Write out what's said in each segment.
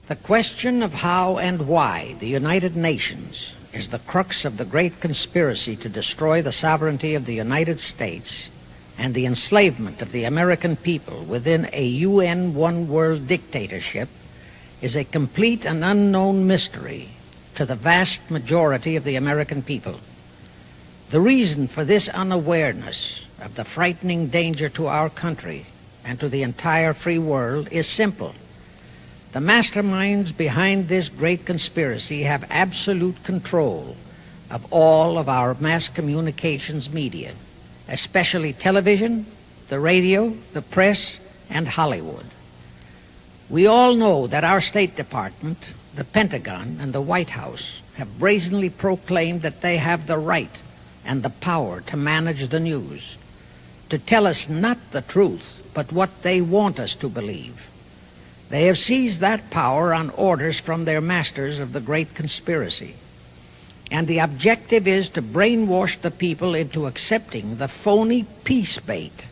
The question of how and why the United Nations is the crux of the great conspiracy to destroy the sovereignty of the United States and the enslavement of the American people within a UN one-world dictatorship is a complete and unknown mystery to the vast majority of the American people. The reason for this unawareness of the frightening danger to our country and to the entire free world is simple. The masterminds behind this great conspiracy have absolute control of all of our mass communications media, especially television, the radio, the press, and Hollywood. We all know that our State Department, the Pentagon, and the White House have brazenly proclaimed that they have the right and the power to manage the news, to tell us not the truth, but what they want us to believe. They have seized that power on orders from their masters of the great conspiracy. And the objective is to brainwash the people into accepting the phony peace bait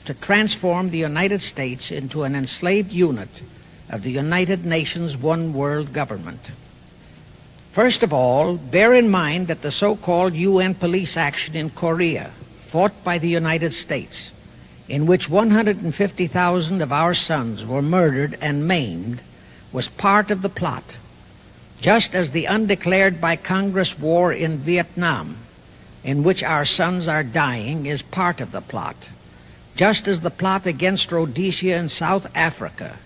to transform the United States into an enslaved unit of the United Nations one world government. First of all, bear in mind that the so-called UN police action in Korea, fought by the United States, in which 150,000 of our sons were murdered and maimed, was part of the plot, just as the undeclared by Congress war in Vietnam, in which our sons are dying, is part of the plot, just as the plot against Rhodesia and South Africa,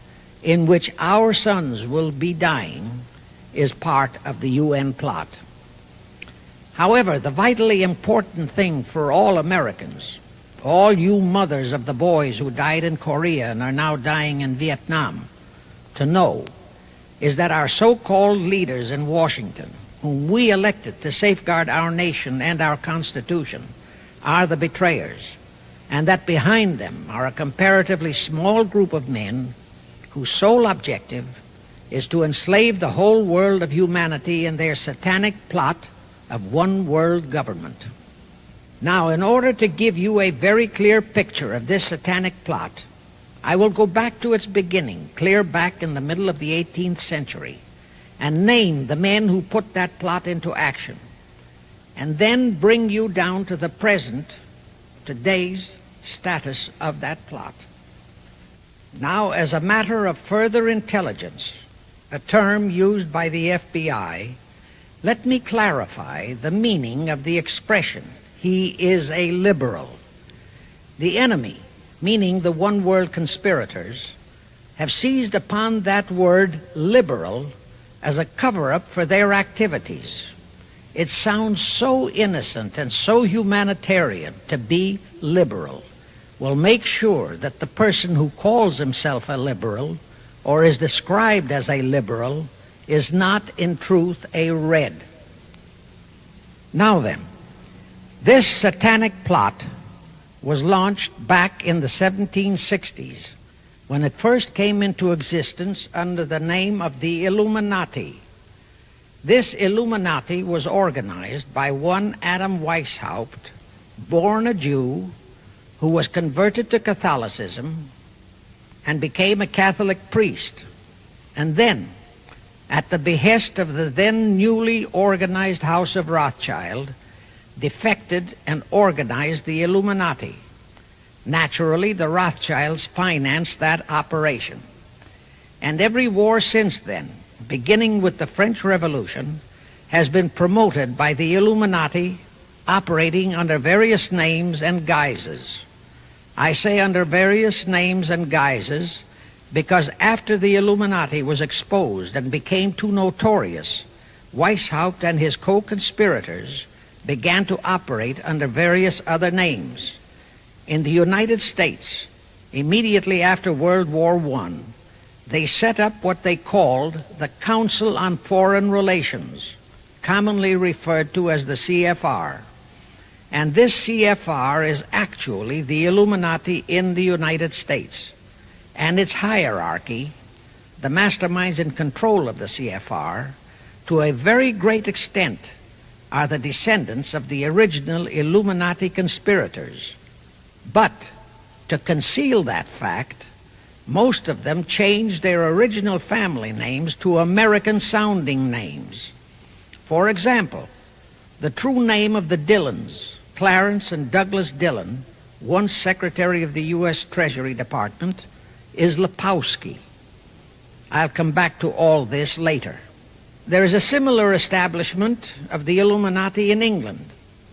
in which our sons will be dying, is part of the UN plot. However, the vitally important thing for all Americans, all you mothers of the boys who died in Korea and are now dying in Vietnam, to know is that our so-called leaders in Washington, whom we elected to safeguard our nation and our Constitution, are the betrayers, and that behind them are a comparatively small group of men whose sole objective is to enslave the whole world of humanity in their satanic plot of one world government. Now, in order to give you a very clear picture of this satanic plot, I will go back to its beginning, clear back in the middle of the 18th century, and name the men who put that plot into action, and then bring you down to the present, today's status of that plot. Now, as a matter of further intelligence, a term used by the FBI, let me clarify the meaning of the expression, "He is a liberal." The enemy, meaning the one-world conspirators, have seized upon that word liberal as a cover-up for their activities. It sounds so innocent and so humanitarian to be liberal. We'll make sure that the person who calls himself a liberal or is described as a liberal is not in truth a red. Now then, this satanic plot was launched back in the 1760s when it first came into existence under the name of the Illuminati. This Illuminati was organized by one Adam Weishaupt, born a Jew, who was converted to Catholicism and became a Catholic priest, and then, at the behest of the then newly organized House of Rothschild, defected and organized the Illuminati. Naturally, the Rothschilds financed that operation. And every war since then, beginning with the French Revolution, has been promoted by the Illuminati, operating under various names and guises. I say under various names and guises because after the Illuminati was exposed and became too notorious, Weishaupt and his co-conspirators began to operate under various other names. In the United States, immediately after World War I, they set up what they called the Council on Foreign Relations, commonly referred to as the CFR. And this CFR is actually the Illuminati in the United States. And its hierarchy, the masterminds in control of the CFR, to a very great extent are the descendants of the original Illuminati conspirators. But to conceal that fact, Most of them changed their original family names to American-sounding names. For example, the true name of the Dillons, Clarence and Douglas Dillon, once Secretary of the U.S. Treasury Department, is Lepowski. I'll come back to all this later. There is a similar establishment of the Illuminati in England,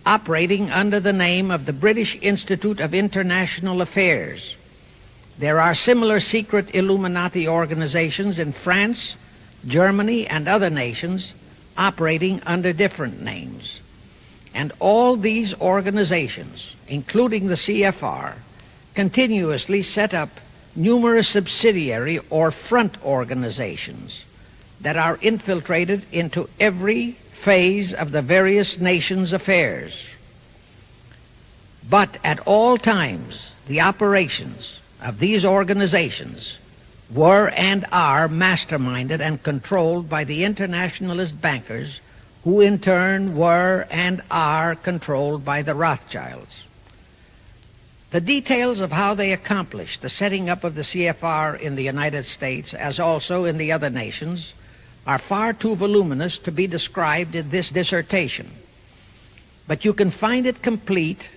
operating under the name of the British Institute of International Affairs. There are similar secret Illuminati organizations in France, Germany, and other nations operating under different names. And all these organizations, including the CFR, continuously set up numerous subsidiary or front organizations that are infiltrated into every phase of the various nations' affairs. But at all times, the operations of these organizations were and are masterminded and controlled by the internationalist bankers, who in turn were and are controlled by the Rothschilds. The details of how they accomplished the setting up of the CFR in the United States, as also in the other nations, are far too voluminous to be described in this dissertation. But you can find it complete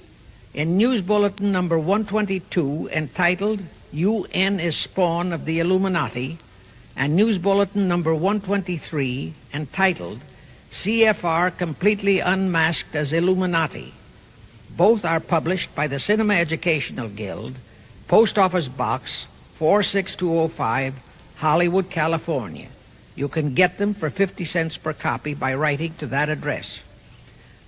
in News Bulletin number 122, entitled UN is Spawn of the Illuminati, and News Bulletin number 123, entitled CFR Completely Unmasked as Illuminati. Both are published by the Cinema Educational Guild, Post Office Box 46205, Hollywood, California. You can get them for 50 cents per copy by writing to that address.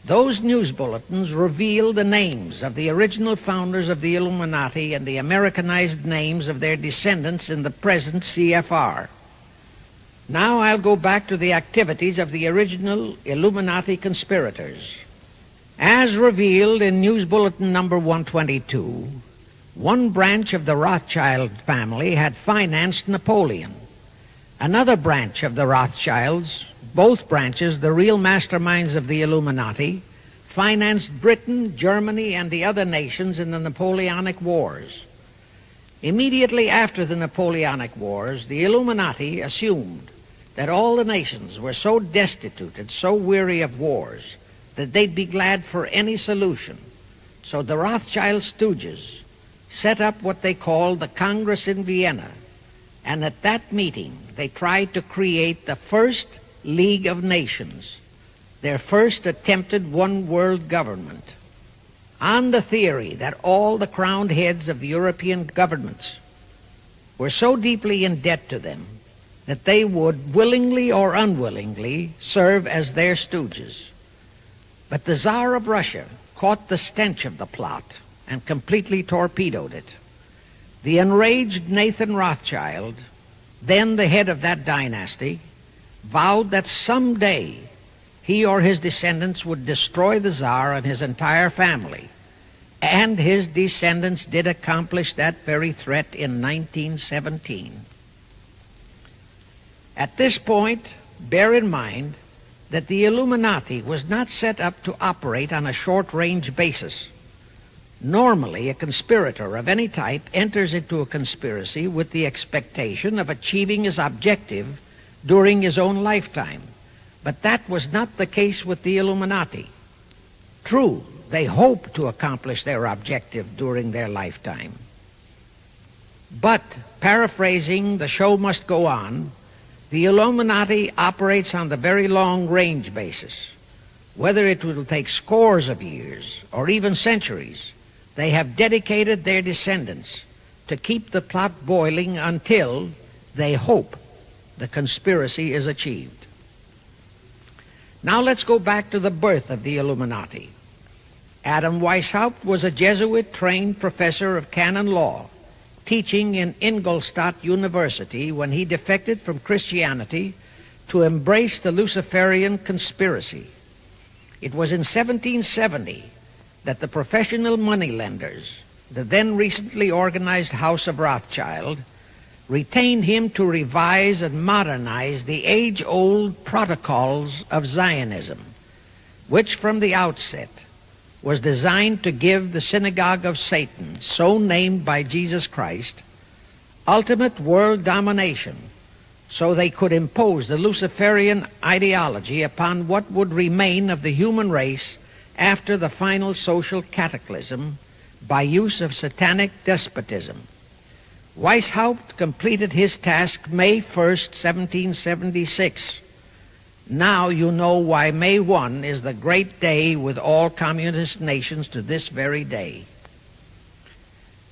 Those news bulletins reveal the names of the original founders of the Illuminati and the Americanized names of their descendants in the present CFR. Now I'll go back to the activities of the original Illuminati conspirators. As revealed in News Bulletin number 122, one branch of the Rothschild family had financed Napoleon. Another branch of the Rothschilds, both branches the real masterminds of the Illuminati, financed Britain, Germany, and the other nations in the Napoleonic Wars. Immediately after the Napoleonic Wars, the Illuminati assumed that all the nations were so destitute and so weary of wars that they'd be glad for any solution. So the Rothschild stooges set up what they called the Congress in Vienna, and at that meeting they tried to create the first League of Nations, their first attempted one world government, on the theory that all the crowned heads of the European governments were so deeply in debt to them that they would willingly or unwillingly serve as their stooges. But the Tsar of Russia caught the stench of the plot and completely torpedoed it. The enraged Nathan Rothschild, then the head of that dynasty, vowed that someday he or his descendants would destroy the Tsar and his entire family. And his descendants did accomplish that very threat in 1917. At this point, bear in mind that the Illuminati was not set up to operate on a short-range basis. Normally, a conspirator of any type enters into a conspiracy with the expectation of achieving his objective during his own lifetime. But that was not the case with the Illuminati. True, they hoped to accomplish their objective during their lifetime. But, paraphrasing The Show Must Go On, the Illuminati operates on the very long-range basis. Whether it will take scores of years or even centuries, they have dedicated their descendants to keep the plot boiling until, they hope, the conspiracy is achieved. Now let's go back to the birth of the Illuminati. Adam Weishaupt was a Jesuit-trained professor of canon law, teaching in Ingolstadt University when he defected from Christianity to embrace the Luciferian conspiracy. It was in 1770 that the professional moneylenders, the then recently organized House of Rothschild, retained him to revise and modernize the age-old protocols of Zionism, which from the outset was designed to give the synagogue of Satan, so named by Jesus Christ, ultimate world domination, so they could impose the Luciferian ideology upon what would remain of the human race after the final social cataclysm by use of satanic despotism. Weishaupt completed his task May 1st, 1776. Now you know why May 1 is the great day with all communist nations to this very day.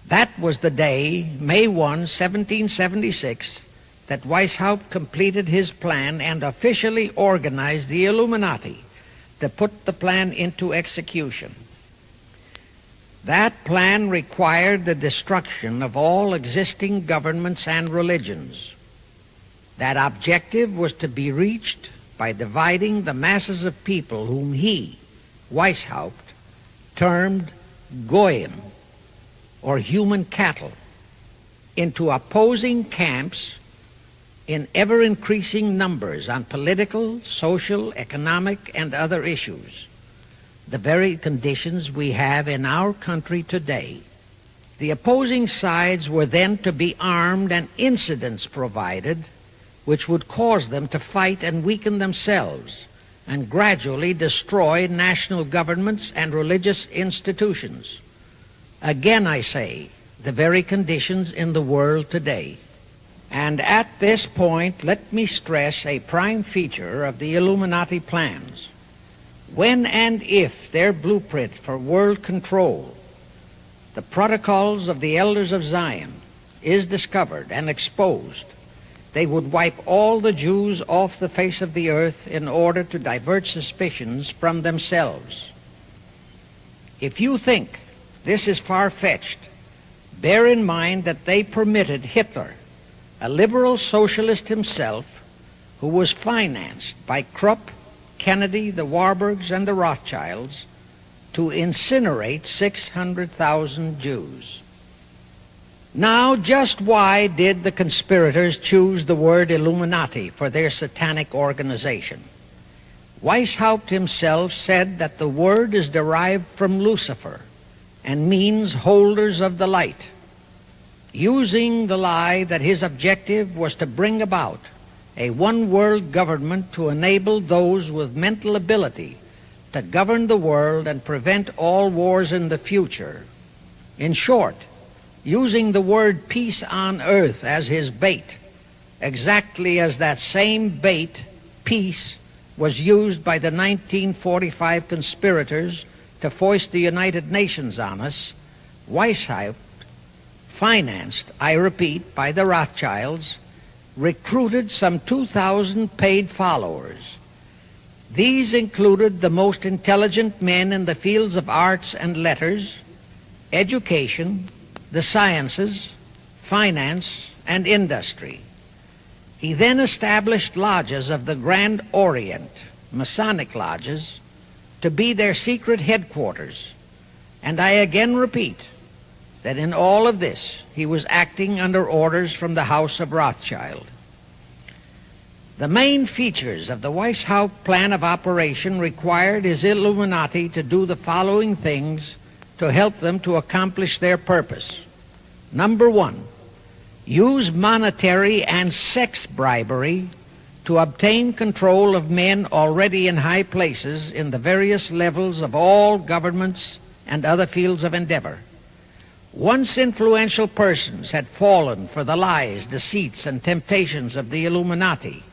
That was the day, May 1, 1776, that Weishaupt completed his plan and officially organized the Illuminati to put the plan into execution. That plan required the destruction of all existing governments and religions. That objective was to be reached by dividing the masses of people whom he, Weishaupt, termed Goyim, or human cattle, into opposing camps in ever-increasing numbers on political, social, economic, and other issues, the very conditions we have in our country today. The opposing sides were then to be armed and incidents provided which would cause them to fight and weaken themselves and gradually destroy national governments and religious institutions. Again, I say, the very conditions in the world today. And at this point, let me stress a prime feature of the Illuminati plans. When and if their blueprint for world control, the protocols of the elders of Zion, is discovered and exposed, they would wipe all the Jews off the face of the earth in order to divert suspicions from themselves. If you think this is far-fetched, bear in mind that they permitted Hitler, a liberal socialist himself, who was financed by Krupp, Kennedy, the Warburgs, and the Rothschilds, to incinerate 600,000 Jews. Now, just why did the conspirators choose the word Illuminati for their satanic organization? Weishaupt himself said that the word is derived from Lucifer and means holders of the light, using the lie that his objective was to bring about a one-world government to enable those with mental ability to govern the world and prevent all wars in the future. In short, using the word peace on earth as his bait, exactly as that same bait, peace, was used by the 1945 conspirators to foist the United Nations on us. Weishaupt, financed, I repeat, by the Rothschilds, recruited some 2,000 paid followers. These included the most intelligent men in the fields of arts and letters, education, the sciences, finance, and industry. He then established lodges of the Grand Orient, Masonic lodges, to be their secret headquarters. And I again repeat that in all of this he was acting under orders from the House of Rothschild. The main features of the Weishaupt plan of operation required his Illuminati to do the following things to help them to accomplish their purpose. Number one, use monetary and sex bribery to obtain control of men already in high places in the various levels of all governments and other fields of endeavor. Once influential persons had fallen for the lies, deceits, and temptations of the Illuminati,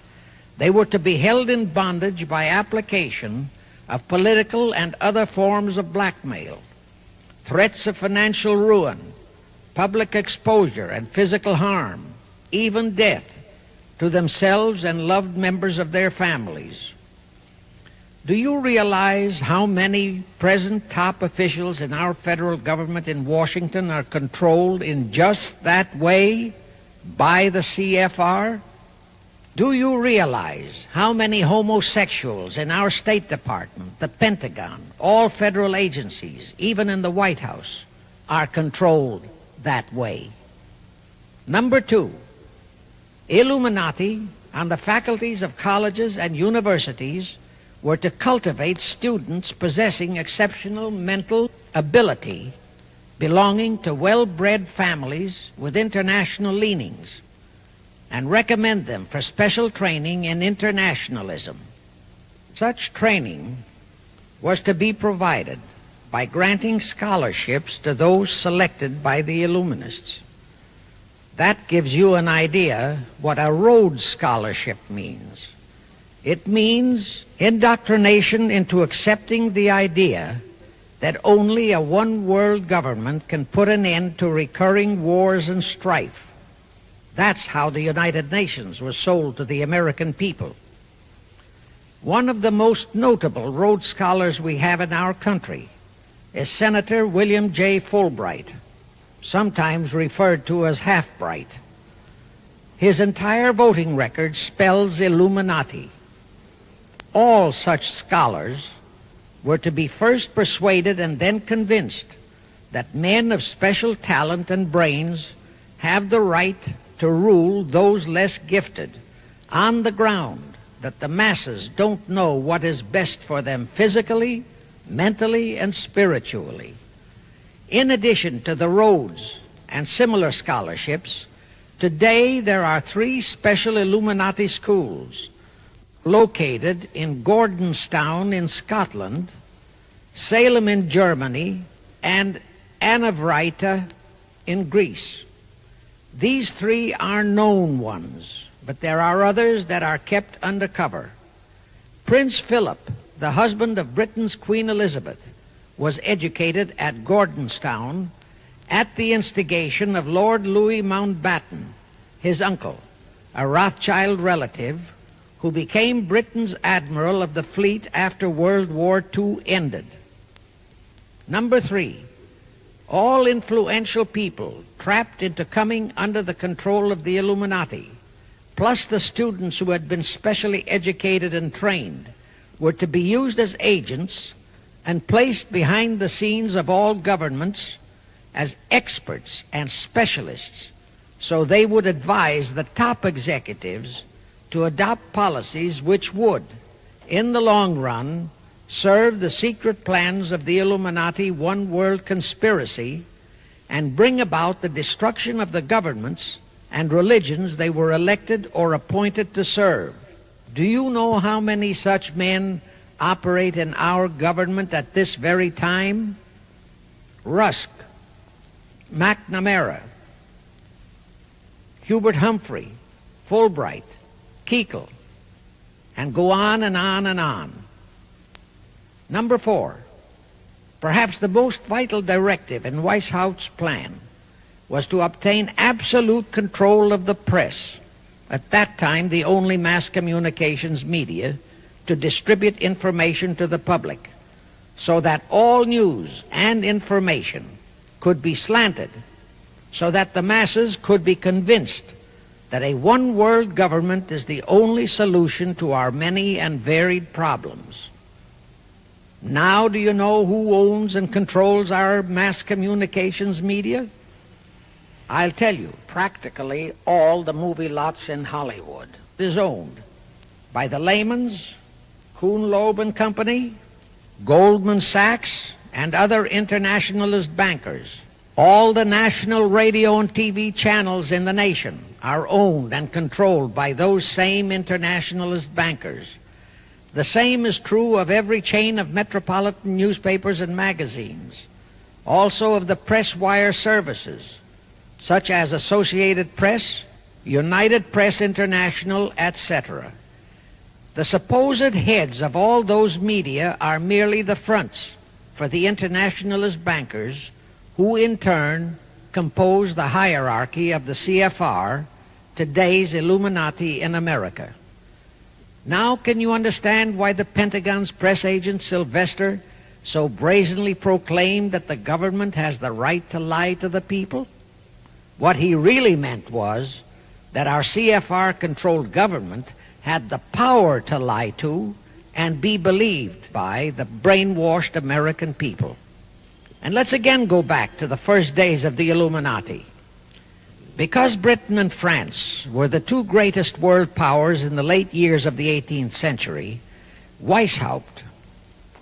they were to be held in bondage by application of political and other forms of blackmail, threats of financial ruin, public exposure and physical harm, even death, to themselves and loved members of their families. Do you realize how many present top officials in our federal government in Washington are controlled in just that way by the CFR? Do you realize how many homosexuals in our State Department, the Pentagon, all federal agencies, even in the White House, are controlled that way? Number two, Illuminati on the faculties of colleges and universities were to cultivate students possessing exceptional mental ability belonging to well-bred families with international leanings and recommend them for special training in internationalism. Such training was to be provided by granting scholarships to those selected by the Illuminists. That gives you an idea what a Rhodes Scholarship means. It means indoctrination into accepting the idea that only a one-world government can put an end to recurring wars and strife. That's how the United Nations was sold to the American people. One of the most notable Rhodes Scholars we have in our country is Senator William J. Fulbright, sometimes referred to as Half-Bright. His entire voting record spells Illuminati. All such scholars were to be first persuaded and then convinced that men of special talent and brains have the right to rule those less gifted on the ground that the masses don't know what is best for them physically, mentally, and spiritually. In addition to the Rhodes and similar scholarships, today there are 3 special Illuminati schools located in Gordonstown in Scotland, Salem in Germany, and Anavryta in Greece. These 3 are known ones, but there are others that are kept under cover. Prince Philip, the husband of Britain's Queen Elizabeth, was educated at Gordonstown at the instigation of Lord Louis Mountbatten, his uncle, a Rothschild relative who became Britain's admiral of the fleet after World War II ended. Number 3, all influential people trapped into coming under the control of the Illuminati, plus the students who had been specially educated and trained, were to be used as agents and placed behind the scenes of all governments as experts and specialists, so they would advise the top executives to adopt policies which would, in the long run, serve the secret plans of the Illuminati one-world conspiracy and bring about the destruction of the governments and religions they were elected or appointed to serve. Do you know how many such men operate in our government at this very time? Rusk, McNamara, Hubert Humphrey, Fulbright, Kuchel, and go on and on and on. Number 4, perhaps the most vital directive in Weishaupt's plan was to obtain absolute control of the press, at that time the only mass communications media, to distribute information to the public, so that all news and information could be slanted, so that the masses could be convinced that a one-world government is the only solution to our many and varied problems. Now do you know who owns and controls our mass communications media? I'll tell you, practically all the movie lots in Hollywood is owned by the Lehmans, Kuhn, Loeb and Company, Goldman Sachs, and other internationalist bankers. All the national radio and TV channels in the nation are owned and controlled by those same internationalist bankers. The same is true of every chain of metropolitan newspapers and magazines, also of the press wire services, such as Associated Press, United Press International, etc. The supposed heads of all those media are merely the fronts for the internationalist bankers, who in turn compose the hierarchy of the CFR, today's Illuminati in America. Now can you understand why the Pentagon's press agent Sylvester so brazenly proclaimed that the government has the right to lie to the people? What he really meant was that our CFR-controlled government had the power to lie to and be believed by the brainwashed American people. And let's again go back to the first days of the Illuminati. Because Britain and France were the 2 greatest world powers in the late years of the 18th century, Weishaupt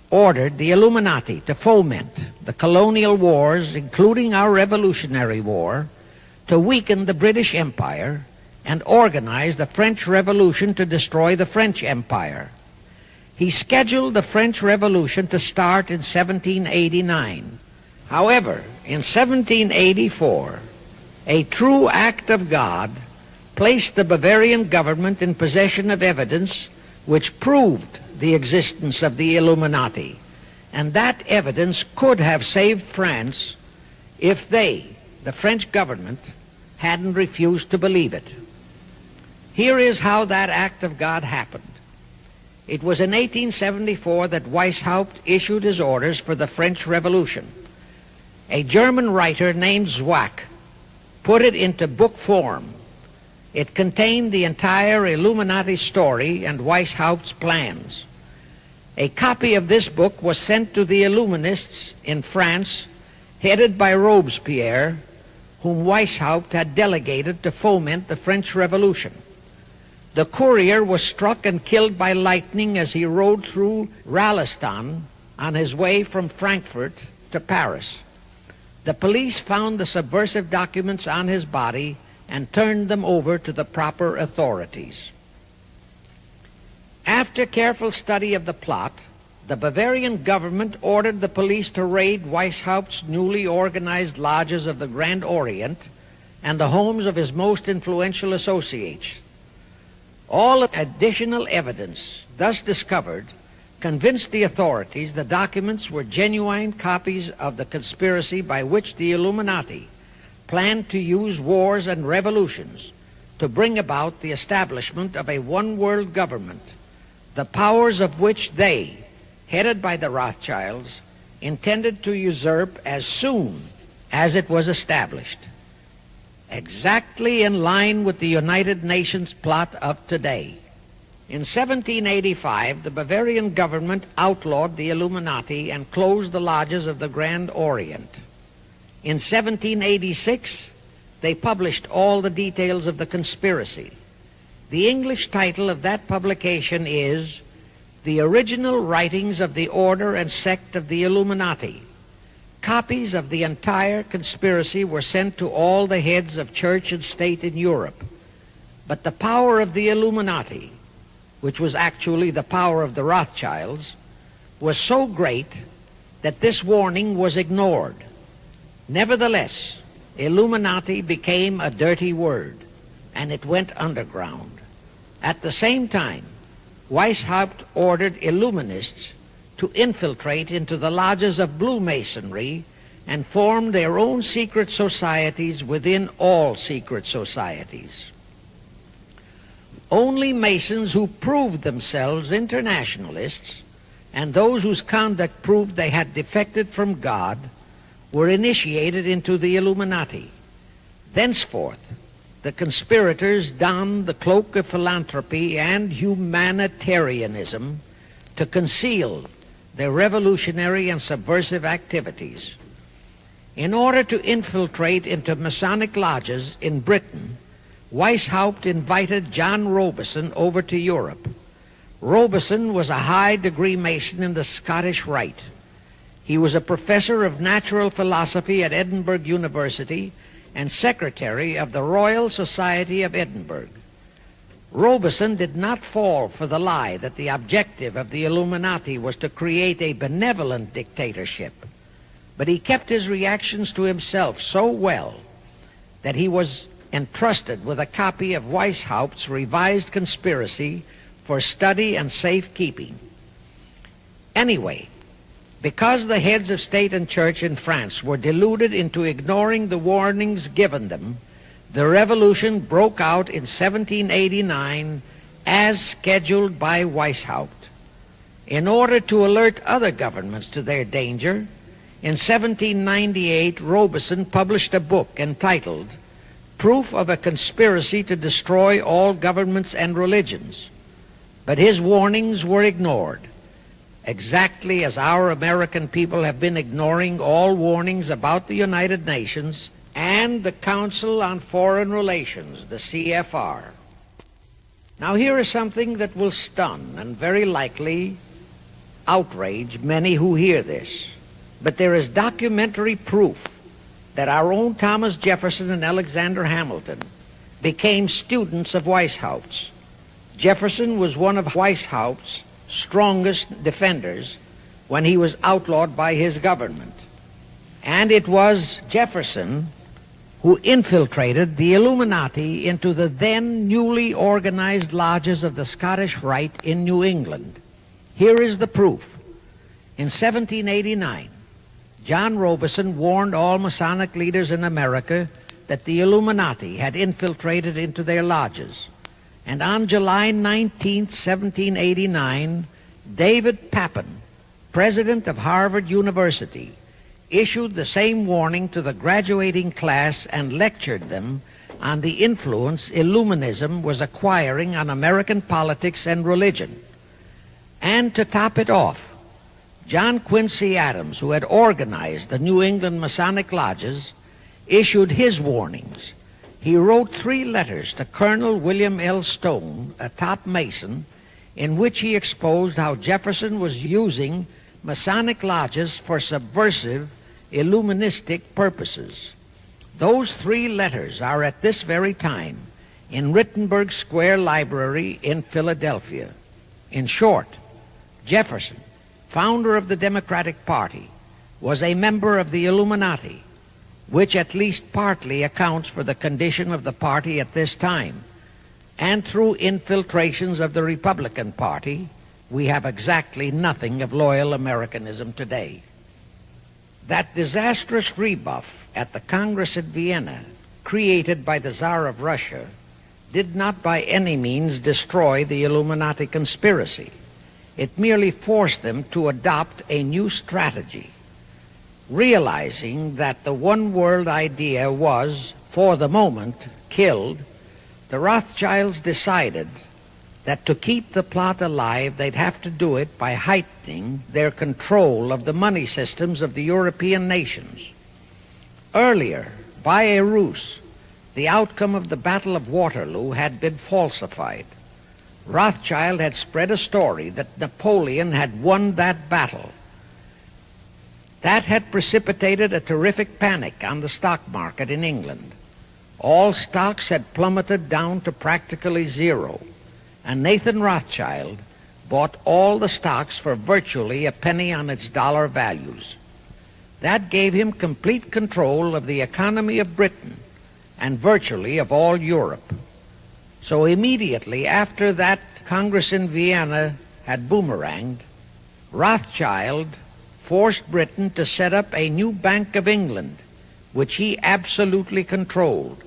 ordered the Illuminati to foment the colonial wars, including our Revolutionary War, to weaken the British Empire and organize the French Revolution to destroy the French Empire. He scheduled the French Revolution to start in 1789. However, in 1784, a true act of God placed the Bavarian government in possession of evidence which proved the existence of the Illuminati, and that evidence could have saved France if they, the French government, hadn't refused to believe it. Here is how that act of God happened. It was in 1874 that Weishaupt issued his orders for the French Revolution. A German writer named Zwack put it into book form. It contained the entire Illuminati story and Weishaupt's plans. A copy of this book was sent to the Illuminists in France, headed by Robespierre, whom Weishaupt had delegated to foment the French Revolution. The courier was struck and killed by lightning as he rode through Ralston on his way from Frankfurt to Paris. The police found the subversive documents on his body and turned them over to the proper authorities. After careful study of the plot, the Bavarian government ordered the police to raid Weishaupt's newly organized lodges of the Grand Orient and the homes of his most influential associates. All additional evidence thus discovered convinced the authorities the documents were genuine copies of the conspiracy by which the Illuminati planned to use wars and revolutions to bring about the establishment of a one-world government, the powers of which they, headed by the Rothschilds, intended to usurp as soon as it was established, exactly in line with the United Nations plot of today. In 1785, the Bavarian government outlawed the Illuminati and closed the lodges of the Grand Orient. In 1786, they published all the details of the conspiracy. The English title of that publication is The Original Writings of the Order and Sect of the Illuminati. Copies of the entire conspiracy were sent to all the heads of church and state in Europe. But the power of the Illuminati, which was actually the power of the Rothschilds, was so great that this warning was ignored. Nevertheless, Illuminati became a dirty word, and it went underground. At the same time, Weishaupt ordered Illuminists to infiltrate into the lodges of Blue Masonry and form their own secret societies within all secret societies. Only Masons who proved themselves internationalists and those whose conduct proved they had defected from God were initiated into the Illuminati. Thenceforth, the conspirators donned the cloak of philanthropy and humanitarianism to conceal their revolutionary and subversive activities. In order to infiltrate into Masonic lodges in Britain, Weishaupt invited John Robison over to Europe. Robison was a high-degree Mason in the Scottish Rite. He was a professor of natural philosophy at Edinburgh University and secretary of the Royal Society of Edinburgh. Robison did not fall for the lie that the objective of the Illuminati was to create a benevolent dictatorship, but he kept his reactions to himself so well that he was entrusted with a copy of Weishaupt's revised conspiracy for study and safekeeping. Anyway, because the heads of state and church in France were deluded into ignoring the warnings given them, the revolution broke out in 1789 as scheduled by Weishaupt. In order to alert other governments to their danger, in 1798 Robison published a book entitled Proof of a Conspiracy to Destroy All Governments and Religions. But his warnings were ignored, exactly as our American people have been ignoring all warnings about the United Nations and the Council on Foreign Relations, the CFR. Now here is something that will stun and very likely outrage many who hear this, but there is documentary proof that our own Thomas Jefferson and Alexander Hamilton became students of Weishaupt. Jefferson was one of Weishaupt's strongest defenders when he was outlawed by his government. And it was Jefferson who infiltrated the Illuminati into the then newly organized lodges of the Scottish Rite in New England. Here is the proof. In 1789, John Robeson warned all Masonic leaders in America that the Illuminati had infiltrated into their lodges. And on July 19, 1789, David Papin, president of Harvard University, issued the same warning to the graduating class and lectured them on the influence Illuminism was acquiring on American politics and religion. And to top it off, John Quincy Adams, who had organized the New England Masonic lodges, issued his warnings. He wrote 3 letters to Colonel William L. Stone, a top Mason, in which he exposed how Jefferson was using Masonic lodges for subversive, Illuministic purposes. Those 3 letters are at this very time in Rittenberg Square Library in Philadelphia. In short, Jefferson, founder of the Democratic Party, was a member of the Illuminati, which at least partly accounts for the condition of the party at this time. And through infiltrations of the Republican Party, we have exactly nothing of loyal Americanism today. That disastrous rebuff at the Congress at Vienna, created by the Tsar of Russia, did not by any means destroy the Illuminati conspiracy. It merely forced them to adopt a new strategy. Realizing that the one world idea was, for the moment, killed, the Rothschilds decided that to keep the plot alive, they'd have to do it by heightening their control of the money systems of the European nations. Earlier, by a ruse, the outcome of the Battle of Waterloo had been falsified. Rothschild had spread a story that Napoleon had won that battle. That had precipitated a terrific panic on the stock market in England. All stocks had plummeted down to practically zero, and Nathan Rothschild bought all the stocks for virtually a penny on its dollar values. That gave him complete control of the economy of Britain and virtually of all Europe. So immediately after that Congress in Vienna had boomeranged, Rothschild forced Britain to set up a new Bank of England, which he absolutely controlled,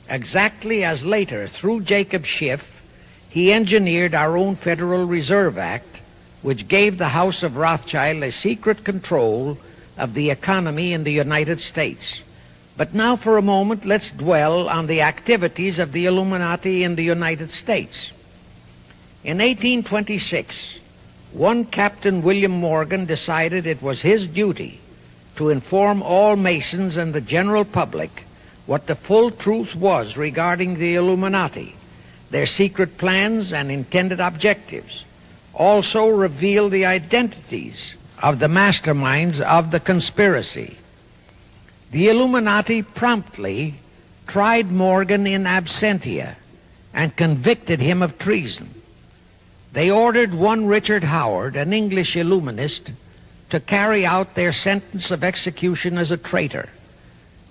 exactly as later, through Jacob Schiff, he engineered our own Federal Reserve Act, which gave the House of Rothschild a secret control of the economy in the United States. But now for a moment, let's dwell on the activities of the Illuminati in the United States. In 1826, one Captain William Morgan decided it was his duty to inform all Masons and the general public what the full truth was regarding the Illuminati, their secret plans and intended objectives. Also reveal the identities of the masterminds of the conspiracy. The Illuminati promptly tried Morgan in absentia and convicted him of treason. They ordered one Richard Howard, an English Illuminist, to carry out their sentence of execution as a traitor.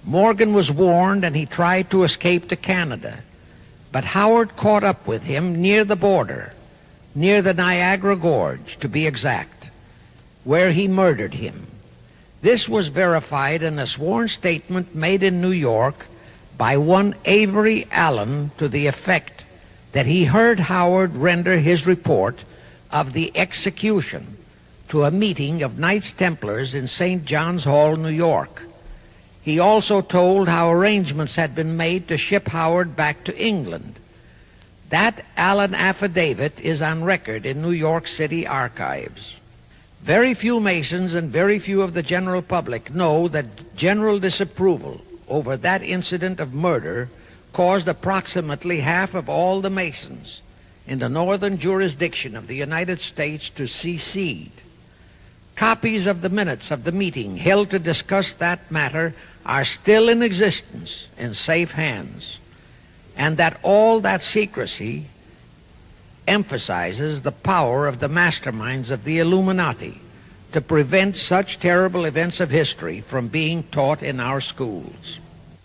Morgan was warned and he tried to escape to Canada, but Howard caught up with him near the border, near the Niagara Gorge, to be exact, where he murdered him. This was verified in a sworn statement made in New York by one Avery Allen to the effect that he heard Howard render his report of the execution to a meeting of Knights Templars in St. John's Hall, New York. He also told how arrangements had been made to ship Howard back to England. That Allen affidavit is on record in New York City archives. Very few Masons and very few of the general public know that general disapproval over that incident of murder caused approximately half of all the Masons in the northern jurisdiction of the United States to secede. Copies of the minutes of the meeting held to discuss that matter are still in existence in safe hands, and that all that secrecy emphasizes the power of the masterminds of the Illuminati to prevent such terrible events of history from being taught in our schools.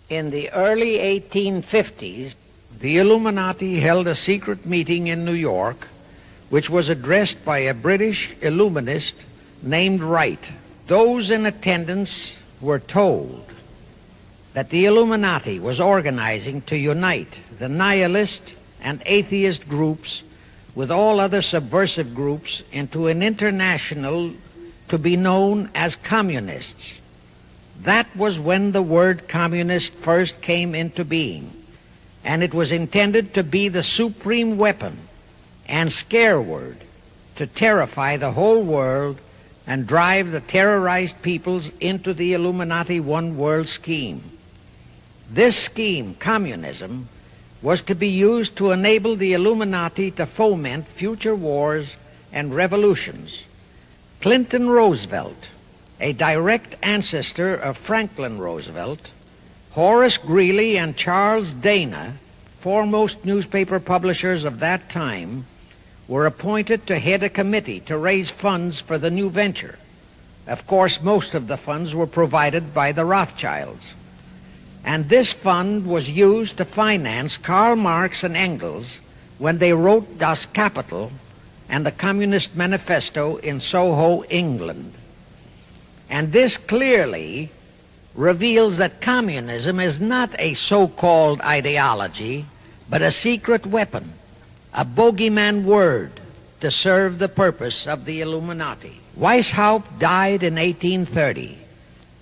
In the early 1850s, the Illuminati held a secret meeting in New York, which was addressed by a British illuminist named Wright. Those in attendance were told that the Illuminati was organizing to unite the nihilist and atheist groups with all other subversive groups into an international to be known as communists. That was when the word communist first came into being, and it was intended to be the supreme weapon and scare word to terrify the whole world and drive the terrorized peoples into the Illuminati one world scheme. This scheme, communism, was to be used to enable the Illuminati to foment future wars and revolutions. Clinton Roosevelt, a direct ancestor of Franklin Roosevelt, Horace Greeley and Charles Dana, foremost newspaper publishers of that time, were appointed to head a committee to raise funds for the new venture. Of course, most of the funds were provided by the Rothschilds. And this fund was used to finance Karl Marx and Engels when they wrote Das Kapital and the Communist Manifesto in Soho, England. And this clearly reveals that communism is not a so-called ideology, but a secret weapon, a bogeyman word to serve the purpose of the Illuminati. Weishaupt died in 1830,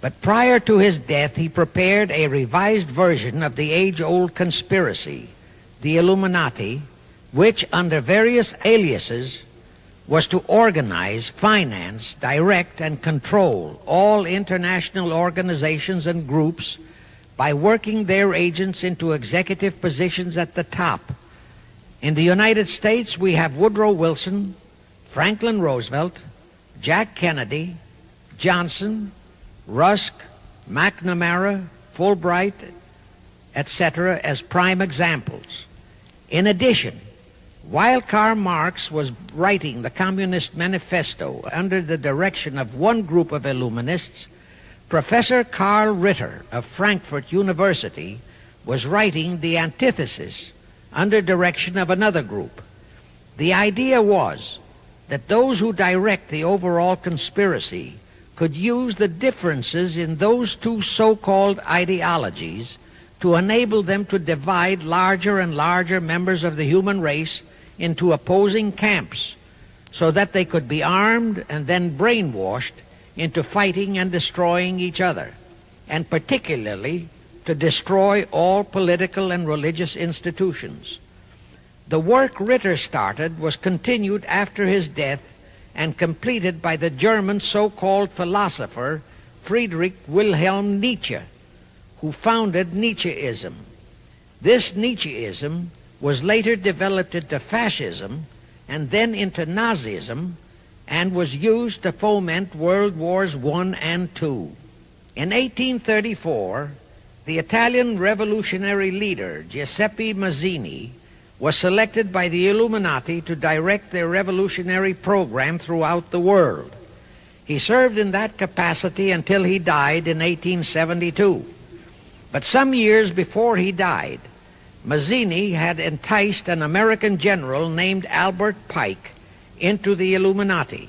but prior to his death he prepared a revised version of the age-old conspiracy, the Illuminati, which under various aliases was to organize, finance, direct, and control all international organizations and groups by working their agents into executive positions at the top. In the United States, we have Woodrow Wilson, Franklin Roosevelt, Jack Kennedy, Johnson, Rusk, McNamara, Fulbright, etc. as prime examples. In addition, while Karl Marx was writing the Communist Manifesto under the direction of one group of Illuminists, Professor Karl Ritter of Frankfurt University was writing the Antithesis under direction of another group. The idea was that those who direct the overall conspiracy could use the differences in those two so-called ideologies to enable them to divide larger and larger members of the human race into opposing camps so that they could be armed and then brainwashed into fighting and destroying each other, and particularly to destroy all political and religious institutions. The work Ritter started was continued after his death and completed by the German so-called philosopher Friedrich Wilhelm Nietzsche, who founded Nietzscheism. This Nietzscheism was later developed into fascism and then into Nazism and was used to foment World Wars I and II. In 1834, the Italian revolutionary leader Giuseppe Mazzini was selected by the Illuminati to direct their revolutionary program throughout the world. He served in that capacity until he died in 1872. But some years before he died, Mazzini had enticed an American general named Albert Pike into the Illuminati.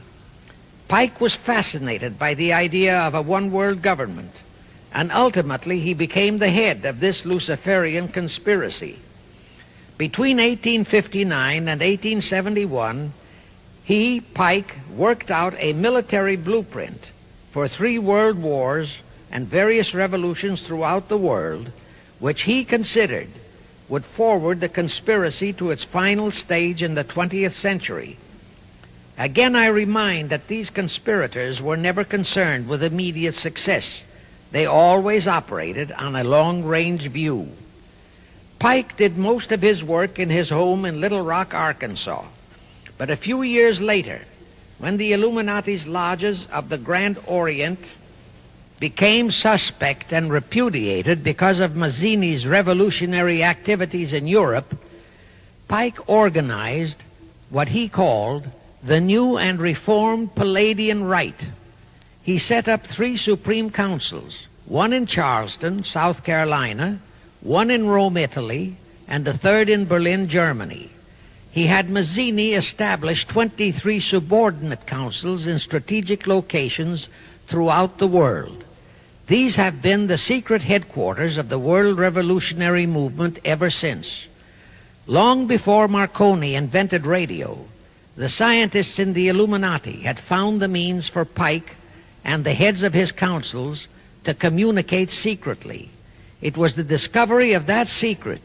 Pike was fascinated by the idea of a one-world government, and ultimately he became the head of this Luciferian conspiracy. Between 1859 and 1871, he, Pike, worked out a military blueprint for 3 world wars and various revolutions throughout the world, which he considered would forward the conspiracy to its final stage in the 20th century. Again, I remind that these conspirators were never concerned with immediate success. They always operated on a long-range view. Pike did most of his work in his home in Little Rock, Arkansas. But a few years later, when the Illuminati's lodges of the Grand Orient became suspect and repudiated because of Mazzini's revolutionary activities in Europe, Pike organized what he called the New and Reformed Palladian Rite. He set up 3 Supreme Councils, one in Charleston, South Carolina, one in Rome, Italy, and the third in Berlin, Germany. He had Mazzini establish 23 subordinate councils in strategic locations throughout the world. These have been the secret headquarters of the world revolutionary movement ever since. Long before Marconi invented radio, the scientists in the Illuminati had found the means for Pike and the heads of his councils to communicate secretly. It was the discovery of that secret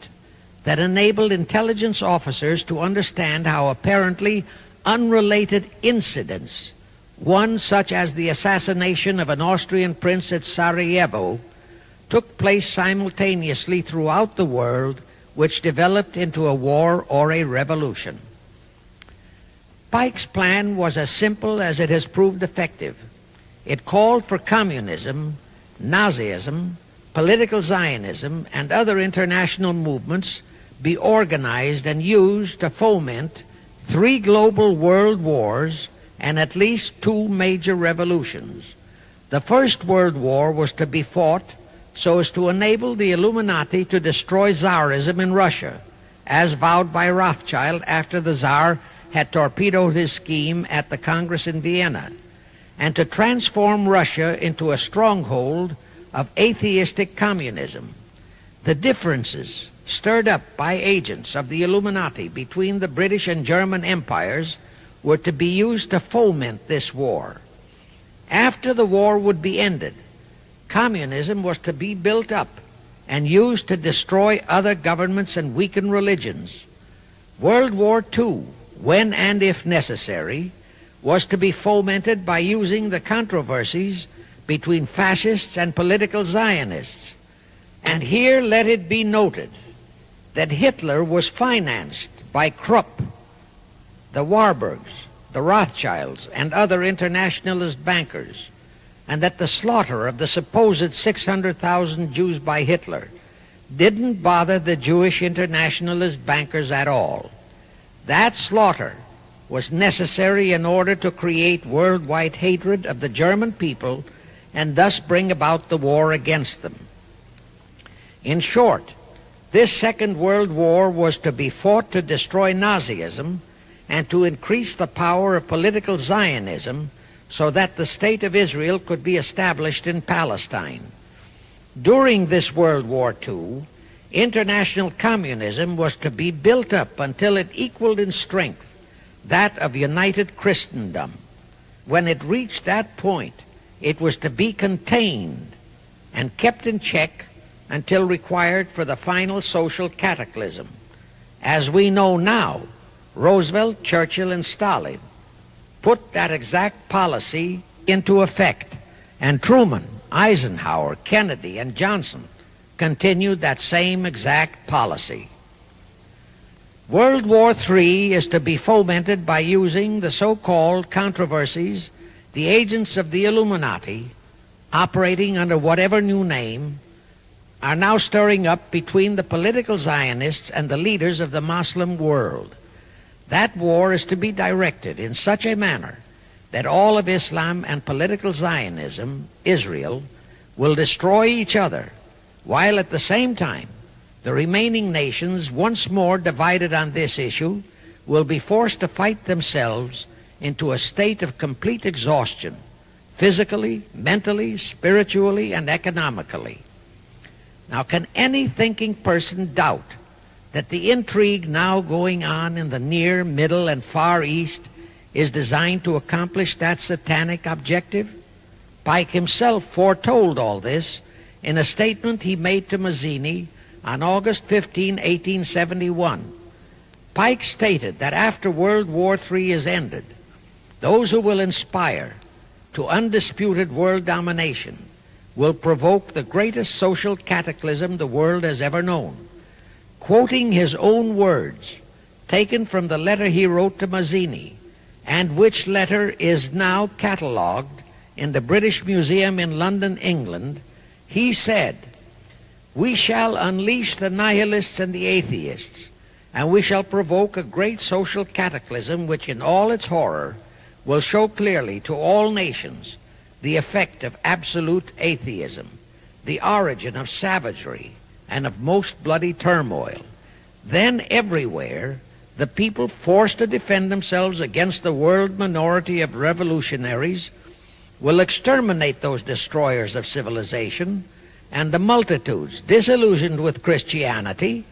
that enabled intelligence officers to understand how apparently unrelated incidents, one such as the assassination of an Austrian prince at Sarajevo, took place simultaneously throughout the world, which developed into a war or a revolution. Pike's plan was as simple as it has proved effective. It called for communism, Nazism, political Zionism, and other international movements be organized and used to foment 3 global world wars and at least 2 major revolutions. The First World War was to be fought so as to enable the Illuminati to destroy Tsarism in Russia, as vowed by Rothschild after the Tsar had torpedoed his scheme at the Congress in Vienna, and to transform Russia into a stronghold of atheistic communism. The differences stirred up by agents of the Illuminati between the British and German empires were to be used to foment this war. After the war would be ended, communism was to be built up and used to destroy other governments and weaken religions. World War II, when and if necessary, was to be fomented by using the controversies between fascists and political Zionists. And here let it be noted that Hitler was financed by Krupp, the Warburgs, the Rothschilds, and other internationalist bankers, and that the slaughter of the supposed 600,000 Jews by Hitler didn't bother the Jewish internationalist bankers at all. That slaughter was necessary in order to create worldwide hatred of the German people and thus bring about the war against them. In short, this Second World War was to be fought to destroy Nazism and to increase the power of political Zionism so that the State of Israel could be established in Palestine. During this World War II, international communism was to be built up until it equaled in strength that of united Christendom. When it reached that point, it was to be contained and kept in check until required for the final social cataclysm. As we know now, Roosevelt, Churchill, and Stalin put that exact policy into effect, and Truman, Eisenhower, Kennedy, and Johnson continued that same exact policy. World War III is to be fomented by using the so-called controversies the agents of the Illuminati, operating under whatever new name, are now stirring up between the political Zionists and the leaders of the Muslim world. That war is to be directed in such a manner that all of Islam and political Zionism, Israel, will destroy each other, while at the same time the remaining nations, once more divided on this issue, will be forced to fight themselves into a state of complete exhaustion, physically, mentally, spiritually, and economically. Now, can any thinking person doubt that the intrigue now going on in the Near, Middle, and Far East is designed to accomplish that satanic objective? Pike himself foretold all this in a statement he made to Mazzini on August 15, 1871. Pike stated that after World War III is ended, those who will inspire to undisputed world domination will provoke the greatest social cataclysm the world has ever known. Quoting his own words, taken from the letter he wrote to Mazzini, and which letter is now catalogued in the British Museum in London, England, he said, "We shall unleash the nihilists and the atheists, and we shall provoke a great social cataclysm which in all its horror will show clearly to all nations the effect of absolute atheism, the origin of savagery and of most bloody turmoil. Then everywhere the people forced to defend themselves against the world minority of revolutionaries will exterminate those destroyers of civilization, and the multitudes disillusioned with Christianity,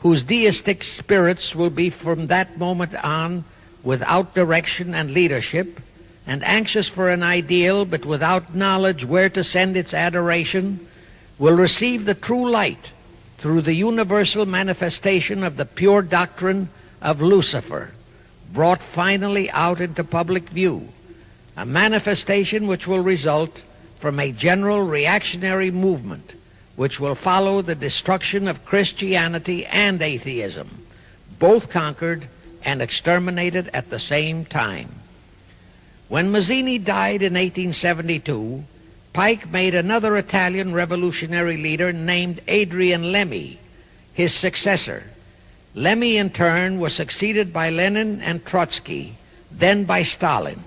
whose deistic spirits will be from that moment on without direction and leadership, and anxious for an ideal but without knowledge where to send its adoration, will receive the true light through the universal manifestation of the pure doctrine of Lucifer, brought finally out into public view, a manifestation which will result from a general reactionary movement which will follow the destruction of Christianity and atheism, both conquered and exterminated at the same time." When Mazzini died in 1872, Pike made another Italian revolutionary leader named Adrian Lemmy his successor. Lemmy, in turn, was succeeded by Lenin and Trotsky, then by Stalin.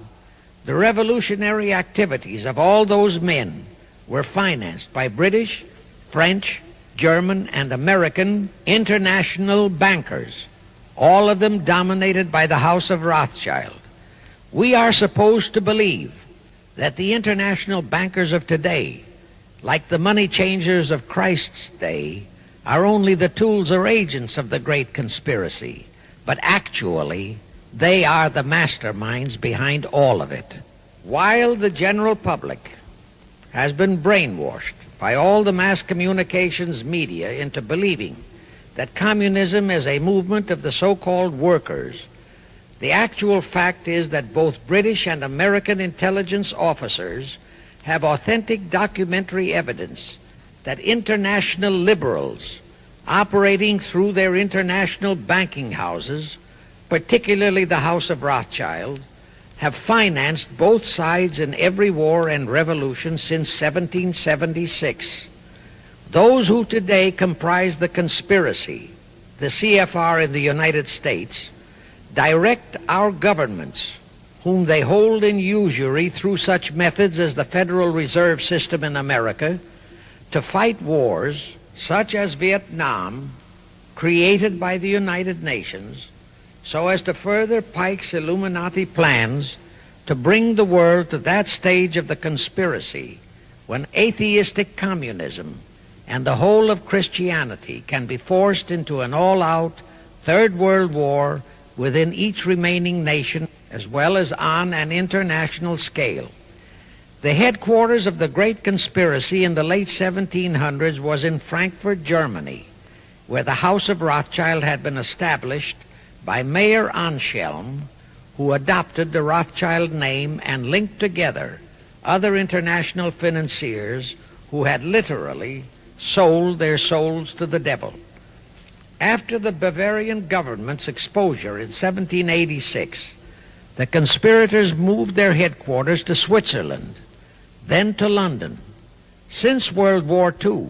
The revolutionary activities of all those men were financed by British, French, German, and American international bankers, all of them dominated by the House of Rothschild. We are supposed to believe that the international bankers of today, like the money changers of Christ's day, are only the tools or agents of the great conspiracy, but actually they are the masterminds behind all of it. While the general public has been brainwashed by all the mass communications media into believing that communism is a movement of the so-called workers, the actual fact is that both British and American intelligence officers have authentic documentary evidence that international liberals operating through their international banking houses, particularly the House of Rothschild, have financed both sides in every war and revolution since 1776. Those who today comprise the conspiracy, the CFR in the United States, direct our governments, whom they hold in usury through such methods as the Federal Reserve System in America, to fight wars such as Vietnam, created by the United Nations, so as to further Pike's Illuminati plans to bring the world to that stage of the conspiracy when atheistic communism and the whole of Christianity can be forced into an all-out Third World War within each remaining nation, as well as on an international scale. The headquarters of the great conspiracy in the late 1700s was in Frankfurt, Germany, where the House of Rothschild had been established by Mayer Anschelm, who adopted the Rothschild name and linked together other international financiers who had literally sold their souls to the devil. After the Bavarian government's exposure in 1786, the conspirators moved their headquarters to Switzerland, then to London. Since World War II,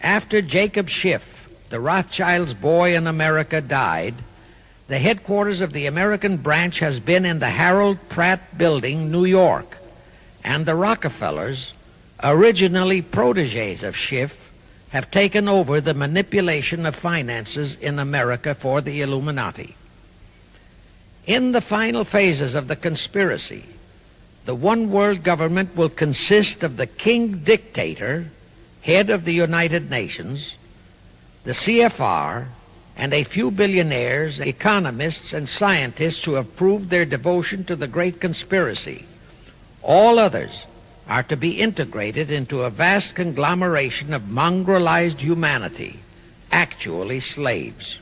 after Jacob Schiff, the Rothschild's boy in America, died, the headquarters of the American branch has been in the Harold Pratt Building, New York, and the Rockefellers, originally protégés of Schiff, have taken over the manipulation of finances in America for the Illuminati. In the final phases of the conspiracy, the one world government will consist of the king dictator, head of the United Nations, the CFR, and a few billionaires, economists, and scientists who have proved their devotion to the great conspiracy. All others are to be integrated into a vast conglomeration of mongrelized humanity, actually slaves.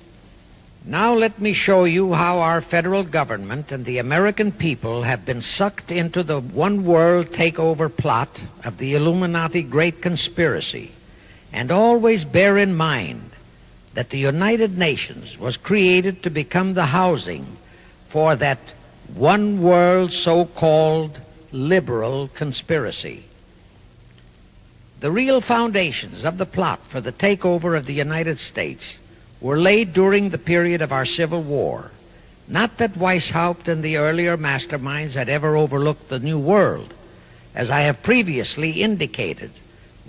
Now let me show you how our federal government and the American people have been sucked into the one world takeover plot of the Illuminati great conspiracy. And always bear in mind that the United Nations was created to become the housing for that one world so-called liberal conspiracy. The real foundations of the plot for the takeover of the United States were laid during the period of our Civil War. Not that Weishaupt and the earlier masterminds had ever overlooked the New World. As I have previously indicated,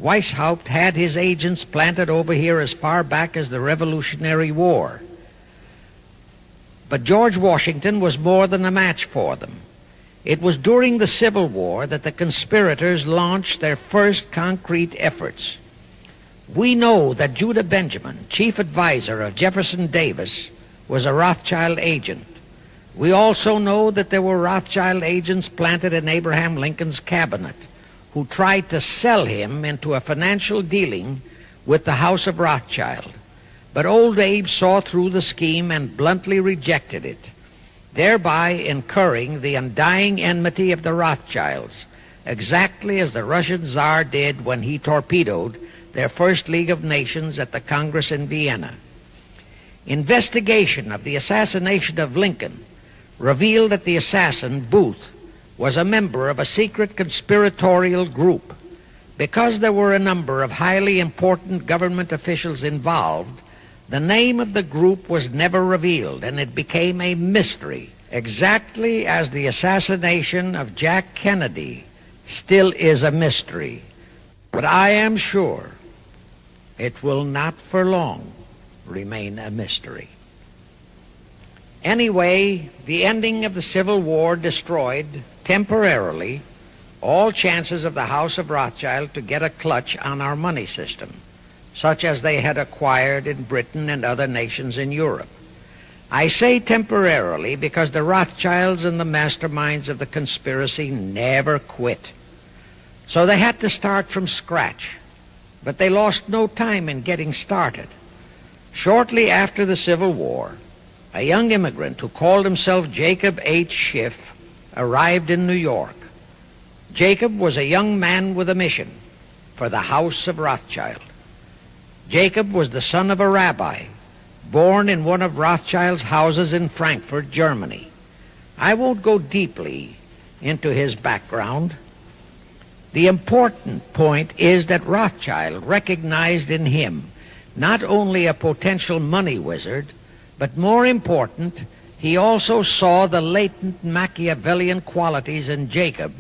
Weishaupt had his agents planted over here as far back as the Revolutionary War. But George Washington was more than a match for them. It was during the Civil War that the conspirators launched their first concrete efforts. We know that Judah Benjamin, chief advisor of Jefferson Davis, was a Rothschild agent. We also know that there were Rothschild agents planted in Abraham Lincoln's cabinet who tried to sell him into a financial dealing with the House of Rothschild. But old Abe saw through the scheme and bluntly rejected it, thereby incurring the undying enmity of the Rothschilds, exactly as the Russian Tsar did when he torpedoed their first League of Nations at the Congress in Vienna. Investigation of the assassination of Lincoln revealed that the assassin, Booth, was a member of a secret conspiratorial group. Because there were a number of highly important government officials involved, the name of the group was never revealed, and it became a mystery, exactly as the assassination of Jack Kennedy still is a mystery. But I am sure it will not for long remain a mystery. Anyway, the ending of the Civil War destroyed, temporarily, all chances of the House of Rothschild to get a clutch on our money system, such as they had acquired in Britain and other nations in Europe. I say temporarily because the Rothschilds and the masterminds of the conspiracy never quit. So they had to start from scratch, but they lost no time in getting started. Shortly after the Civil War, a young immigrant who called himself Jacob H. Schiff arrived in New York. Jacob was a young man with a mission for the House of Rothschild. Jacob was the son of a rabbi, born in one of Rothschild's houses in Frankfurt, Germany. I won't go deeply into his background. The important point is that Rothschild recognized in him not only a potential money wizard, but more important, he also saw the latent Machiavellian qualities in Jacob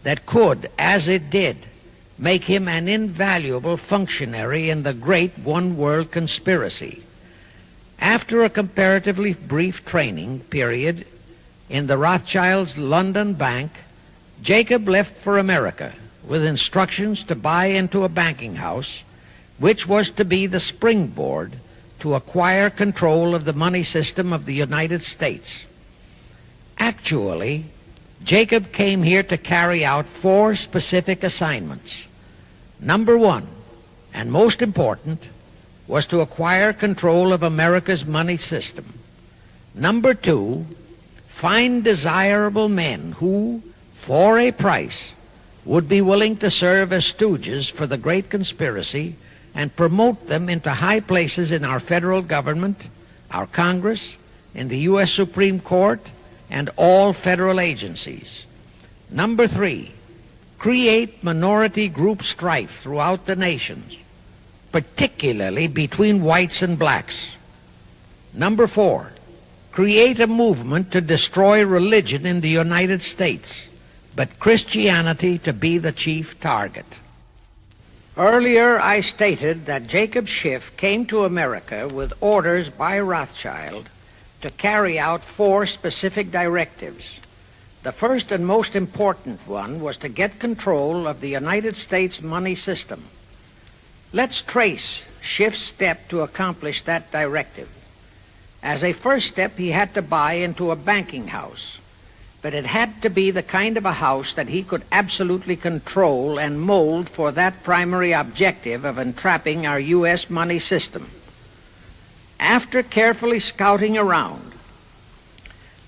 that could, as it did, make him an invaluable functionary in the great one-world conspiracy. After a comparatively brief training period in the Rothschilds' London bank, Jacob left for America with instructions to buy into a banking house, which was to be the springboard to acquire control of the money system of the United States. Actually, Jacob came here to carry out 4 specific assignments. Number 1, and most important, was to acquire control of America's money system. Number 2, find desirable men who, for a price, would be willing to serve as stooges for the great conspiracy and promote them into high places in our federal government, our Congress, in the U.S. Supreme Court, and all federal agencies. Number 3, create minority group strife throughout the nations, particularly between whites and blacks. Number 4, create a movement to destroy religion in the United States, but Christianity to be the chief target. Earlier I stated that Jacob Schiff came to America with orders by Rothschild to carry out 4 specific directives. The first and most important one was to get control of the United States money system. Let's trace Schiff's step to accomplish that directive. As a first step, he had to buy into a banking house, but it had to be the kind of a house that he could absolutely control and mold for that primary objective of entrapping our U.S. money system. After carefully scouting around,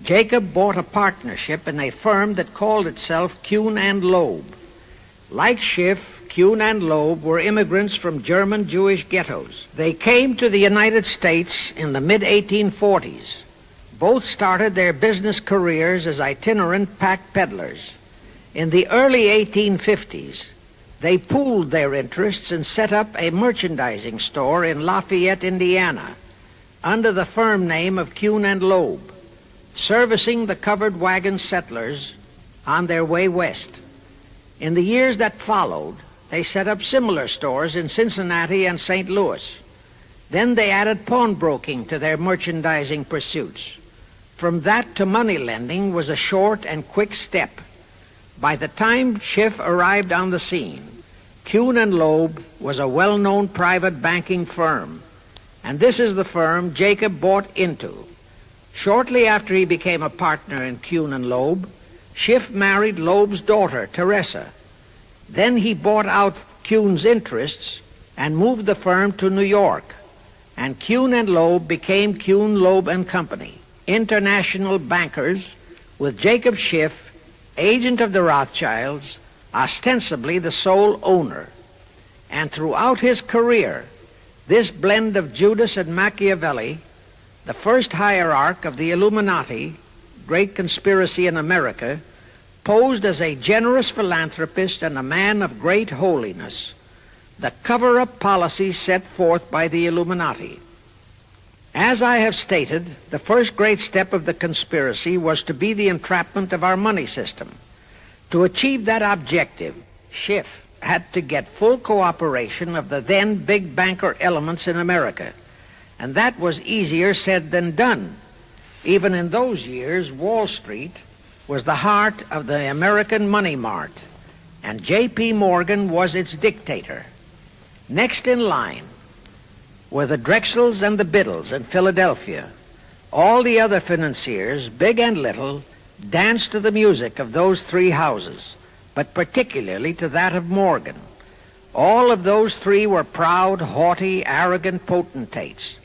Jacob bought a partnership in a firm that called itself Kuhn and Loeb. Like Schiff, Kuhn and Loeb were immigrants from German Jewish ghettos. They came to the United States in the mid-1840s. Both started their business careers as itinerant pack peddlers. In the early 1850s, they pooled their interests and set up a merchandising store in Lafayette, Indiana, under the firm name of Kuhn and Loeb, servicing the covered wagon settlers on their way west. In the years that followed, they set up similar stores in Cincinnati and St. Louis. Then they added pawnbroking to their merchandising pursuits. From that to money lending was a short and quick step. By the time Schiff arrived on the scene, Kuhn and Loeb was a well-known private banking firm, and this is the firm Jacob bought into. Shortly after he became a partner in Kuhn and Loeb, Schiff married Loeb's daughter, Teresa. Then he bought out Kuhn's interests and moved the firm to New York, and Kuhn and Loeb became Kuhn, Loeb and Company, international bankers, with Jacob Schiff, agent of the Rothschilds, ostensibly the sole owner. And throughout his career, this blend of Judas and Machiavelli, the first hierarch of the Illuminati, great conspiracy in America, posed as a generous philanthropist and a man of great holiness, the cover-up policy set forth by the Illuminati. As I have stated, the first great step of the conspiracy was to be the entrapment of our money system. To achieve that objective, Schiff had to get full cooperation of the then big banker elements in America, and that was easier said than done. Even in those years, Wall Street was the heart of the American money mart, and J.P. Morgan was its dictator. Next in line were the Drexels and the Biddles in Philadelphia. All the other financiers, big and little, danced to the music of those three houses, but particularly to that of Morgan. All of those three were proud, haughty, arrogant potentates.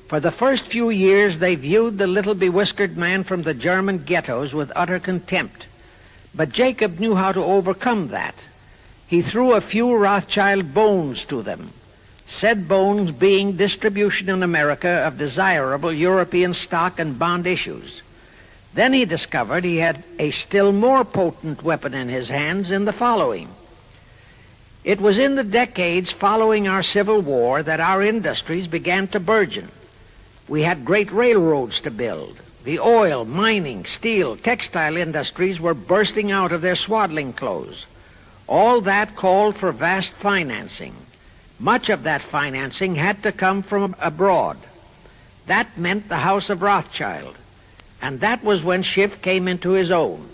For the first few years, they viewed the little bewhiskered man from the German ghettos with utter contempt. But Jacob knew how to overcome that. He threw a few Rothschild bones to them, said bones being distribution in America of desirable European stock and bond issues. Then he discovered he had a still more potent weapon in his hands in the following. It was in the decades following our Civil War that our industries began to burgeon. We had great railroads to build. The oil, mining, steel, textile industries were bursting out of their swaddling clothes. All that called for vast financing. Much of that financing had to come from abroad. That meant the House of Rothschild, and that was when Schiff came into his own.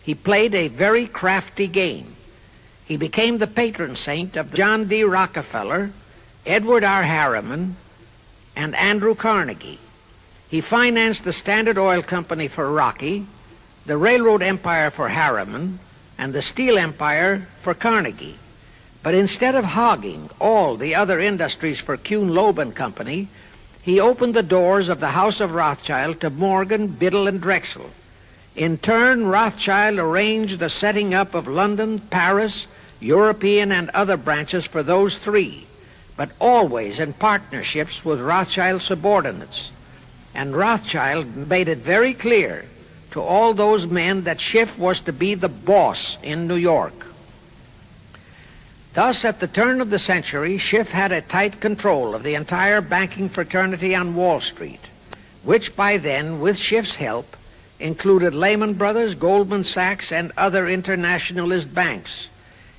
He played a very crafty game. He became the patron saint of John D. Rockefeller, Edward R. Harriman, and Andrew Carnegie. He financed the Standard Oil Company for Rocky, the railroad empire for Harriman, and the steel empire for Carnegie. But instead of hogging all the other industries for Kuhn, Loeb and Company, he opened the doors of the House of Rothschild to Morgan, Biddle, and Drexel. In turn, Rothschild arranged the setting up of London, Paris, European, and other branches for those three, but always in partnerships with Rothschild subordinates. And Rothschild made it very clear to all those men that Schiff was to be the boss in New York. Thus, at the turn of the century, Schiff had a tight control of the entire banking fraternity on Wall Street, which by then, with Schiff's help, included Lehman Brothers, Goldman Sachs, and other internationalist banks,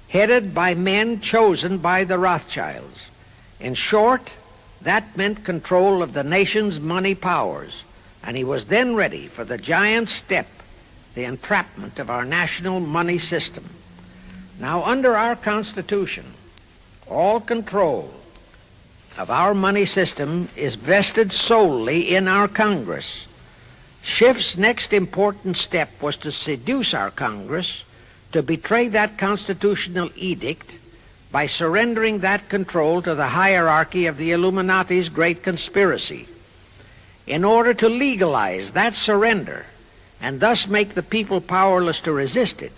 headed by men chosen by the Rothschilds. In short, that meant control of the nation's money powers, and he was then ready for the giant step, the entrapment of our national money system. Now, under our Constitution, all control of our money system is vested solely in our Congress. Schiff's next important step was to seduce our Congress to betray that constitutional edict by surrendering that control to the hierarchy of the Illuminati's great conspiracy. In order to legalize that surrender and thus make the people powerless to resist it,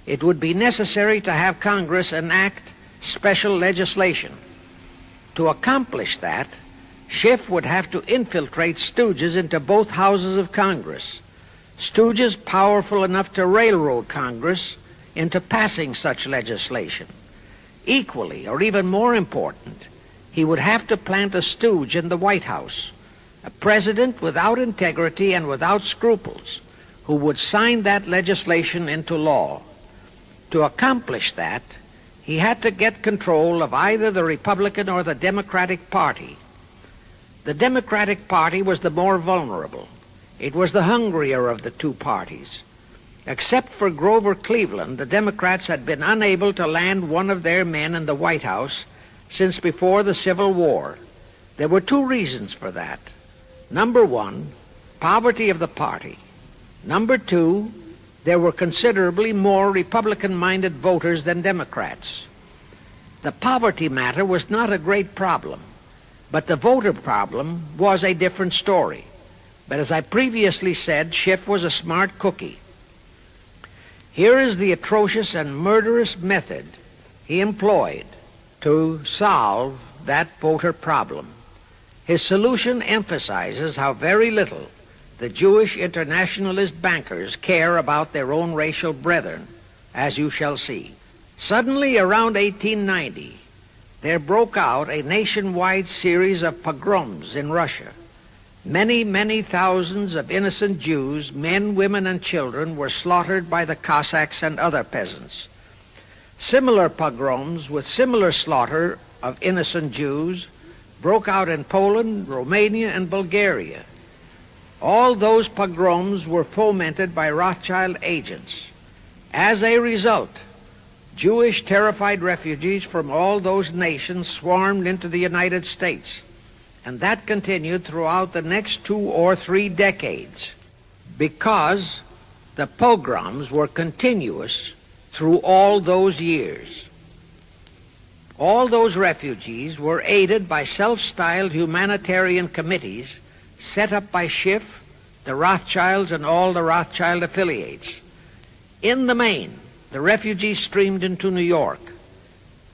it would be necessary to have Congress enact special legislation. To accomplish that, Schiff would have to infiltrate stooges into both houses of Congress, stooges powerful enough to railroad Congress into passing such legislation. Equally, or even more important, he would have to plant a stooge in the White House, a president without integrity and without scruples, who would sign that legislation into law. To accomplish that, he had to get control of either the Republican or the Democratic Party. The Democratic Party was the more vulnerable. It was the hungrier of the two parties. Except for Grover Cleveland, the Democrats had been unable to land one of their men in the White House since before the Civil War. There were two reasons for that. Number one, poverty of the party. Number two, there were considerably more Republican-minded voters than Democrats. The poverty matter was not a great problem, but the voter problem was a different story. But as I previously said, Schiff was a smart cookie. Here is the atrocious and murderous method he employed to solve that voter problem. His solution emphasizes how very little the Jewish internationalist bankers care about their own racial brethren, as you shall see. Suddenly, around 1890, there broke out a nationwide series of pogroms in Russia. Many, many thousands of innocent Jews, men, women, and children, were slaughtered by the Cossacks and other peasants. Similar pogroms with similar slaughter of innocent Jews broke out in Poland, Romania, and Bulgaria. All those pogroms were fomented by Rothschild agents. As a result, Jewish terrified refugees from all those nations swarmed into the United States, and that continued throughout the next 2 or 3 decades because the pogroms were continuous through all those years. All those refugees were aided by self-styled humanitarian committees set up by Schiff, the Rothschilds, and all the Rothschild affiliates. In the main, the refugees streamed into New York,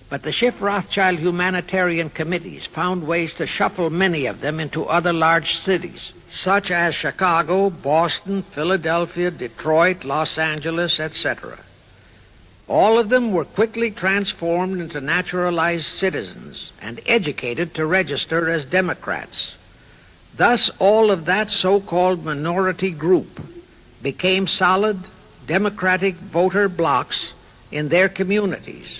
but the Schiff-Rothschild humanitarian committees found ways to shuffle many of them into other large cities, such as Chicago, Boston, Philadelphia, Detroit, Los Angeles, etc. All of them were quickly transformed into naturalized citizens and educated to register as Democrats. Thus, all of that so-called minority group became solid Democratic voter blocs in their communities,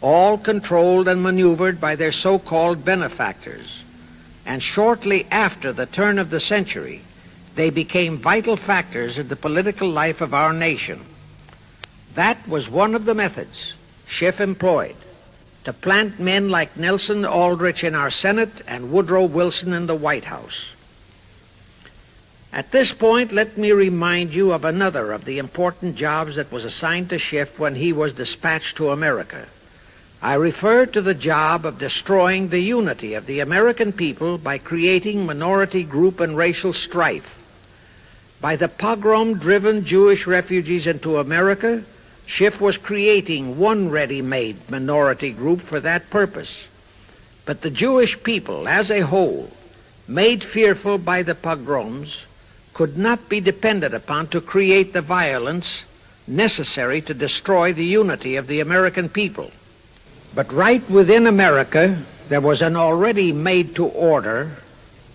all controlled and maneuvered by their so-called benefactors. And shortly after the turn of the century, they became vital factors in the political life of our nation. That was one of the methods Schiff employed to plant men like Nelson Aldrich in our Senate and Woodrow Wilson in the White House. At this point, let me remind you of another of the important jobs that was assigned to Schiff when he was dispatched to America. I refer to the job of destroying the unity of the American people by creating minority group and racial strife. By the pogrom-driven Jewish refugees into America, Schiff was creating one ready-made minority group for that purpose. But the Jewish people as a whole, made fearful by the pogroms, could not be depended upon to create the violence necessary to destroy the unity of the American people. But right within America, there was an already made-to-order,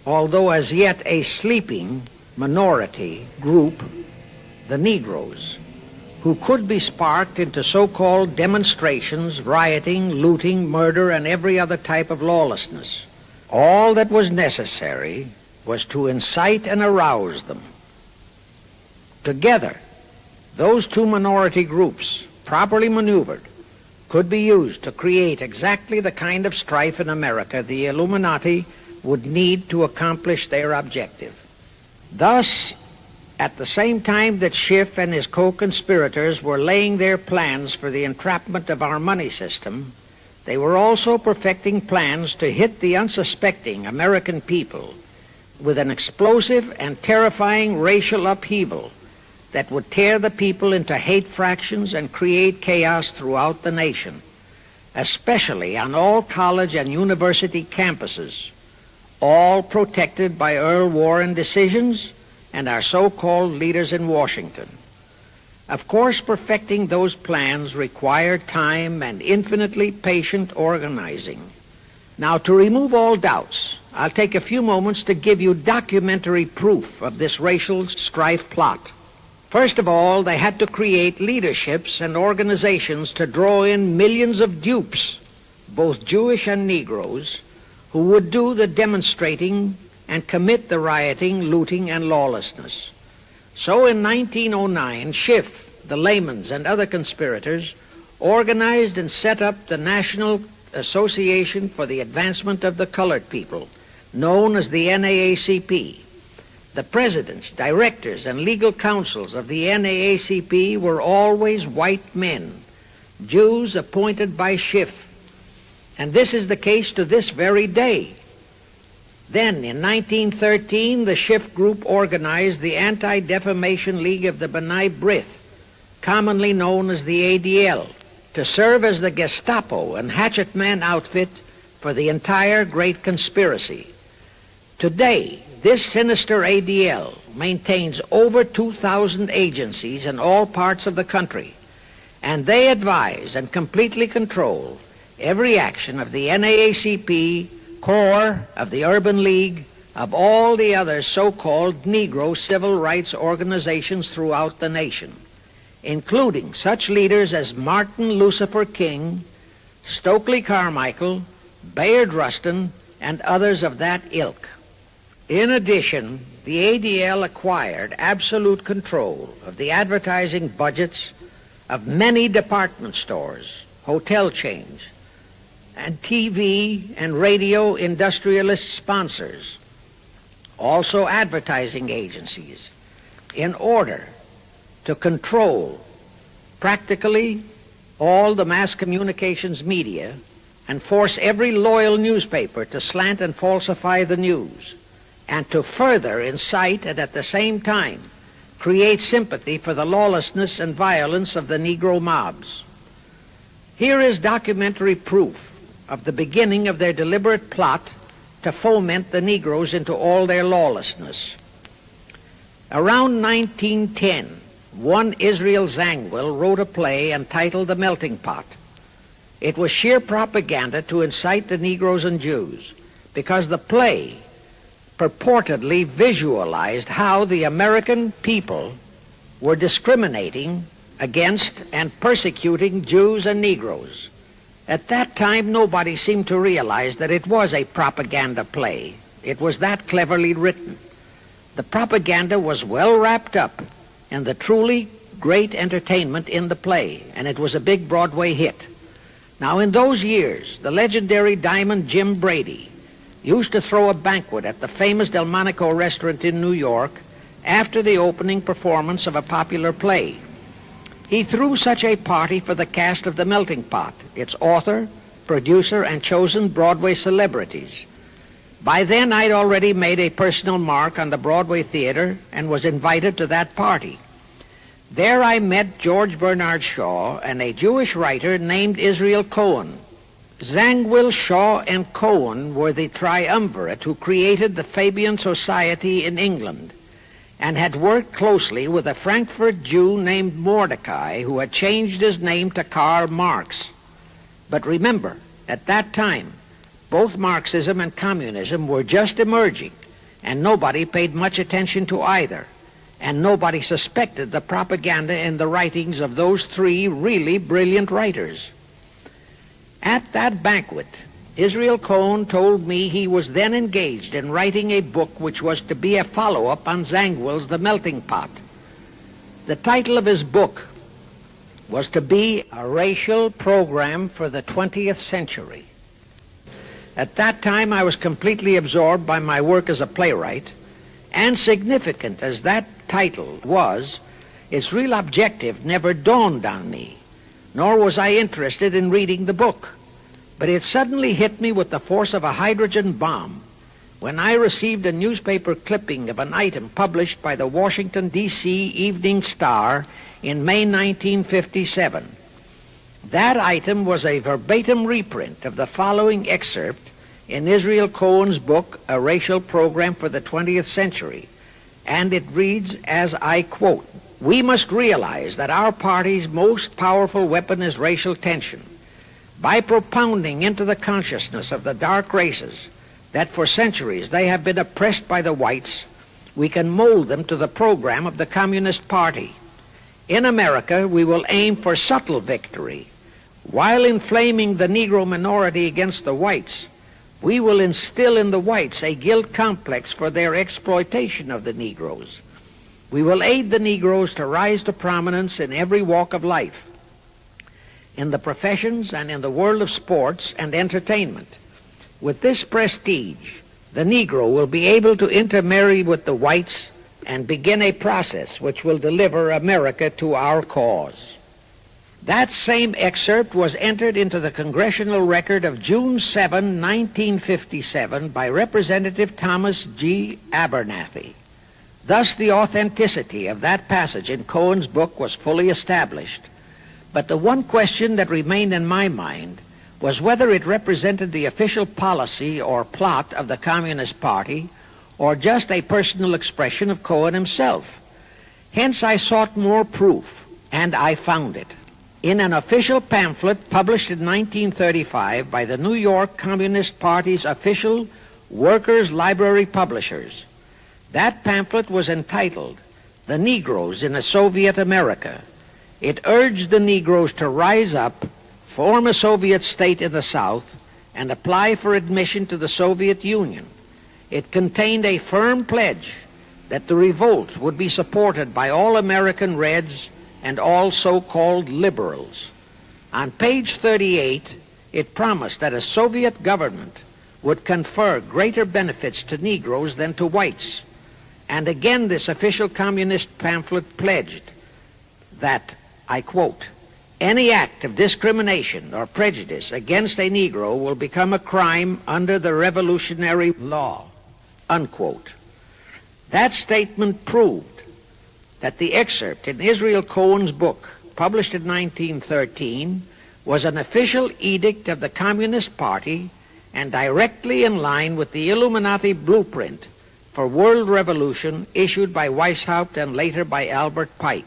although as yet a sleeping minority group, the Negroes, who could be sparked into so-called demonstrations, rioting, looting, murder, and every other type of lawlessness. All that was necessary was to incite and arouse them. Together, those two minority groups, properly maneuvered, could be used to create exactly the kind of strife in America the Illuminati would need to accomplish their objective. Thus, at the same time that Schiff and his co-conspirators were laying their plans for the entrapment of our money system, they were also perfecting plans to hit the unsuspecting American people with an explosive and terrifying racial upheaval that would tear the people into hate fractions and create chaos throughout the nation, especially on all college and university campuses. all protected by Earl Warren decisions and our so-called leaders in Washington. Of course, perfecting those plans required time and infinitely patient organizing. Now, to remove all doubts, I'll take a few moments to give you documentary proof of this racial strife plot. First of all, they had to create leaderships and organizations to draw in millions of dupes, both Jewish and Negroes, who would do the demonstrating and commit the rioting, looting, and lawlessness. So in 1909, Schiff, the Laymans, and other conspirators organized and set up the National Association for the Advancement of the Colored People, known as the NAACP. The presidents, directors, and legal counsels of the NAACP were always white men, Jews appointed by Schiff. And this is the case to this very day. Then, in 1913, the Schiff Group organized the Anti-Defamation League of the B'nai B'rith, commonly known as the ADL, to serve as the Gestapo and hatchet man outfit for the entire great conspiracy. Today, this sinister ADL maintains over 2,000 agencies in all parts of the country, and they advise and completely control every action of the NAACP, CORE, of the Urban League, of all the other so-called Negro civil rights organizations throughout the nation, including such leaders as Martin Lucifer King, Stokely Carmichael, Bayard Rustin, and others of that ilk. In addition, the ADL acquired absolute control of the advertising budgets of many department stores, hotel chains, and TV and radio industrialist sponsors, also advertising agencies, in order to control practically all the mass communications media and force every loyal newspaper to slant and falsify the news, and to further incite and at the same time create sympathy for the lawlessness and violence of the Negro mobs. Here is documentary proof of the beginning of their deliberate plot to foment the Negroes into all their lawlessness. Around 1910, one Israel Zangwill wrote a play entitled The Melting Pot. It was sheer propaganda to incite the Negroes and Jews, because the play purportedly visualized how the American people were discriminating against and persecuting Jews and Negroes. At that time, nobody seemed to realize that it was a propaganda play. It was that cleverly written. The propaganda was well wrapped up in the truly great entertainment in the play, and it was a big Broadway hit. Now, in those years, the legendary diamond Jim Brady used to throw a banquet at the famous Delmonico restaurant in New York after the opening performance of a popular play. He threw such a party for the cast of The Melting Pot, its author, producer, and chosen Broadway celebrities. By then, I'd already made a personal mark on the Broadway theater and was invited to that party. There I met George Bernard Shaw and a Jewish writer named Israel Cohen. Zangwill, Shaw, and Cohen were the triumvirate who created the Fabian Society in England and had worked closely with a Frankfurt Jew named Mordecai, who had changed his name to Karl Marx. But remember, at that time, both Marxism and communism were just emerging, and nobody paid much attention to either, and nobody suspected the propaganda in the writings of those three really brilliant writers. At that banquet, Israel Cohen told me he was then engaged in writing a book which was to be a follow-up on Zangwill's The Melting Pot. The title of his book was to be A Racial Program for the 20th Century. At that time, I was completely absorbed by my work as a playwright, and significant as that title was, its real objective never dawned on me, nor was I interested in reading the book. But it suddenly hit me with the force of a hydrogen bomb when I received a newspaper clipping of an item published by the Washington, D.C. Evening Star in May 1957. That item was a verbatim reprint of the following excerpt in Israel Cohen's book, A Racial Program for the 20th Century, and it reads, as I quote, "We must realize that our party's most powerful weapon is racial tension. By propounding into the consciousness of the dark races that for centuries they have been oppressed by the whites, we can mold them to the program of the Communist Party. In America, we will aim for subtle victory. While inflaming the Negro minority against the whites, we will instill in the whites a guilt complex for their exploitation of the Negroes. We will aid the Negroes to rise to prominence in every walk of life, in the professions and in the world of sports and entertainment. With this prestige, the Negro will be able to intermarry with the whites and begin a process which will deliver America to our cause." That same excerpt was entered into the Congressional Record of June 7, 1957 by Representative Thomas G. Abernathy. Thus the authenticity of that passage in Cohen's book was fully established. But the one question that remained in my mind was whether it represented the official policy or plot of the Communist Party or just a personal expression of Cohen himself. Hence I sought more proof, and I found it. In an official pamphlet published in 1935 by the New York Communist Party's official Workers' Library Publishers. That pamphlet was entitled, "The Negroes in a Soviet America." It urged the Negroes to rise up, form a Soviet state in the South, and apply for admission to the Soviet Union. It contained a firm pledge that the revolt would be supported by all American Reds and all so-called liberals. On page 38, it promised that a Soviet government would confer greater benefits to Negroes than to whites. And again this official communist pamphlet pledged that, I quote, "Any act of discrimination or prejudice against a Negro will become a crime under the revolutionary law," unquote. That statement proved that the excerpt in Israel Cohen's book, published in 1913, was an official edict of the Communist Party and directly in line with the Illuminati blueprint for world revolution issued by Weishaupt and later by Albert Pike.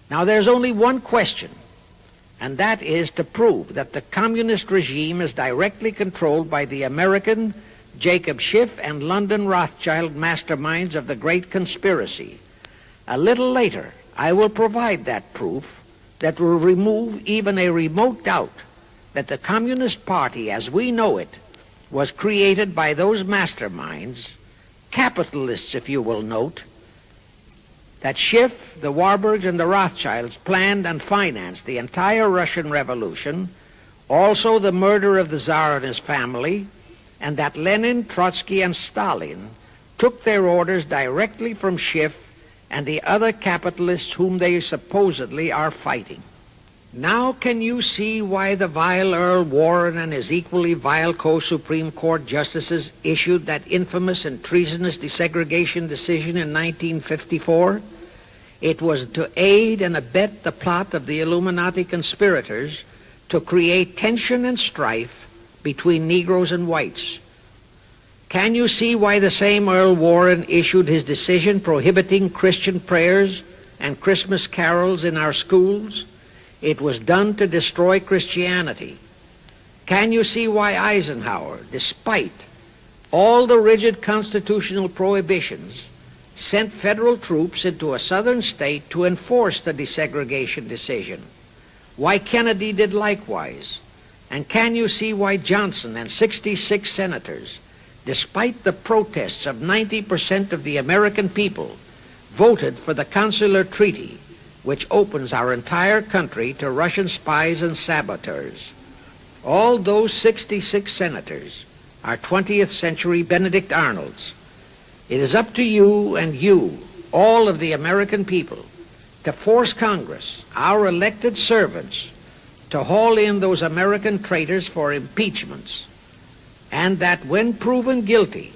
Now there's only one question, and that is to prove that the communist regime is directly controlled by the American Jacob Schiff and London Rothschild masterminds of the Great Conspiracy. A little later, I will provide that proof that will remove even a remote doubt that the Communist Party as we know it was created by those masterminds, capitalists if you will note, that Schiff, the Warburgs, and the Rothschilds planned and financed the entire Russian Revolution, also the murder of the Tsar and his family, and that Lenin, Trotsky, and Stalin took their orders directly from Schiff and the other capitalists whom they supposedly are fighting. Now can you see why the vile Earl Warren and his equally vile co-Supreme Court justices issued that infamous and treasonous desegregation decision in 1954? It was to aid and abet the plot of the Illuminati conspirators to create tension and strife between Negroes and whites. Can you see why the same Earl Warren issued his decision prohibiting Christian prayers and Christmas carols in our schools? It was done to destroy Christianity. Can you see why Eisenhower, despite all the rigid constitutional prohibitions, sent federal troops into a southern state to enforce the desegregation decision? Why Kennedy did likewise? And can you see why Johnson and 66 senators, despite the protests of 90% of the American people, voted for the Consular Treaty, which opens our entire country to Russian spies and saboteurs? All those 66 senators are 20th century Benedict Arnolds. It is up to you and you, all of the American people, to force Congress, our elected servants, to haul in those American traitors for impeachments, and that when proven guilty,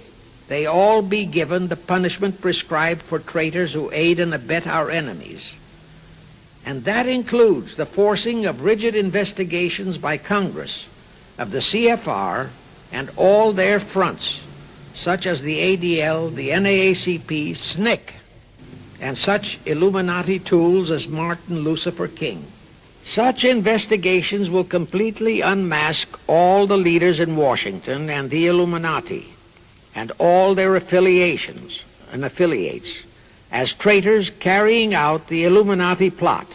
they all be given the punishment prescribed for traitors who aid and abet our enemies. And that includes the forcing of rigid investigations by Congress of the CFR and all their fronts, such as the ADL, the NAACP, SNCC, and such Illuminati tools as Martin Lucifer King. Such investigations will completely unmask all the leaders in Washington and the Illuminati and all their affiliations and affiliates as traitors carrying out the Illuminati plot.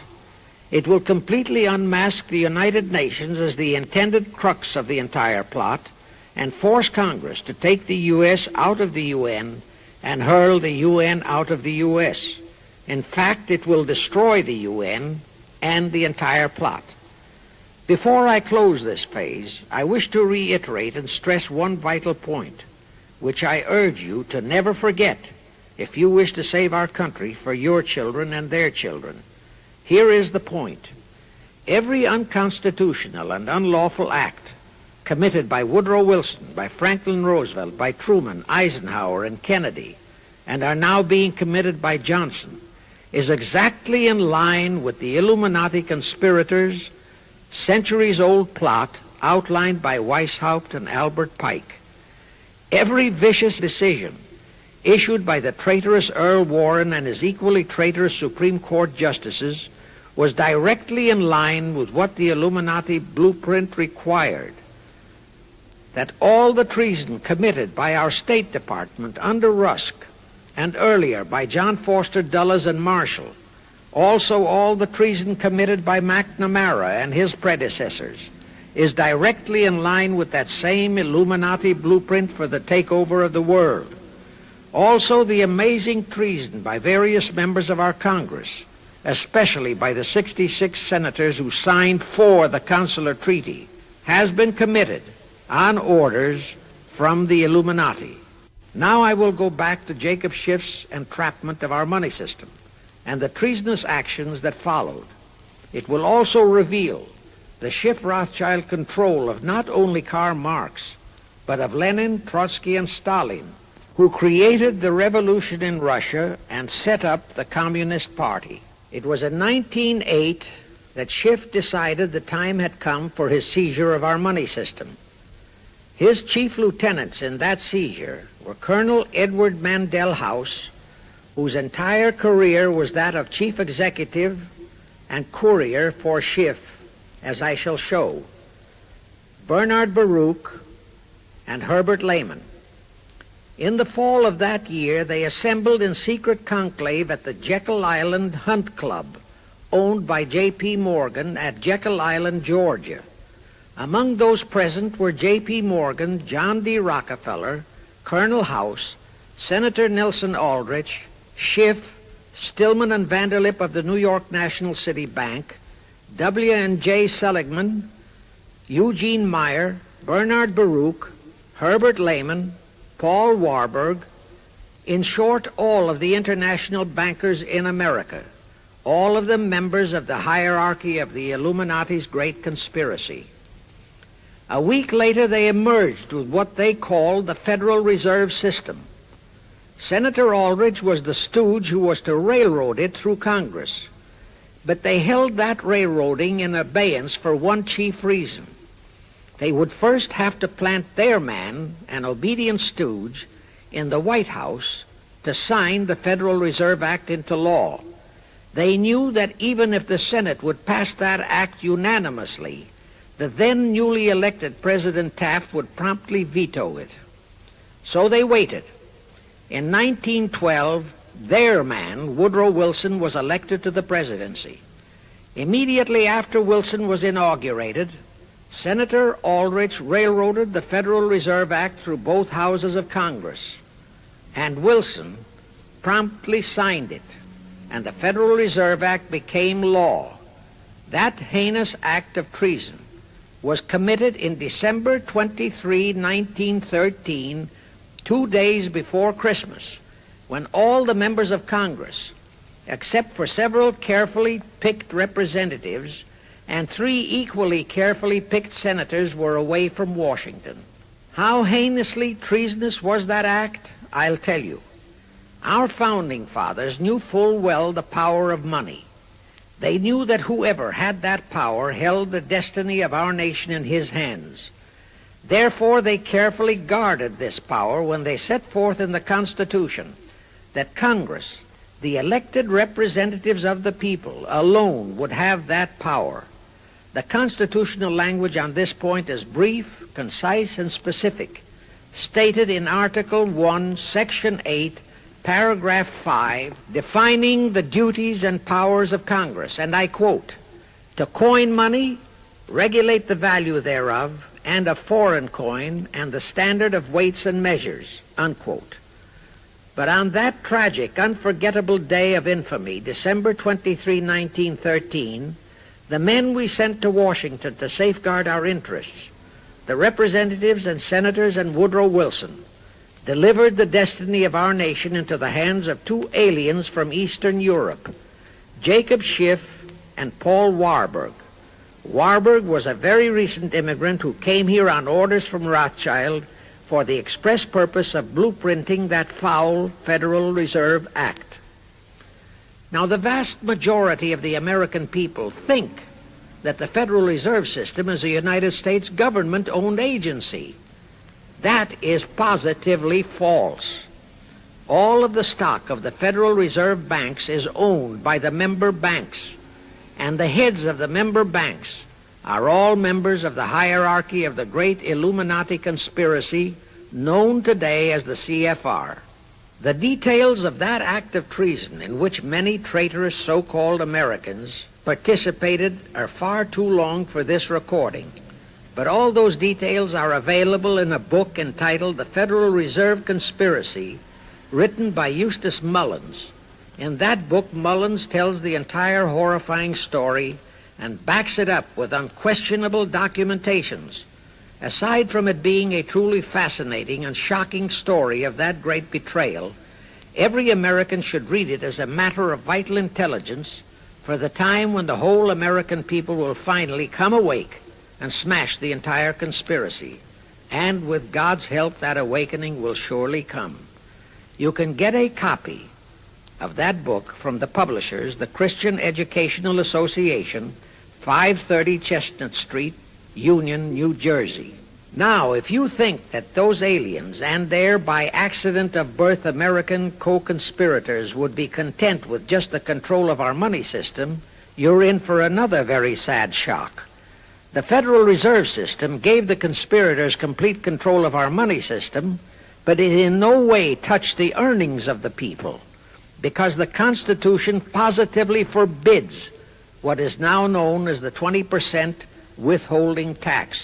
It will completely unmask the United Nations as the intended crux of the entire plot and force Congress to take the U.S. out of the UN and hurl the UN out of the U.S. In fact, it will destroy the UN and the entire plot. Before I close this phase, I wish to reiterate and stress one vital point, which I urge you to never forget if you wish to save our country for your children and their children. Here is the point. Every unconstitutional and unlawful act committed by Woodrow Wilson, by Franklin Roosevelt, by Truman, Eisenhower, and Kennedy, and are now being committed by Johnson, is exactly in line with the Illuminati conspirators' centuries-old plot outlined by Weishaupt and Albert Pike. Every vicious decision issued by the traitorous Earl Warren and his equally traitorous Supreme Court justices was directly in line with what the Illuminati blueprint required. That all the treason committed by our State Department under Rusk and earlier by John Foster Dulles and Marshall, also all the treason committed by McNamara and his predecessors, is directly in line with that same Illuminati blueprint for the takeover of the world. Also the amazing treason by various members of our Congress, especially by the 66 senators who signed for the Consular Treaty, has been committed on orders from the Illuminati. Now I will go back to Jacob Schiff's entrapment of our money system and the treasonous actions that followed. It will also reveal the Schiff-Rothschild control of not only Karl Marx, but of Lenin, Trotsky, and Stalin, who created the revolution in Russia and set up the Communist Party. It was in 1908 that Schiff decided the time had come for his seizure of our money system. His chief lieutenants in that seizure were Colonel Edward Mandell House, whose entire career was that of chief executive and courier for Schiff, as I shall show, Bernard Baruch, and Herbert Lehman. In the fall of that year, they assembled in secret conclave at the Jekyll Island Hunt Club, owned by J.P. Morgan at Jekyll Island, Georgia. Among those present were J.P. Morgan, John D. Rockefeller, Colonel House, Senator Nelson Aldrich, Schiff, Stillman and Vanderlip of the New York National City Bank, W.N.J. Seligman, Eugene Meyer, Bernard Baruch, Herbert Lehman, Paul Warburg, in short, all of the international bankers in America, all of them members of the hierarchy of the Illuminati's great conspiracy. A week later, they emerged with what they called the Federal Reserve System. Senator Aldrich was the stooge who was to railroad it through Congress. But they held that railroading in abeyance for one chief reason. They would first have to plant their man, an obedient stooge, in the White House to sign the Federal Reserve Act into law. They knew that even if the Senate would pass that act unanimously, the then newly elected President Taft would promptly veto it. So they waited. In 1912, their man, Woodrow Wilson, was elected to the presidency. Immediately after Wilson was inaugurated, Senator Aldrich railroaded the Federal Reserve Act through both houses of Congress, and Wilson promptly signed it, and the Federal Reserve Act became law. That heinous act of treason was committed in December 23, 1913, 2 days before Christmas, when all the members of Congress, except for several carefully picked representatives and 3 equally carefully picked senators, were away from Washington. How heinously treasonous was that act? I'll tell you. Our founding fathers knew full well the power of money. They knew that whoever had that power held the destiny of our nation in his hands. Therefore, they carefully guarded this power when they set forth in the Constitution that Congress, the elected representatives of the people, alone would have that power. The constitutional language on this point is brief, concise, and specific, stated in Article 1, Section 8, Paragraph 5, defining the duties and powers of Congress, and I quote, "To coin money, regulate the value thereof, and of foreign coin, and the standard of weights and measures," unquote. But on that tragic, unforgettable day of infamy, December 23, 1913, the men we sent to Washington to safeguard our interests, the representatives and senators and Woodrow Wilson, delivered the destiny of our nation into the hands of two aliens from Eastern Europe, Jacob Schiff and Paul Warburg. Warburg was a very recent immigrant who came here on orders from Rothschild for the express purpose of blueprinting that foul Federal Reserve Act. Now, the vast majority of the American people think that the Federal Reserve System is a United States government-owned agency. That is positively false. All of the stock of the Federal Reserve banks is owned by the member banks, and the heads of the member banks are all members of the hierarchy of the great Illuminati conspiracy known today as the CFR. The details of that act of treason in which many traitorous so-called Americans participated are far too long for this recording, but all those details are available in a book entitled The Federal Reserve Conspiracy, written by Eustace Mullins. In that book, Mullins tells the entire horrifying story and backs it up with unquestionable documentations. Aside from it being a truly fascinating and shocking story of that great betrayal, every American should read it as a matter of vital intelligence for the time when the whole American people will finally come awake and smash the entire conspiracy. And with God's help, that awakening will surely come. You can get a copy of that book from the publishers, the Christian Educational Association, 530 Chestnut Street, Union, New Jersey. Now, if you think that those aliens and their by accident of birth American co-conspirators would be content with just the control of our money system, you're in for another very sad shock. The Federal Reserve System gave the conspirators complete control of our money system, but it in no way touched the earnings of the people, because the Constitution positively forbids what is now known as the 20% withholding tax.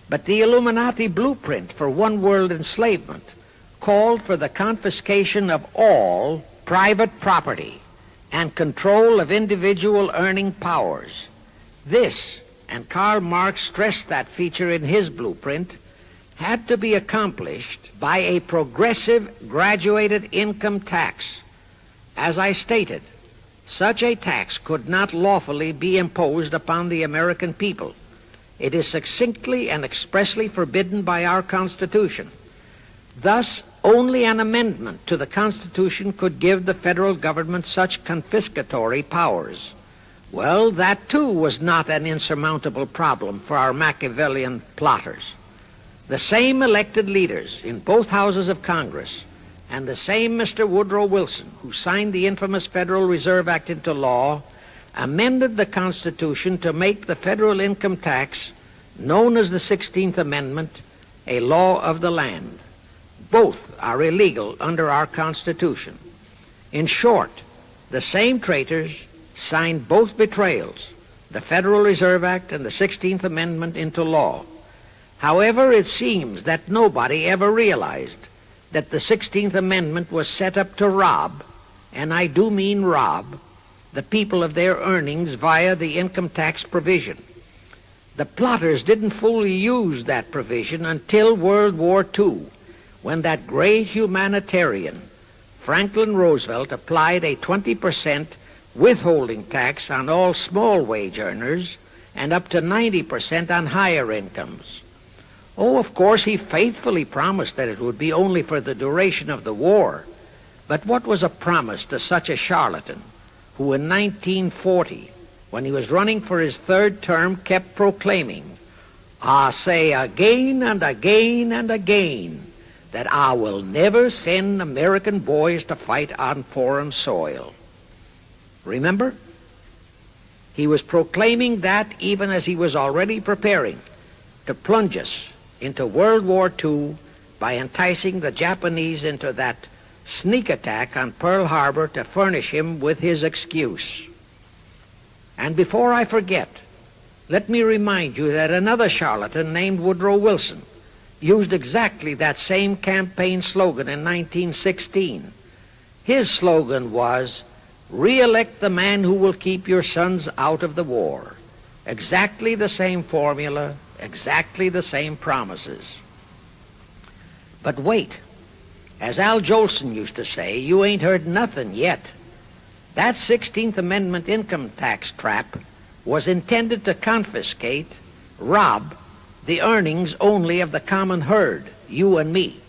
But the Illuminati blueprint for one-world enslavement called for the confiscation of all private property and control of individual earning powers. This, and Karl Marx stressed that feature in his blueprint, had to be accomplished by a progressive graduated income tax. As I stated, such a tax could not lawfully be imposed upon the American people. It is succinctly and expressly forbidden by our Constitution. Thus, only an amendment to the Constitution could give the federal government such confiscatory powers. Well, that too was not an insurmountable problem for our Machiavellian plotters. The same elected leaders in both houses of Congress and the same Mr. Woodrow Wilson, who signed the infamous Federal Reserve Act into law, amended the Constitution to make the federal income tax, known as the 16th Amendment, a law of the land. Both are illegal under our Constitution. In short, the same traitors signed both betrayals, the Federal Reserve Act and the 16th Amendment, into law. However, it seems that nobody ever realized that the 16th Amendment was set up to rob, and I do mean rob, the people of their earnings via the income tax provision. The plotters didn't fully use that provision until World War II, when that great humanitarian, Franklin Roosevelt, applied a 20% withholding tax on all small wage earners and up to 90% on higher incomes. Oh, of course, he faithfully promised that it would be only for the duration of the war. But what was a promise to such a charlatan who in 1940, when he was running for his third term, kept proclaiming, I say again and again and again that I will never send American boys to fight on foreign soil. Remember? He was proclaiming that even as he was already preparing to plunge us into World War II by enticing the Japanese into that sneak attack on Pearl Harbor to furnish him with his excuse. And before I forget, let me remind you that another charlatan named Woodrow Wilson used exactly that same campaign slogan in 1916. His slogan was, "Re-elect the man who will keep your sons out of the war." Exactly the same formula, exactly the same promises. But wait, as Al Jolson used to say, you ain't heard nothing yet. That 16th Amendment income tax trap was intended to confiscate, rob, the earnings only of the common herd, you and me.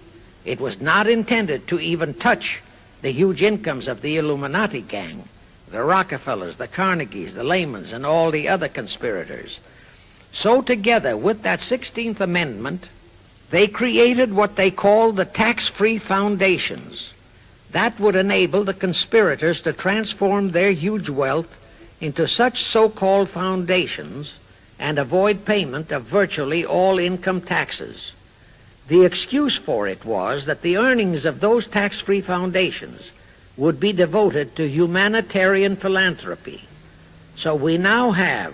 It was not intended to even touch the huge incomes of the Illuminati gang, the Rockefellers, the Carnegies, the Lehmans, and all the other conspirators. So together with that 16th Amendment, they created what they called the tax-free foundations. That would enable the conspirators to transform their huge wealth into such so-called foundations and avoid payment of virtually all income taxes. The excuse for it was that the earnings of those tax-free foundations would be devoted to humanitarian philanthropy. So we now have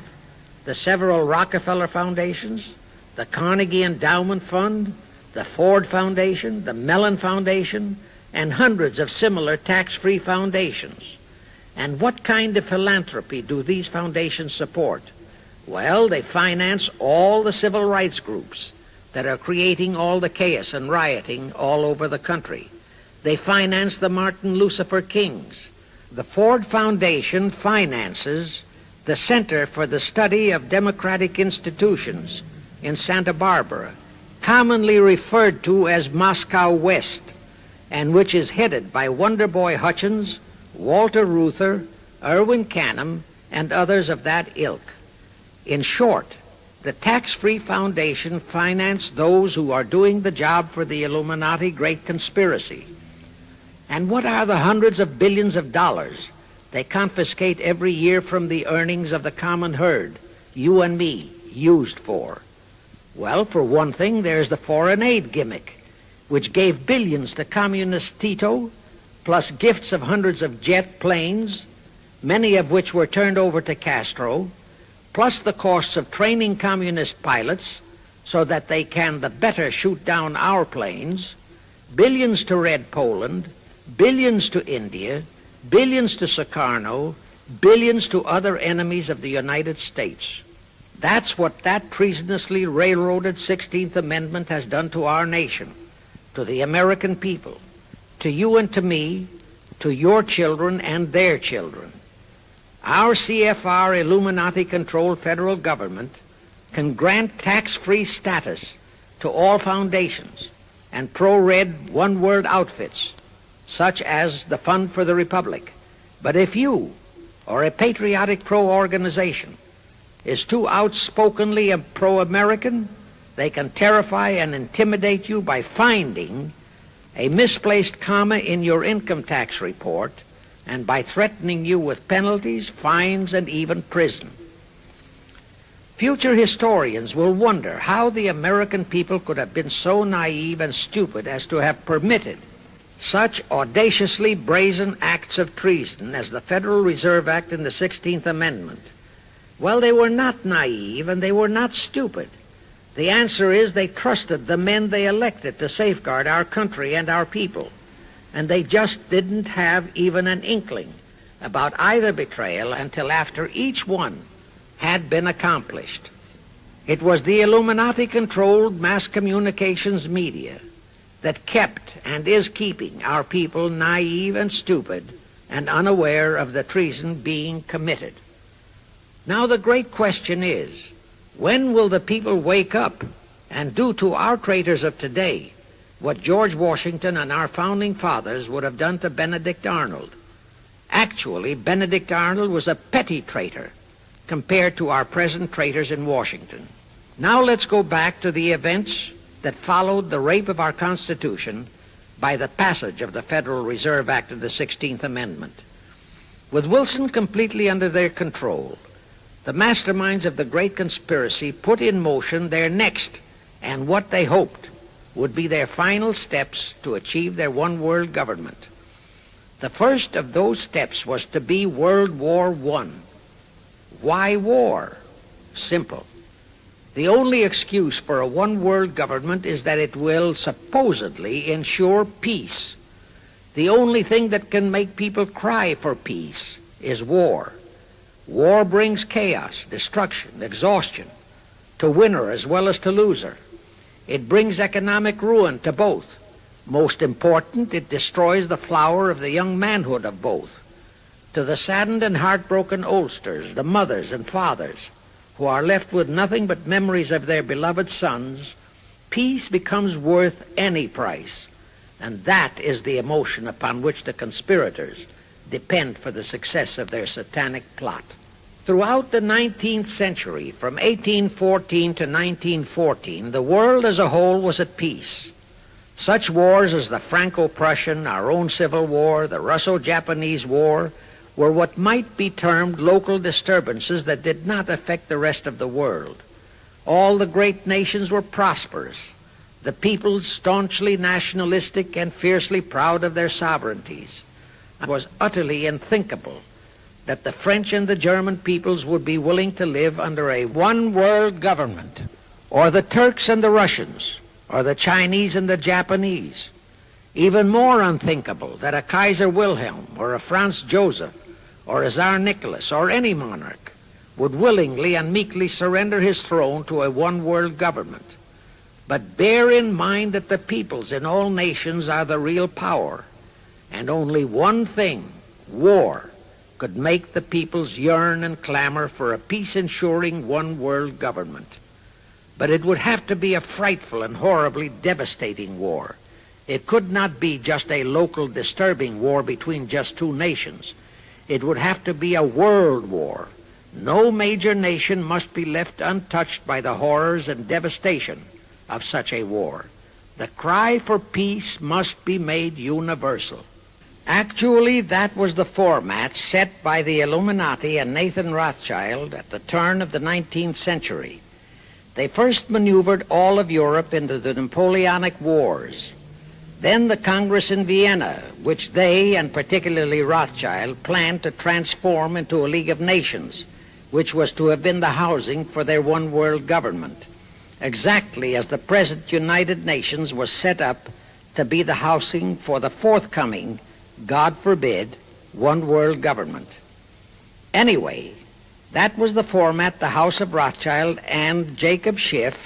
the several Rockefeller foundations, the Carnegie Endowment Fund, the Ford Foundation, the Mellon Foundation, and hundreds of similar tax-free foundations. And what kind of philanthropy do these foundations support? Well, they finance all the civil rights groups that are creating all the chaos and rioting all over the country. They finance the Martin Lucifer Kings. The Ford Foundation finances the Center for the Study of Democratic Institutions in Santa Barbara, commonly referred to as Moscow West, and which is headed by Wonderboy Hutchins, Walter Reuther, Irwin Canham, and others of that ilk. In short, the tax-free foundation financed those who are doing the job for the Illuminati great conspiracy. And what are the hundreds of billions of dollars they confiscate every year from the earnings of the common herd, you and me, used for? Well, for one thing, there's the foreign aid gimmick, which gave billions to communist Tito, plus gifts of hundreds of jet planes, many of which were turned over to Castro, plus the costs of training communist pilots so that they can the better shoot down our planes, billions to Red Poland, billions to India, billions to Sukarno, billions to other enemies of the United States. That's what that treasonously railroaded 16th Amendment has done to our nation, to the American people, to you and to me, to your children and their children. Our CFR Illuminati-controlled federal government can grant tax-free status to all foundations and pro-red one-word outfits, such as the Fund for the Republic. But if you, or a patriotic pro-organization, is too outspokenly pro-American, they can terrify and intimidate you by finding a misplaced comma in your income tax report and by threatening you with penalties, fines, and even prison. Future historians will wonder how the American people could have been so naive and stupid as to have permitted such audaciously brazen acts of treason as the Federal Reserve Act and the 16th Amendment. Well, they were not naive and they were not stupid. The answer is they trusted the men they elected to safeguard our country and our people, and they just didn't have even an inkling about either betrayal until after each one had been accomplished. It was the Illuminati-controlled mass communications media that kept and is keeping our people naive and stupid and unaware of the treason being committed. Now the great question is, when will the people wake up and do to our traitors of today what George Washington and our founding fathers would have done to Benedict Arnold? Actually, Benedict Arnold was a petty traitor compared to our present traitors in Washington. Now let's go back to the events that followed the rape of our Constitution by the passage of the Federal Reserve Act of the 16th Amendment. With Wilson completely under their control, the masterminds of the great conspiracy put in motion their next and what they hoped would be their final steps to achieve their one-world government. The first of those steps was to be World War I. Why war? Simple. The only excuse for a one-world government is that it will supposedly ensure peace. The only thing that can make people cry for peace is war. War brings chaos, destruction, exhaustion, to winner as well as to loser. It brings economic ruin to both. Most important, it destroys the flower of the young manhood of both. To the saddened and heartbroken oldsters, the mothers and fathers, who are left with nothing but memories of their beloved sons, peace becomes worth any price. And that is the emotion upon which the conspirators depend for the success of their satanic plot. Throughout the 19th century, from 1814 to 1914, the world as a whole was at peace. Such wars as the Franco-Prussian, our own Civil War, the Russo-Japanese War, were what might be termed local disturbances that did not affect the rest of the world. All the great nations were prosperous, the peoples staunchly nationalistic and fiercely proud of their sovereignties. It was utterly unthinkable that the French and the German peoples would be willing to live under a one-world government, or the Turks and the Russians, or the Chinese and the Japanese. Even more unthinkable that a Kaiser Wilhelm, or a Franz Joseph, or a Tsar Nicholas, or any monarch would willingly and meekly surrender his throne to a one-world government. But bear in mind that the peoples in all nations are the real power, and only one thing, war, could make the peoples yearn and clamor for a peace-ensuring one-world government. But it would have to be a frightful and horribly devastating war. It could not be just a local disturbing war between just two nations. It would have to be a world war. No major nation must be left untouched by the horrors and devastation of such a war. The cry for peace must be made universal. Actually, that was the format set by the Illuminati and Nathan Rothschild at the turn of the 19th century. They first maneuvered all of Europe into the Napoleonic Wars. Then the Congress in Vienna, which they, and particularly Rothschild, planned to transform into a League of Nations, which was to have been the housing for their one-world government, exactly as the present United Nations was set up to be the housing for the forthcoming, God forbid, one-world government. Anyway, that was the format the House of Rothschild and Jacob Schiff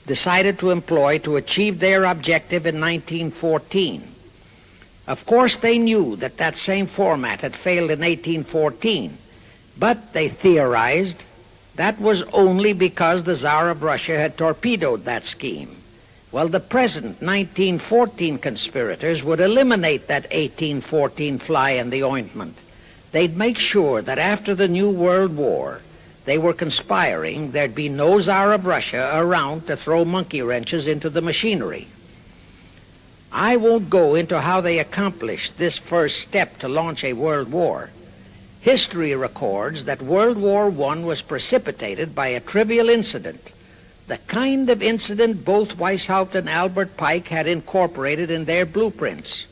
decided to employ to achieve their objective in 1914. Of course, they knew that that same format had failed in 1814, but they theorized that was only because the Tsar of Russia had torpedoed that scheme. Well, the present 1914 conspirators would eliminate that 1814 fly in the ointment. They'd make sure that after the New World War, they were conspiring, there'd be no Tsar of Russia around to throw monkey wrenches into the machinery. I won't go into how they accomplished this first step to launch a world war. History records that World War I was precipitated by a trivial incident, the kind of incident both Weishaupt and Albert Pike had incorporated in their blueprints.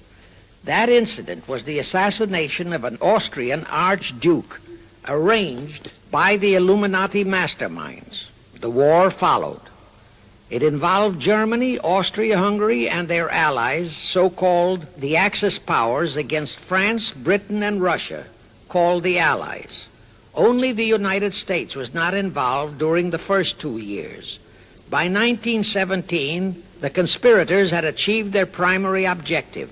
That incident was the assassination of an Austrian archduke, arranged by the Illuminati masterminds. The war followed. It involved Germany, Austria-Hungary, and their allies, so-called the Axis powers, against France, Britain, and Russia, called the Allies. Only the United States was not involved during the first 2 years. By 1917, the conspirators had achieved their primary objective.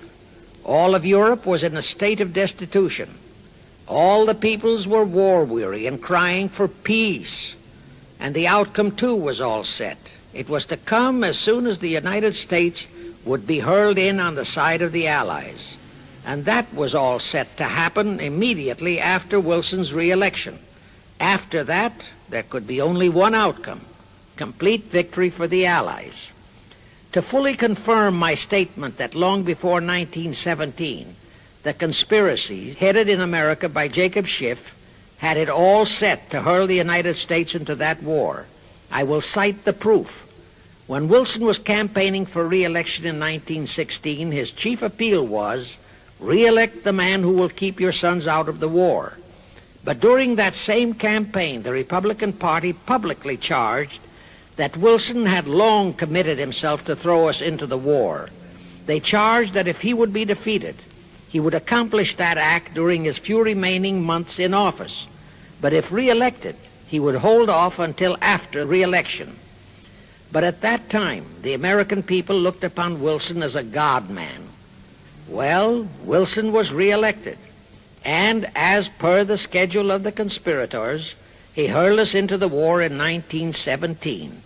All of Europe was in a state of destitution. All the peoples were war-weary and crying for peace. And the outcome, too, was all set. It was to come as soon as the United States would be hurled in on the side of the Allies. And that was all set to happen immediately after Wilson's re-election. After that, there could be only one outcome: complete victory for the Allies. To fully confirm my statement that long before 1917, the conspiracy headed in America by Jacob Schiff had it all set to hurl the United States into that war, I will cite the proof. When Wilson was campaigning for re-election in 1916, his chief appeal was, "Re-elect the man who will keep your sons out of the war." But during that same campaign, the Republican Party publicly charged that Wilson had long committed himself to throw us into the war. They charged that if he would be defeated, he would accomplish that act during his few remaining months in office. But if re-elected, he would hold off until after re-election. But at that time, the American people looked upon Wilson as a God-man. Well, Wilson was re-elected, and as per the schedule of the conspirators, he hurled us into the war in 1917.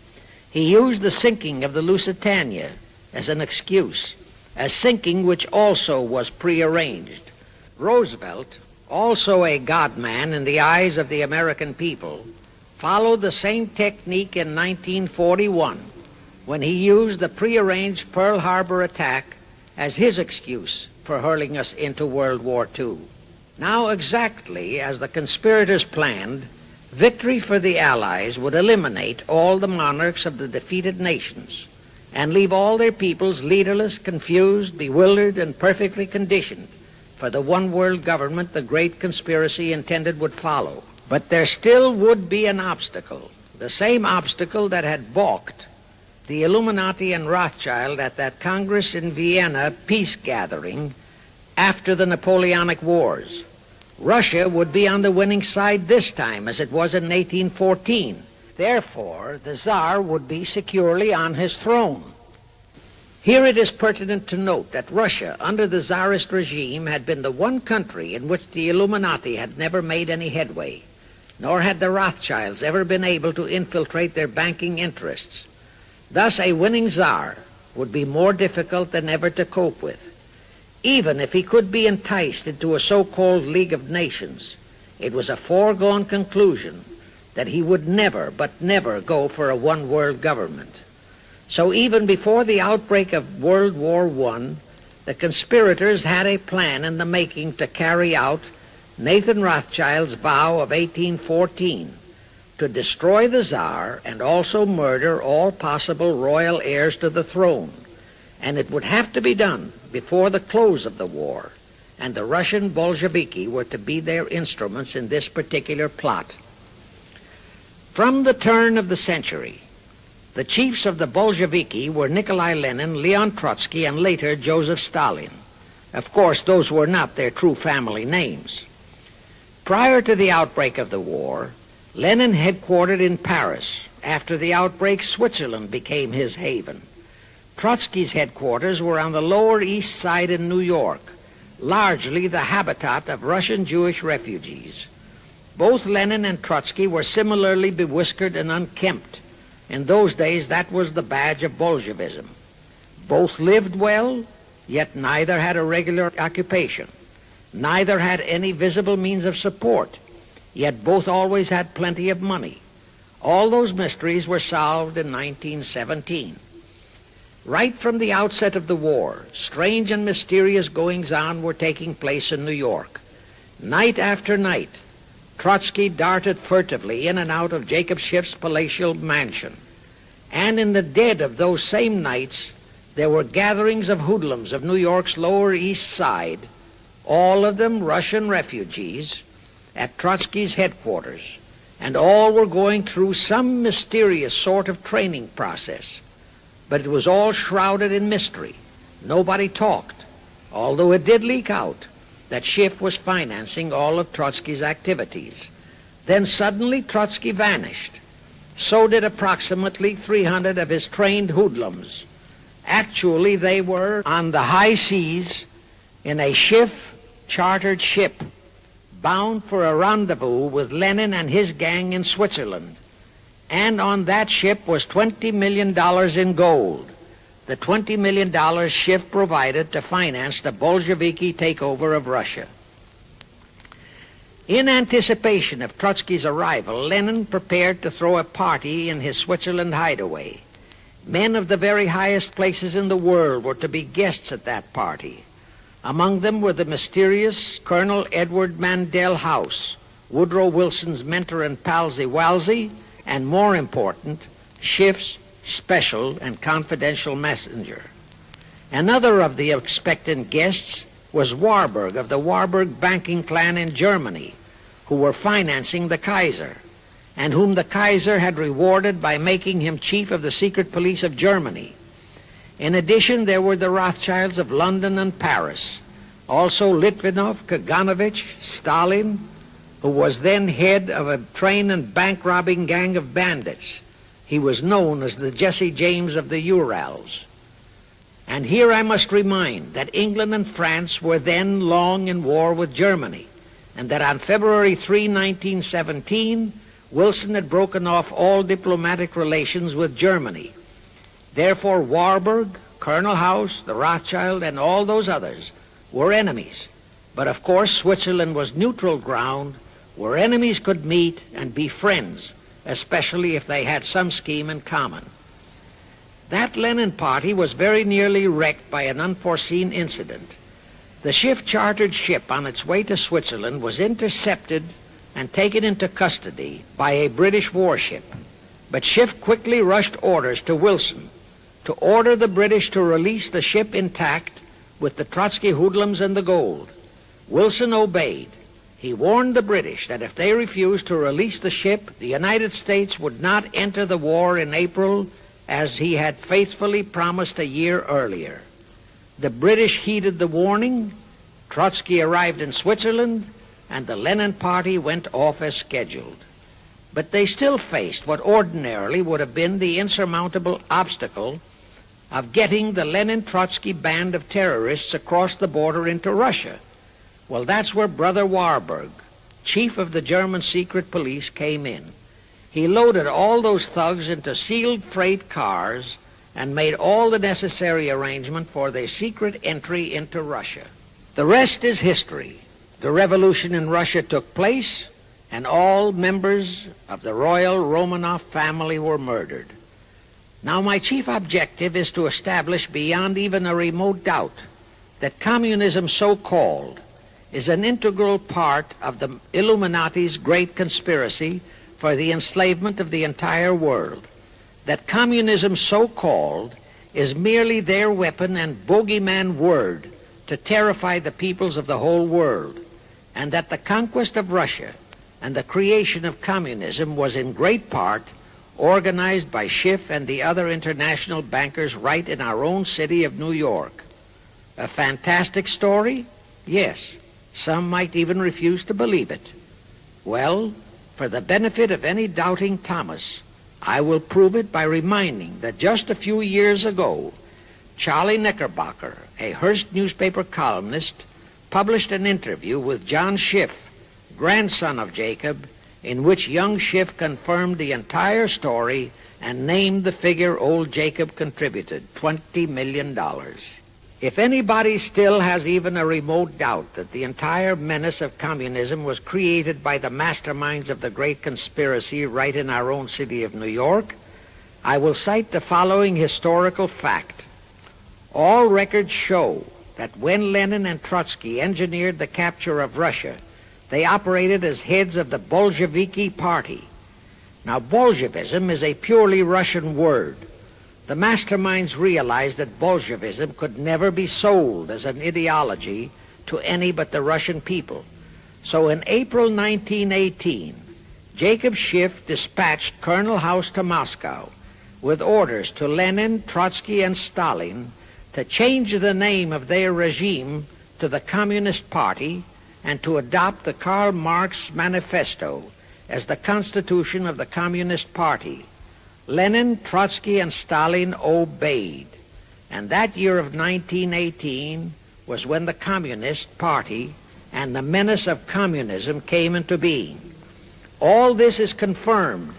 He used the sinking of the Lusitania as an excuse, a sinking which also was prearranged. Roosevelt, also a God-man in the eyes of the American people, followed the same technique in 1941 when he used the prearranged Pearl Harbor attack as his excuse for hurling us into World War II. Now, exactly as the conspirators planned, victory for the Allies would eliminate all the monarchs of the defeated nations and leave all their peoples leaderless, confused, bewildered, and perfectly conditioned for the one world government the great conspiracy intended would follow. But there still would be an obstacle, the same obstacle that had balked the Illuminati and Rothschild at that Congress in Vienna peace gathering after the Napoleonic Wars. Russia would be on the winning side this time, as it was in 1814. Therefore, the Tsar would be securely on his throne. Here it is pertinent to note that Russia, under the Tsarist regime, had been the one country in which the Illuminati had never made any headway, nor had the Rothschilds ever been able to infiltrate their banking interests. Thus, a winning Tsar would be more difficult than ever to cope with. Even if he could be enticed into a so-called League of Nations, it was a foregone conclusion that he would never, but never go for a one-world government. So even before the outbreak of World War I, the conspirators had a plan in the making to carry out Nathan Rothschild's vow of 1814 to destroy the Tsar and also murder all possible royal heirs to the throne. And it would have to be done before the close of the war, and the Russian Bolsheviki were to be their instruments in this particular plot. From the turn of the century, the chiefs of the Bolsheviki were Nikolai Lenin, Leon Trotsky, and later Joseph Stalin. Of course, those were not their true family names. Prior to the outbreak of the war, Lenin headquartered in Paris. After the outbreak, Switzerland became his haven. Trotsky's headquarters were on the Lower East Side in New York, largely the habitat of Russian Jewish refugees. Both Lenin and Trotsky were similarly bewhiskered and unkempt. In those days, that was the badge of Bolshevism. Both lived well, yet neither had a regular occupation. Neither had any visible means of support, yet both always had plenty of money. All those mysteries were solved in 1917. Right from the outset of the war, strange and mysterious goings-on were taking place in New York. Night after night, Trotsky darted furtively in and out of Jacob Schiff's palatial mansion. And in the dead of those same nights, there were gatherings of hoodlums of New York's Lower East Side, all of them Russian refugees, at Trotsky's headquarters, and all were going through some mysterious sort of training process. But it was all shrouded in mystery. Nobody talked, although it did leak out that Schiff was financing all of Trotsky's activities. Then suddenly Trotsky vanished. So did approximately 300 of his trained hoodlums. Actually, they were on the high seas in a Schiff-chartered ship bound for a rendezvous with Lenin and his gang in Switzerland. And on that ship was $20 million in gold, the $20 million Schiff provided to finance the Bolsheviki takeover of Russia. In anticipation of Trotsky's arrival, Lenin prepared to throw a party in his Switzerland hideaway. Men of the very highest places in the world were to be guests at that party. Among them were the mysterious Colonel Edward Mandell House, Woodrow Wilson's mentor and palsy-walsy, and more important, Schiff's special and confidential messenger. Another of the expectant guests was Warburg of the Warburg banking clan in Germany, who were financing the Kaiser, and whom the Kaiser had rewarded by making him chief of the secret police of Germany. In addition, there were the Rothschilds of London and Paris, also Litvinov, Kaganovich, Stalin, who was then head of a train and bank-robbing gang of bandits. He was known as the Jesse James of the Urals. And here I must remind that England and France were then long in war with Germany, and that on February 3, 1917, Wilson had broken off all diplomatic relations with Germany. Therefore, Warburg, Colonel House, the Rothschild, and all those others were enemies. But of course, Switzerland was neutral ground where enemies could meet and be friends, especially if they had some scheme in common. That Lenin party was very nearly wrecked by an unforeseen incident. The Schiff chartered ship on its way to Switzerland was intercepted and taken into custody by a British warship. But Schiff quickly rushed orders to Wilson to order the British to release the ship intact with the Trotsky hoodlums and the gold. Wilson obeyed. He warned the British that if they refused to release the ship, the United States would not enter the war in April as he had faithfully promised a year earlier. The British heeded the warning, Trotsky arrived in Switzerland, and the Lenin party went off as scheduled. But they still faced what ordinarily would have been the insurmountable obstacle of getting the Lenin-Trotsky band of terrorists across the border into Russia. Well, that's where Brother Warburg, chief of the German secret police, came in. He loaded all those thugs into sealed freight cars and made all the necessary arrangement for their secret entry into Russia. The rest is history. The revolution in Russia took place, and all members of the royal Romanov family were murdered. Now, my chief objective is to establish beyond even a remote doubt that communism, so-called, is an integral part of the Illuminati's great conspiracy for the enslavement of the entire world, that communism, so-called, is merely their weapon and bogeyman word to terrify the peoples of the whole world, and that the conquest of Russia and the creation of communism was in great part organized by Schiff and the other international bankers right in our own city of New York. A fantastic story? Yes. Some might even refuse to believe it. Well, for the benefit of any doubting Thomas, I will prove it by reminding that just a few years ago, Charlie Knickerbocker, a Hearst newspaper columnist, published an interview with John Schiff, grandson of Jacob, in which young Schiff confirmed the entire story and named the figure old Jacob contributed, $20 million. If anybody still has even a remote doubt that the entire menace of communism was created by the masterminds of the great conspiracy right in our own city of New York, I will cite the following historical fact. All records show that when Lenin and Trotsky engineered the capture of Russia, they operated as heads of the Bolsheviki party. Now, Bolshevism is a purely Russian word. The masterminds realized that Bolshevism could never be sold as an ideology to any but the Russian people. So in April 1918, Jacob Schiff dispatched Colonel House to Moscow with orders to Lenin, Trotsky, and Stalin to change the name of their regime to the Communist Party and to adopt the Karl Marx Manifesto as the constitution of the Communist Party. Lenin, Trotsky, and Stalin obeyed. And that year of 1918 was when the Communist Party and the menace of communism came into being. All this is confirmed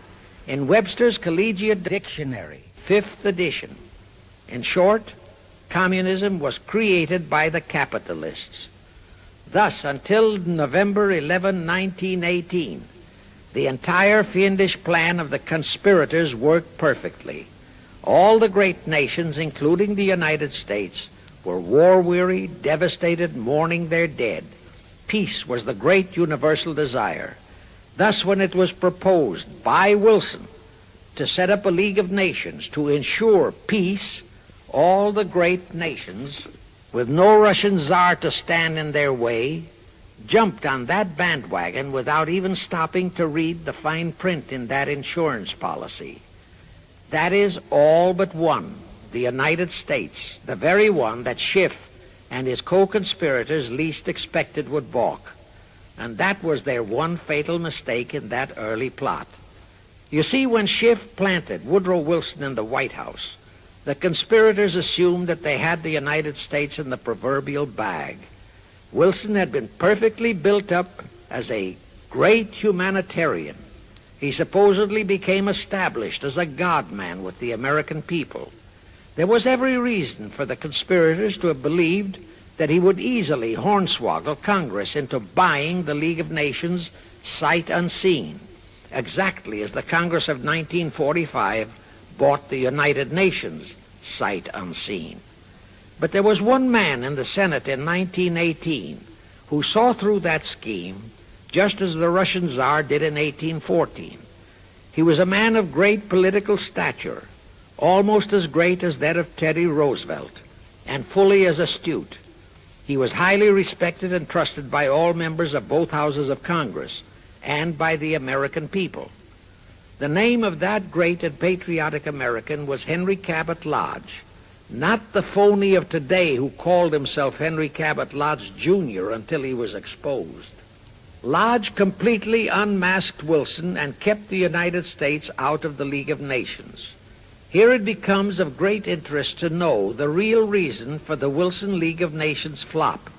in Webster's Collegiate Dictionary, 5th edition. In short, communism was created by the capitalists. Thus, until November 11, 1918, the entire fiendish plan of the conspirators worked perfectly. All the great nations, including the United States, were war-weary, devastated, mourning their dead. Peace was the great universal desire. Thus, when it was proposed by Wilson to set up a League of Nations to ensure peace, all the great nations, with no Russian Tsar to stand in their way, jumped on that bandwagon without even stopping to read the fine print in that insurance policy. That is, all but one, the United States, the very one that Schiff and his co-conspirators least expected would balk. And that was their one fatal mistake in that early plot. You see, when Schiff planted Woodrow Wilson in the White House, the conspirators assumed that they had the United States in the proverbial bag. Wilson had been perfectly built up as a great humanitarian. He supposedly became established as a God-man with the American people. There was every reason for the conspirators to have believed that he would easily hornswoggle Congress into buying the League of Nations sight unseen, exactly as the Congress of 1945 bought the United Nations sight unseen. But there was one man in the Senate in 1918 who saw through that scheme just as the Russian Tsar did in 1814. He was a man of great political stature, almost as great as that of Teddy Roosevelt, and fully as astute. He was highly respected and trusted by all members of both houses of Congress and by the American people. The name of that great and patriotic American was Henry Cabot Lodge, not the phony of today who called himself Henry Cabot Lodge, Jr. until he was exposed. Lodge completely unmasked Wilson and kept the United States out of the League of Nations. Here it becomes of great interest to know the real reason for the Wilson League of Nations flop.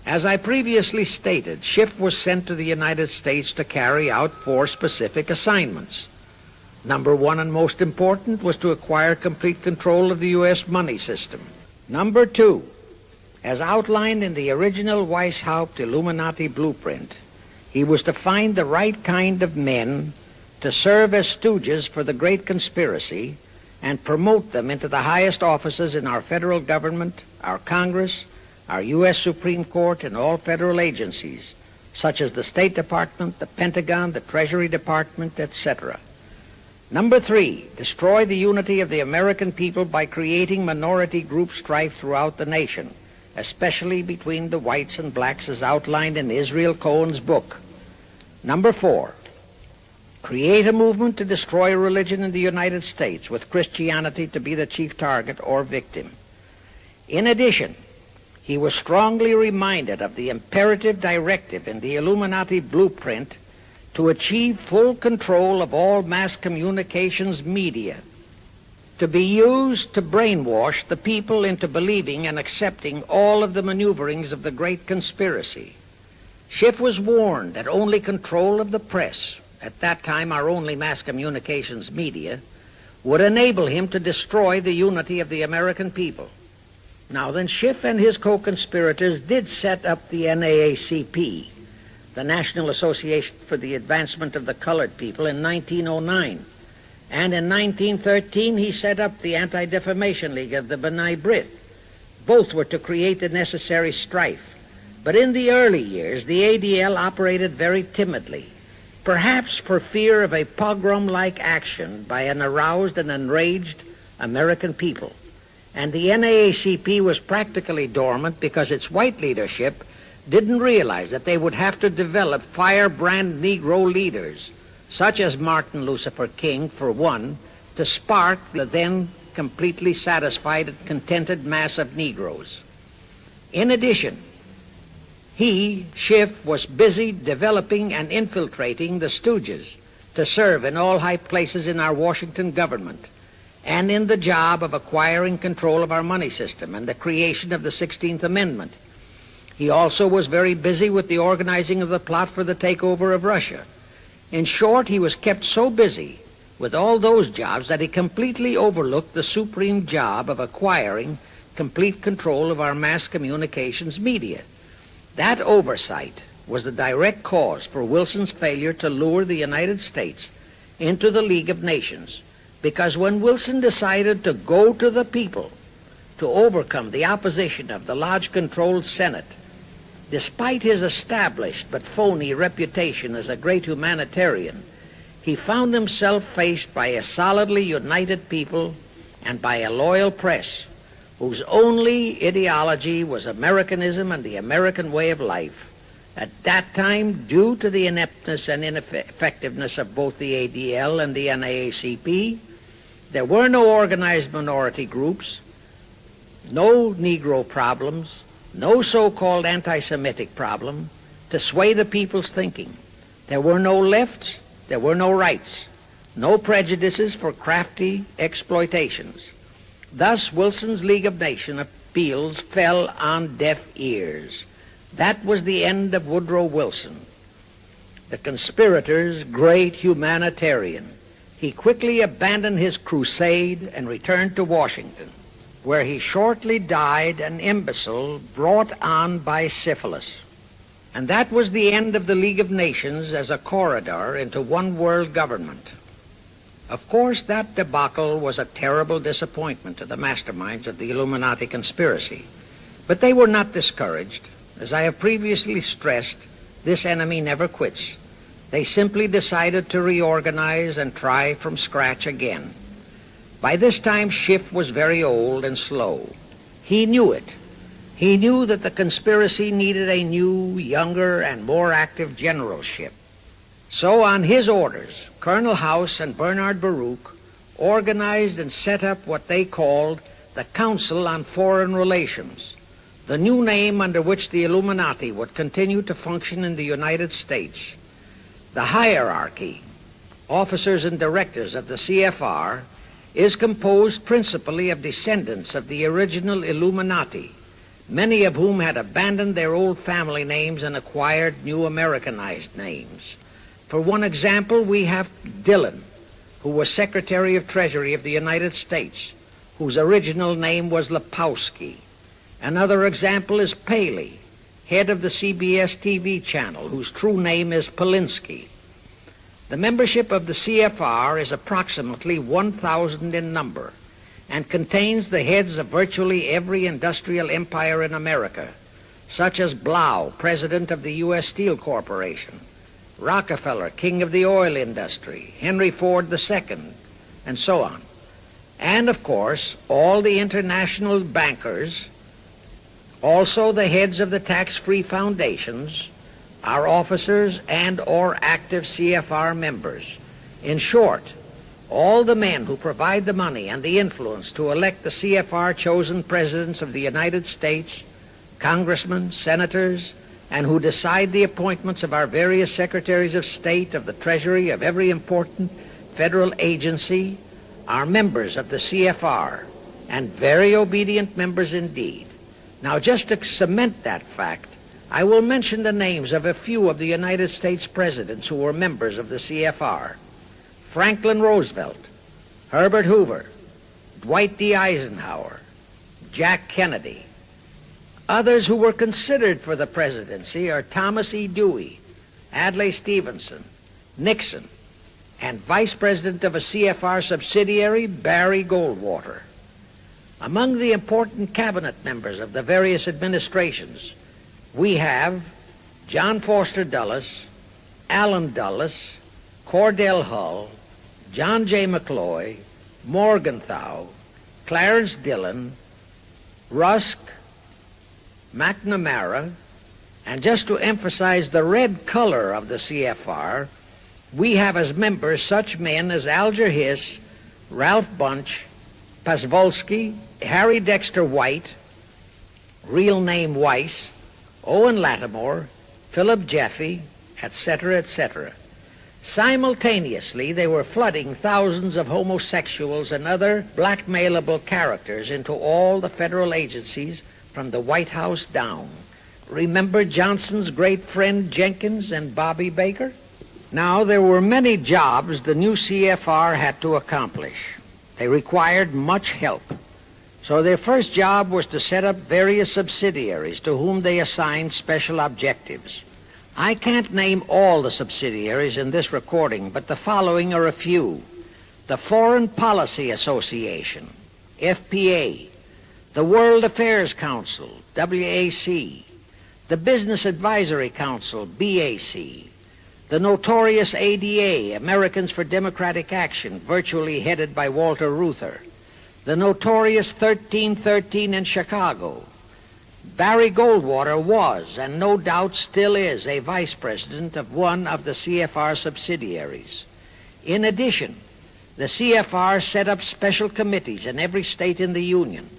As I previously stated, Schiff was sent to the United States to carry out 4 specific assignments. Number 1, and most important, was to acquire complete control of the U.S. money system. Number 2, as outlined in the original Weishaupt Illuminati blueprint, he was to find the right kind of men to serve as stooges for the great conspiracy and promote them into the highest offices in our federal government, our Congress, our U.S. Supreme Court, and all federal agencies, such as the State Department, the Pentagon, the Treasury Department, etc. Number 3, destroy the unity of the American people by creating minority group strife throughout the nation, especially between the whites and blacks as outlined in Israel Cohen's book. Number 4, create a movement to destroy religion in the United States, with Christianity to be the chief target or victim. In addition, he was strongly reminded of the imperative directive in the Illuminati blueprint to achieve full control of all mass communications media, to be used to brainwash the people into believing and accepting all of the maneuverings of the great conspiracy. Schiff was warned that only control of the press, at that time our only mass communications media, would enable him to destroy the unity of the American people. Now then, Schiff and his co-conspirators did set up the NAACP, the National Association for the Advancement of the Colored People, in 1909. And in 1913 he set up the Anti-Defamation League of the B'nai B'rith. Both were to create the necessary strife. But in the early years, the ADL operated very timidly, perhaps for fear of a pogrom-like action by an aroused and enraged American people. And the NAACP was practically dormant because its white leadership didn't realize that they would have to develop firebrand Negro leaders, such as Martin Lucifer King, for one, to spark the then completely satisfied and contented mass of Negroes. In addition, he, Schiff, was busy developing and infiltrating the stooges to serve in all high places in our Washington government, and in the job of acquiring control of our money system and the creation of the 16th Amendment. He also was very busy with the organizing of the plot for the takeover of Russia. In short, he was kept so busy with all those jobs that he completely overlooked the supreme job of acquiring complete control of our mass communications media, That oversight was the direct cause for Wilson's failure to lure the United States into the League of Nations, because when Wilson decided to go to the people to overcome the opposition of the lodge-controlled Senate, despite his established but phony reputation as a great humanitarian, he found himself faced by a solidly united people and by a loyal press whose only ideology was Americanism and the American way of life. At that time, due to the ineptness and ineffectiveness of both the ADL and the NAACP, there were no organized minority groups, no Negro problems, no so-called anti-Semitic problem to sway the people's thinking. There were no lefts, there were no rights, no prejudices for crafty exploitations. Thus, Wilson's League of Nations appeals fell on deaf ears. That was the end of Woodrow Wilson, the conspirator's great humanitarian. He quickly abandoned his crusade and returned to Washington, where he shortly died an imbecile brought on by syphilis. And that was the end of the League of Nations as a corridor into one world government. Of course, that debacle was a terrible disappointment to the masterminds of the Illuminati conspiracy. But they were not discouraged. As I have previously stressed, this enemy never quits. They simply decided to reorganize and try from scratch again. By this time, Schiff was very old and slow. He knew it. He knew that the conspiracy needed a new, younger, and more active generalship. So on his orders, Colonel House and Bernard Baruch organized and set up what they called the Council on Foreign Relations, the new name under which the Illuminati would continue to function in the United States. The hierarchy, officers and directors of the CFR, is composed principally of descendants of the original Illuminati, many of whom had abandoned their old family names and acquired new Americanized names. For one example, we have Dillon, who was Secretary of Treasury of the United States, whose original name was Lepowski. Another example is Paley, head of the CBS TV channel, whose true name is Polinsky. The membership of the CFR is approximately 1,000 in number and contains the heads of virtually every industrial empire in America, such as Blau, president of the U.S. Steel Corporation, Rockefeller, king of the oil industry, Henry Ford II, and so on. And, of course, all the international bankers, also the heads of the tax-free foundations, are officers and or active CFR members. In short, all the men who provide the money and the influence to elect the CFR chosen presidents of the United States, congressmen, senators, and who decide the appointments of our various secretaries of state, of the Treasury, of every important federal agency, are members of the CFR, and very obedient members indeed. Now, just to cement that fact, I will mention the names of a few of the United States presidents who were members of the CFR. Franklin Roosevelt, Herbert Hoover, Dwight D. Eisenhower, Jack Kennedy. Others who were considered for the presidency are Thomas E. Dewey, Adlai Stevenson, Nixon, and Vice President of a CFR subsidiary, Barry Goldwater. Among the important cabinet members of the various administrations, we have John Foster Dulles, Allen Dulles, Cordell Hull, John J. McCloy, Morgenthau, Clarence Dillon, Rusk, McNamara, and just to emphasize the red color of the CFR, we have as members such men as Alger Hiss, Ralph Bunche, Pasvolsky, Harry Dexter White, real name Weiss, Owen Lattimore, Philip Jeffy, etc., etc. Simultaneously, they were flooding thousands of homosexuals and other blackmailable characters into all the federal agencies from the White House down. Remember Johnson's great friend Jenkins and Bobby Baker? Now, there were many jobs the new CFR had to accomplish. They required much help. So their first job was to set up various subsidiaries to whom they assigned special objectives. I can't name all the subsidiaries in this recording, but the following are a few. The Foreign Policy Association, FPA, the World Affairs Council, WAC, the Business Advisory Council, BAC, the notorious ADA, Americans for Democratic Action, virtually headed by Walter Reuther, the notorious 1313 in Chicago. Barry Goldwater was, and no doubt still is, a vice president of one of the CFR subsidiaries. In addition, the CFR set up special committees in every state in the Union,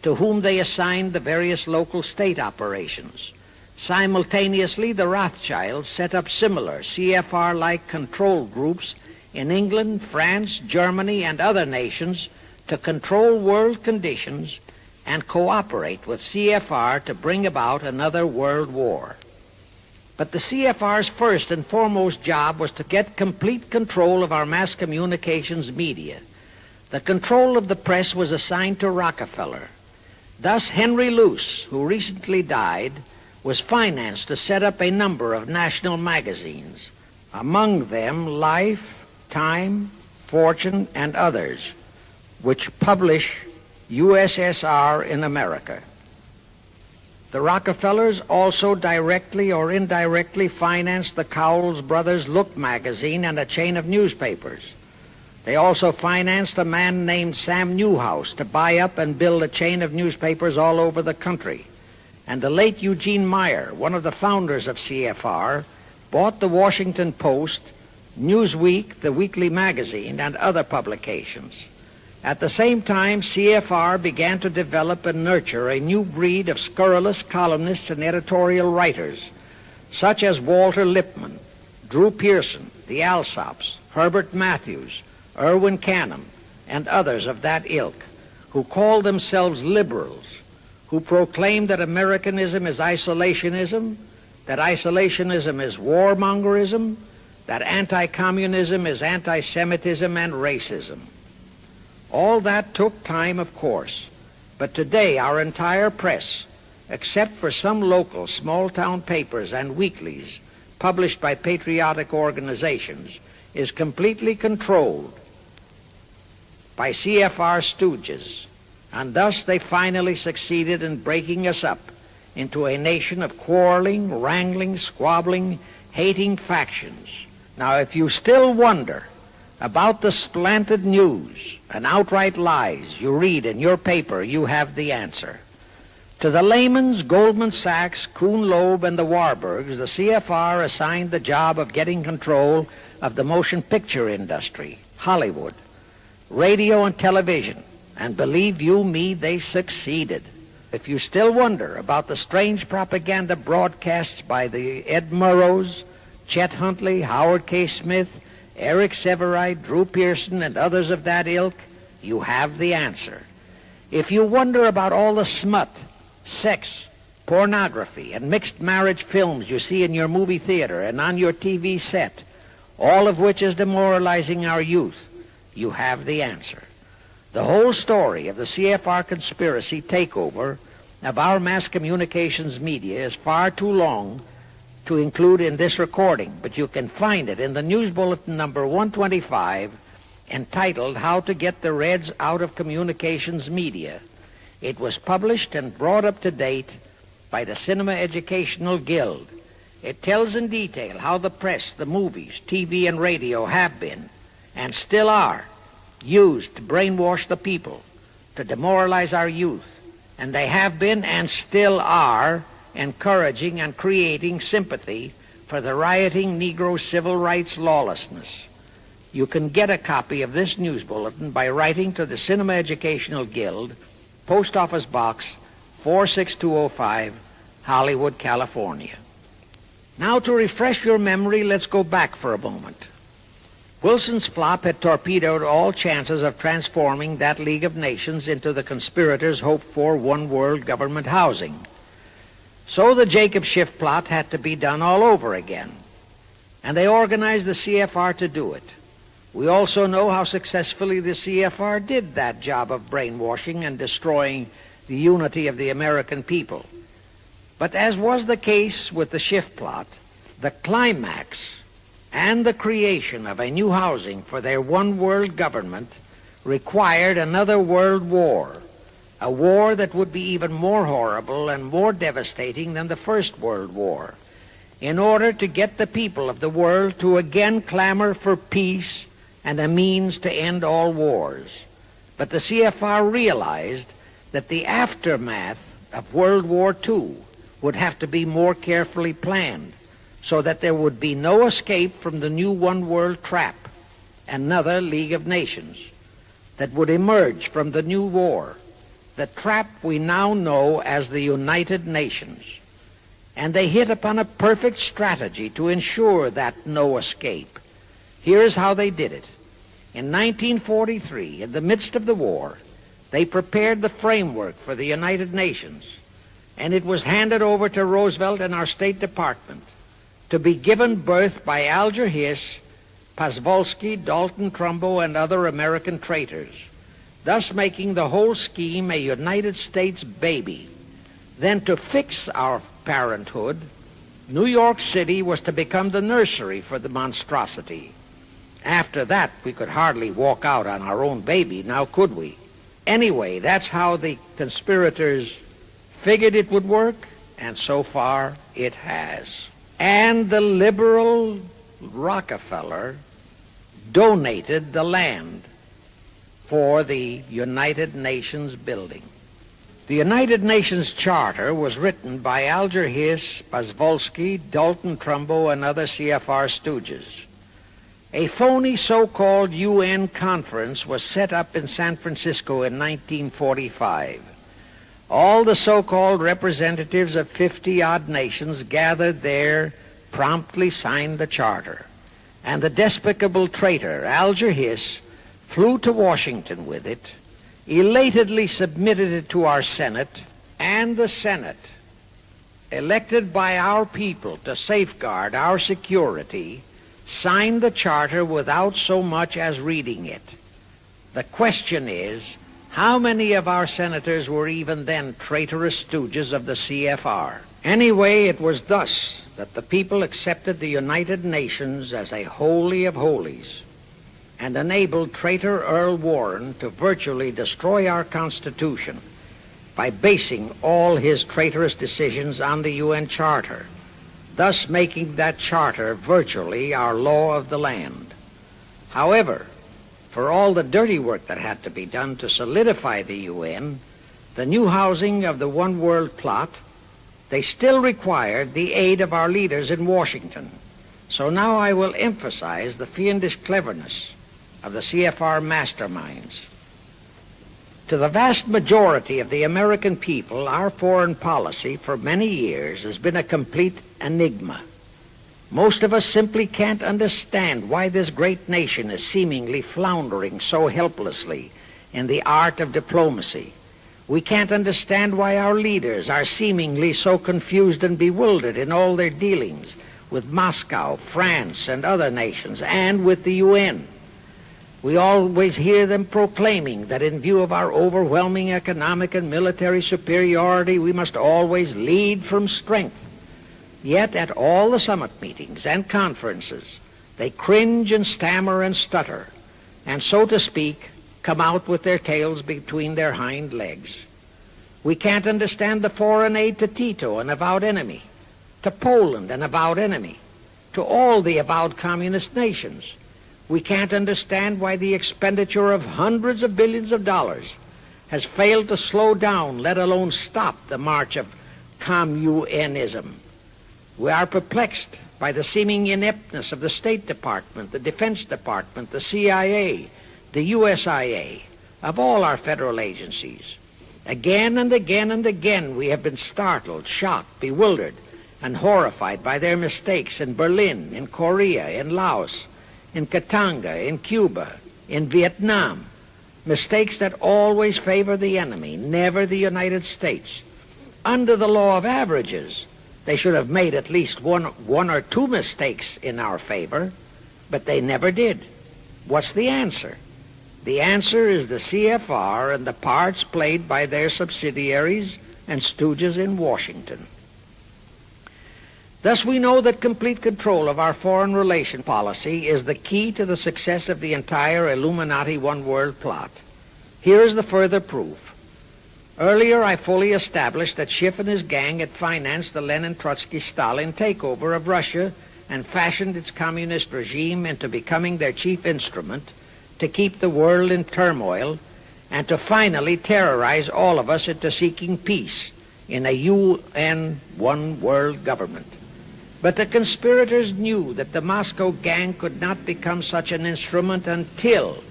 to whom they assigned the various local state operations. Simultaneously, the Rothschilds set up similar CFR-like control groups in England, France, Germany, and other nations to control world conditions and cooperate with CFR to bring about another world war. But the CFR's first and foremost job was to get complete control of our mass communications media. The control of the press was assigned to Rockefeller. Thus, Henry Luce, who recently died, was financed to set up a number of national magazines, among them Life, Time, Fortune, and others, which publish USSR in America. The Rockefellers also directly or indirectly financed the Cowles Brothers Look magazine and a chain of newspapers. They also financed a man named Sam Newhouse to buy up and build a chain of newspapers all over the country. And the late Eugene Meyer, one of the founders of CFR, bought the Washington Post, Newsweek, the weekly magazine, and other publications. At the same time, CFR began to develop and nurture a new breed of scurrilous columnists and editorial writers, such as Walter Lippmann, Drew Pearson, the Alsops, Herbert Matthews, Irwin Canham, and others of that ilk, who called themselves liberals, who proclaimed that Americanism is isolationism, that isolationism is warmongerism, that anti-communism is anti-Semitism and racism. All that took time, of course, but today our entire press, except for some local small-town papers and weeklies published by patriotic organizations, is completely controlled by CFR stooges, and thus they finally succeeded in breaking us up into a nation of quarreling, wrangling, squabbling, hating factions. Now, if you still wonder about the slanted news and outright lies you read in your paper, you have the answer. To the Lehmans, Goldman Sachs, Kuhn Loeb, and the Warburgs, the CFR assigned the job of getting control of the motion picture industry, Hollywood, radio and television, and believe you me, they succeeded. If you still wonder about the strange propaganda broadcasts by the Ed Murrows, Chet Huntley, Howard K. Smith, Eric Severide, Drew Pearson, and others of that ilk, you have the answer. If you wonder about all the smut, sex, pornography, and mixed marriage films you see in your movie theater and on your TV set, all of which is demoralizing our youth, you have the answer. The whole story of the CFR conspiracy takeover of our mass communications media is far too long to include in this recording, but you can find it in the News Bulletin number 125, entitled How to Get the Reds Out of Communications Media. It was published and brought up to date by the Cinema Educational Guild. It tells in detail how the press, the movies, TV, and radio have been, and still are, used to brainwash the people, to demoralize our youth, and they have been and still are encouraging and creating sympathy for the rioting Negro civil rights lawlessness. You can get a copy of this news bulletin by writing to the Cinema Educational Guild, Post Office Box 46205, Hollywood, California. Now, to refresh your memory, let's go back for a moment. Wilson's flop had torpedoed all chances of transforming that League of Nations into the conspirators' hoped-for one-world government housing. So the Jacob Schiff plot had to be done all over again, and they organized the CFR to do it. We also know how successfully the CFR did that job of brainwashing and destroying the unity of the American people. But as was the case with the Schiff plot, the climax and the creation of a new housing for their one-world government required another world war, a war that would be even more horrible and more devastating than the First World War, in order to get the people of the world to again clamor for peace and a means to end all wars. But the CFR realized that the aftermath of World War II would have to be more carefully planned, so that there would be no escape from the new one-world trap, another League of Nations, that would emerge from the new war, the trap we now know as the United Nations. And they hit upon a perfect strategy to ensure that no escape. Here's how they did it. In 1943, in the midst of the war, they prepared the framework for the United Nations, and it was handed over to Roosevelt and our State Department to be given birth by Alger Hiss, Pasvolsky, Dalton Trumbo, and other American traitors, thus making the whole scheme a United States baby. Then to fix our parenthood, New York City was to become the nursery for the monstrosity. After that, we could hardly walk out on our own baby, now could we? Anyway, that's how the conspirators figured it would work, and so far it has. And the liberal Rockefeller donated the land for the United Nations building. The United Nations Charter was written by Alger Hiss, Pasvolsky, Dalton Trumbo, and other CFR stooges. A phony so-called UN conference was set up in San Francisco in 1945. All the so-called representatives of 50-odd nations gathered there, promptly signed the charter, and the despicable traitor Alger Hiss flew to Washington with it, elatedly submitted it to our Senate, and the Senate, elected by our people to safeguard our security, signed the charter without so much as reading it. The question is, how many of our senators were even then traitorous stooges of the CFR? Anyway, it was thus that the people accepted the United Nations as a holy of holies and enabled traitor Earl Warren to virtually destroy our Constitution by basing all his traitorous decisions on the UN Charter, thus making that charter virtually our law of the land. However, for all the dirty work that had to be done to solidify the UN, the new housing of the One World plot, they still required the aid of our leaders in Washington. So now I will emphasize the fiendish cleverness of the CFR masterminds. To the vast majority of the American people, our foreign policy for many years has been a complete enigma. Most of us simply can't understand why this great nation is seemingly floundering so helplessly in the art of diplomacy. We can't understand why our leaders are seemingly so confused and bewildered in all their dealings with Moscow, France, and other nations, and with the UN. We always hear them proclaiming that in view of our overwhelming economic and military superiority, we must always lead from strength. Yet at all the summit meetings and conferences, they cringe and stammer and stutter, and so to speak, come out with their tails between their hind legs. We can't understand the foreign aid to Tito, an avowed enemy, to Poland, an avowed enemy, to all the avowed communist nations. We can't understand why the expenditure of hundreds of billions of dollars has failed to slow down, let alone stop, the march of communism. We are perplexed by the seeming ineptness of the State Department, the Defense Department, the CIA, the USIA, of all our federal agencies. Again and again and again we have been startled, shocked, bewildered, and horrified by their mistakes in Berlin, in Korea, in Laos, in Katanga, in Cuba, in Vietnam. Mistakes that always favor the enemy, never the United States. Under the law of averages, they should have made at least one or two mistakes in our favor, but they never did. What's the answer? The answer is the CFR and the parts played by their subsidiaries and stooges in Washington. Thus we know that complete control of our foreign relation policy is the key to the success of the entire Illuminati One World plot. Here is the further proof. Earlier I fully established that Schiff and his gang had financed the Lenin-Trotsky-Stalin takeover of Russia and fashioned its communist regime into becoming their chief instrument to keep the world in turmoil and to finally terrorize all of us into seeking peace in a UN One World government. But the conspirators knew that the Moscow gang could not become such an instrument until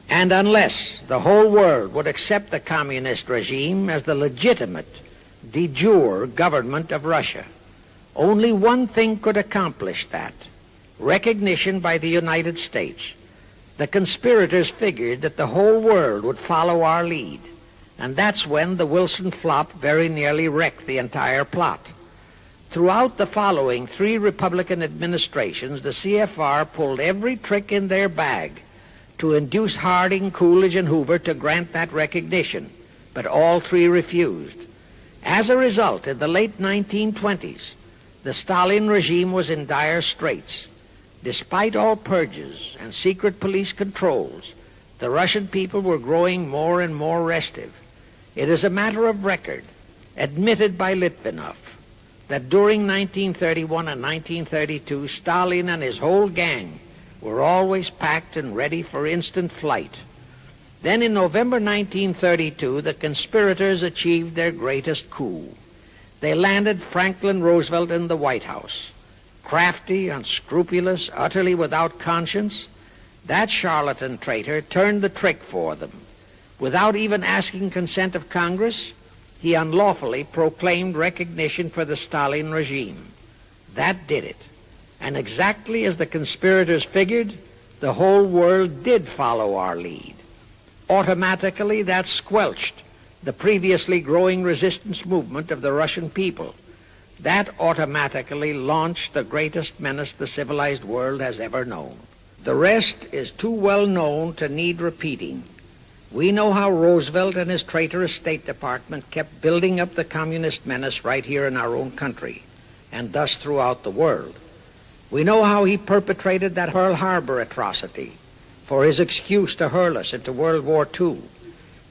and unless the whole world would accept the communist regime as the legitimate, de jure government of Russia. Only one thing could accomplish that: recognition by the United States. The conspirators figured that the whole world would follow our lead, and that's when the Wilson flop very nearly wrecked the entire plot. Throughout the following 3 Republican administrations, the CFR pulled every trick in their bag to induce Harding, Coolidge, and Hoover to grant that recognition, but all 3 refused. As a result, in the late 1920s, the Stalin regime was in dire straits. Despite all purges and secret police controls, the Russian people were growing more and more restive. It is a matter of record, admitted by Litvinov, that during 1931 and 1932, Stalin and his whole gang were always packed and ready for instant flight. Then in November 1932, the conspirators achieved their greatest coup. They landed Franklin Roosevelt in the White House. Crafty, unscrupulous, utterly without conscience, that charlatan traitor turned the trick for them. Without even asking consent of Congress, he unlawfully proclaimed recognition for the Stalin regime. That did it. And exactly as the conspirators figured, the whole world did follow our lead. Automatically, that squelched the previously growing resistance movement of the Russian people. That automatically launched the greatest menace the civilized world has ever known. The rest is too well known to need repeating. We know how Roosevelt and his traitorous State Department kept building up the communist menace right here in our own country, and thus throughout the world. We know how he perpetrated that Pearl Harbor atrocity for his excuse to hurl us into World War II.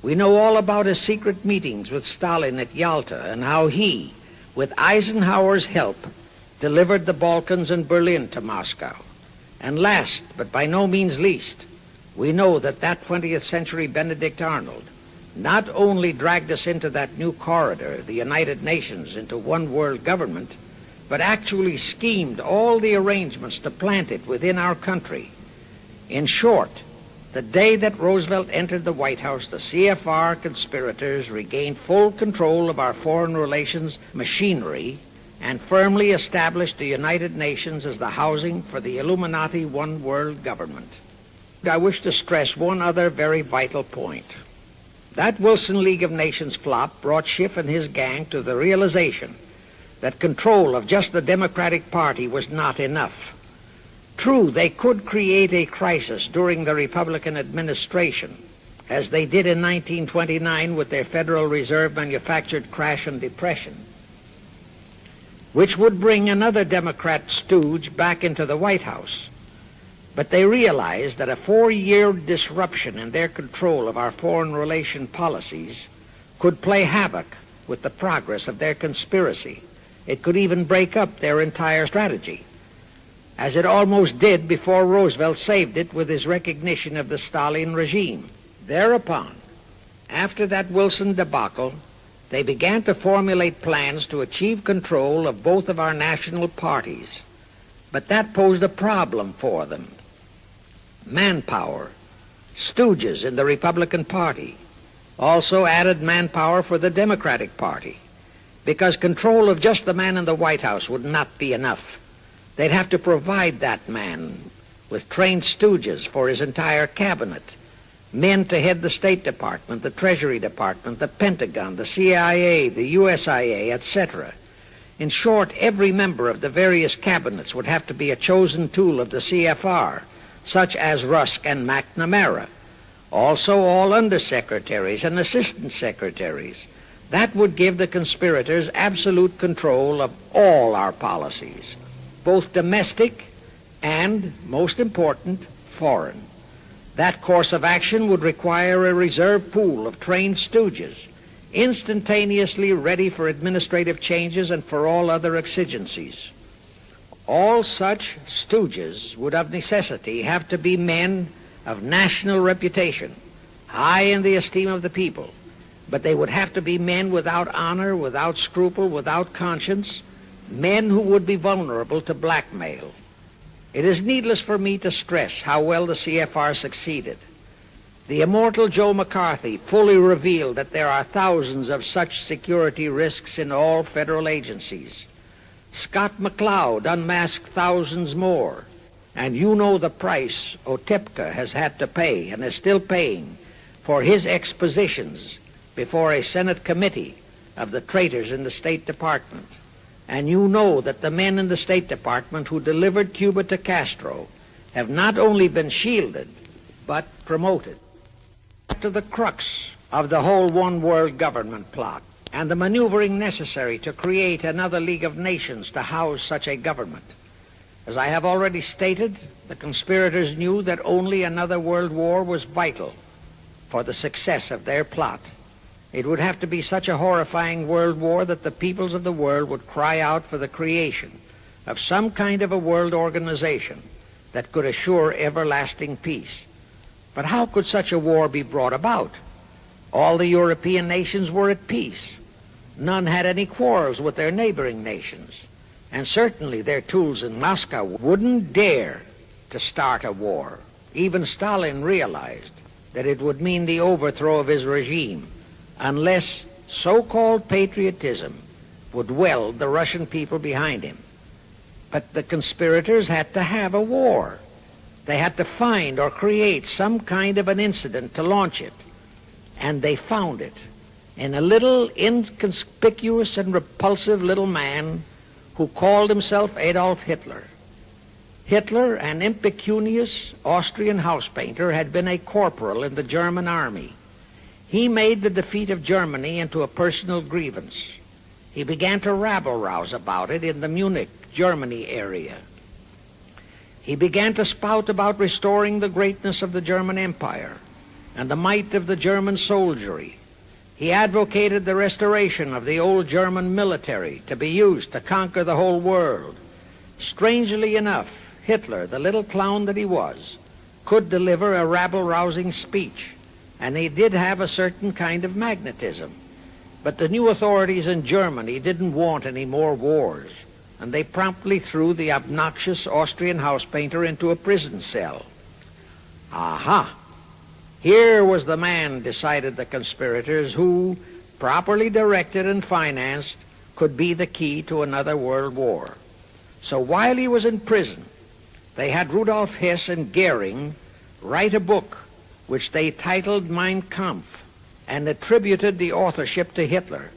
We know all about his secret meetings with Stalin at Yalta and how he, with Eisenhower's help, delivered the Balkans and Berlin to Moscow. And last, but by no means least, we know that 20th century Benedict Arnold not only dragged us into that new corridor, the United Nations, into one world government, but actually schemed all the arrangements to plant it within our country. In short, the day that Roosevelt entered the White House, the CFR conspirators regained full control of our foreign relations machinery and firmly established the United Nations as the housing for the Illuminati One World government. I wish to stress one other very vital point. That Wilson League of Nations flop brought Schiff and his gang to the realization that control of just the Democratic Party was not enough. True, they could create a crisis during the Republican administration, as they did in 1929 with their Federal Reserve manufactured crash and depression, which would bring another Democrat stooge back into the White House. But they realized that a 4-year disruption in their control of our foreign relation policies could play havoc with the progress of their conspiracy. It could even break up their entire strategy, as it almost did before Roosevelt saved it with his recognition of the Stalin regime. Thereupon, after that Wilson debacle, they began to formulate plans to achieve control of both of our national parties. But that posed a problem for them. Manpower, stooges in the Republican Party, also added manpower for the Democratic Party, because control of just the man in the White House would not be enough. They'd have to provide that man with trained stooges for his entire cabinet, men to head the State Department, the Treasury Department, the Pentagon, the CIA, the USIA, etc. In short, every member of the various cabinets would have to be a chosen tool of the CFR such as Rusk and McNamara, also all undersecretaries and assistant secretaries. That would give the conspirators absolute control of all our policies, both domestic and, most important, foreign. That course of action would require a reserve pool of trained stooges, instantaneously ready for administrative changes and for all other exigencies. All such stooges would of necessity have to be men of national reputation, high in the esteem of the people, but they would have to be men without honor, without scruple, without conscience, men who would be vulnerable to blackmail. It is needless for me to stress how well the CFR succeeded. The immortal Joe McCarthy fully revealed that there are thousands of such security risks in all federal agencies. Scott McCloud unmasked thousands more, and you know the price Otepka has had to pay and is still paying for his expositions before a Senate committee of the traitors in the State Department. And you know that the men in the State Department who delivered Cuba to Castro have not only been shielded, but promoted. To the crux of the whole one-world government plot and the maneuvering necessary to create another League of Nations to house such a government. As I have already stated, the conspirators knew that only another world war was vital for the success of their plot. It would have to be such a horrifying world war that the peoples of the world would cry out for the creation of some kind of a world organization that could assure everlasting peace. But how could such a war be brought about? All the European nations were at peace. None had any quarrels with their neighboring nations. And certainly their tools in Moscow wouldn't dare to start a war. Even Stalin realized that it would mean the overthrow of his regime unless so-called patriotism would weld the Russian people behind him. But the conspirators had to have a war. They had to find or create some kind of an incident to launch it. And they found it in a little inconspicuous and repulsive little man who called himself Adolf Hitler. Hitler, an impecunious Austrian house painter, had been a corporal in the German army. He made the defeat of Germany into a personal grievance. He began to rabble-rouse about it in the Munich, Germany area. He began to spout about restoring the greatness of the German Empire and the might of the German soldiery. He advocated the restoration of the old German military to be used to conquer the whole world. Strangely enough, Hitler, the little clown that he was, could deliver a rabble-rousing speech, and he did have a certain kind of magnetism. But the new authorities in Germany didn't want any more wars, and they promptly threw the obnoxious Austrian house painter into a prison cell. Aha! Here was the man, decided the conspirators, who, properly directed and financed, could be the key to another world war. So while he was in prison, they had Rudolf Hess and Goering write a book which they titled Mein Kampf and attributed the authorship to Hitler,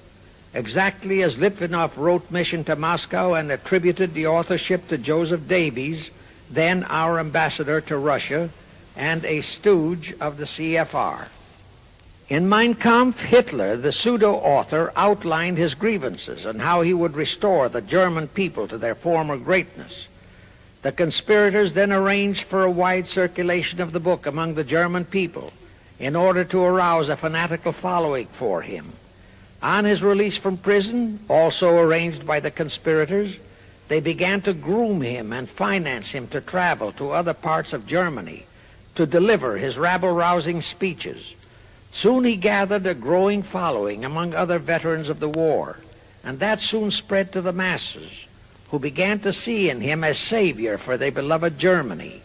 exactly as Litvinov wrote Mission to Moscow and attributed the authorship to Joseph Davies, then our ambassador to Russia and a stooge of the CFR. In Mein Kampf, Hitler, the pseudo-author, outlined his grievances and how he would restore the German people to their former greatness. The conspirators then arranged for a wide circulation of the book among the German people in order to arouse a fanatical following for him. On his release from prison, also arranged by the conspirators, they began to groom him and finance him to travel to other parts of Germany to deliver his rabble-rousing speeches. Soon he gathered a growing following among other veterans of the war, and that soon spread to the masses, who began to see in him a savior for their beloved Germany.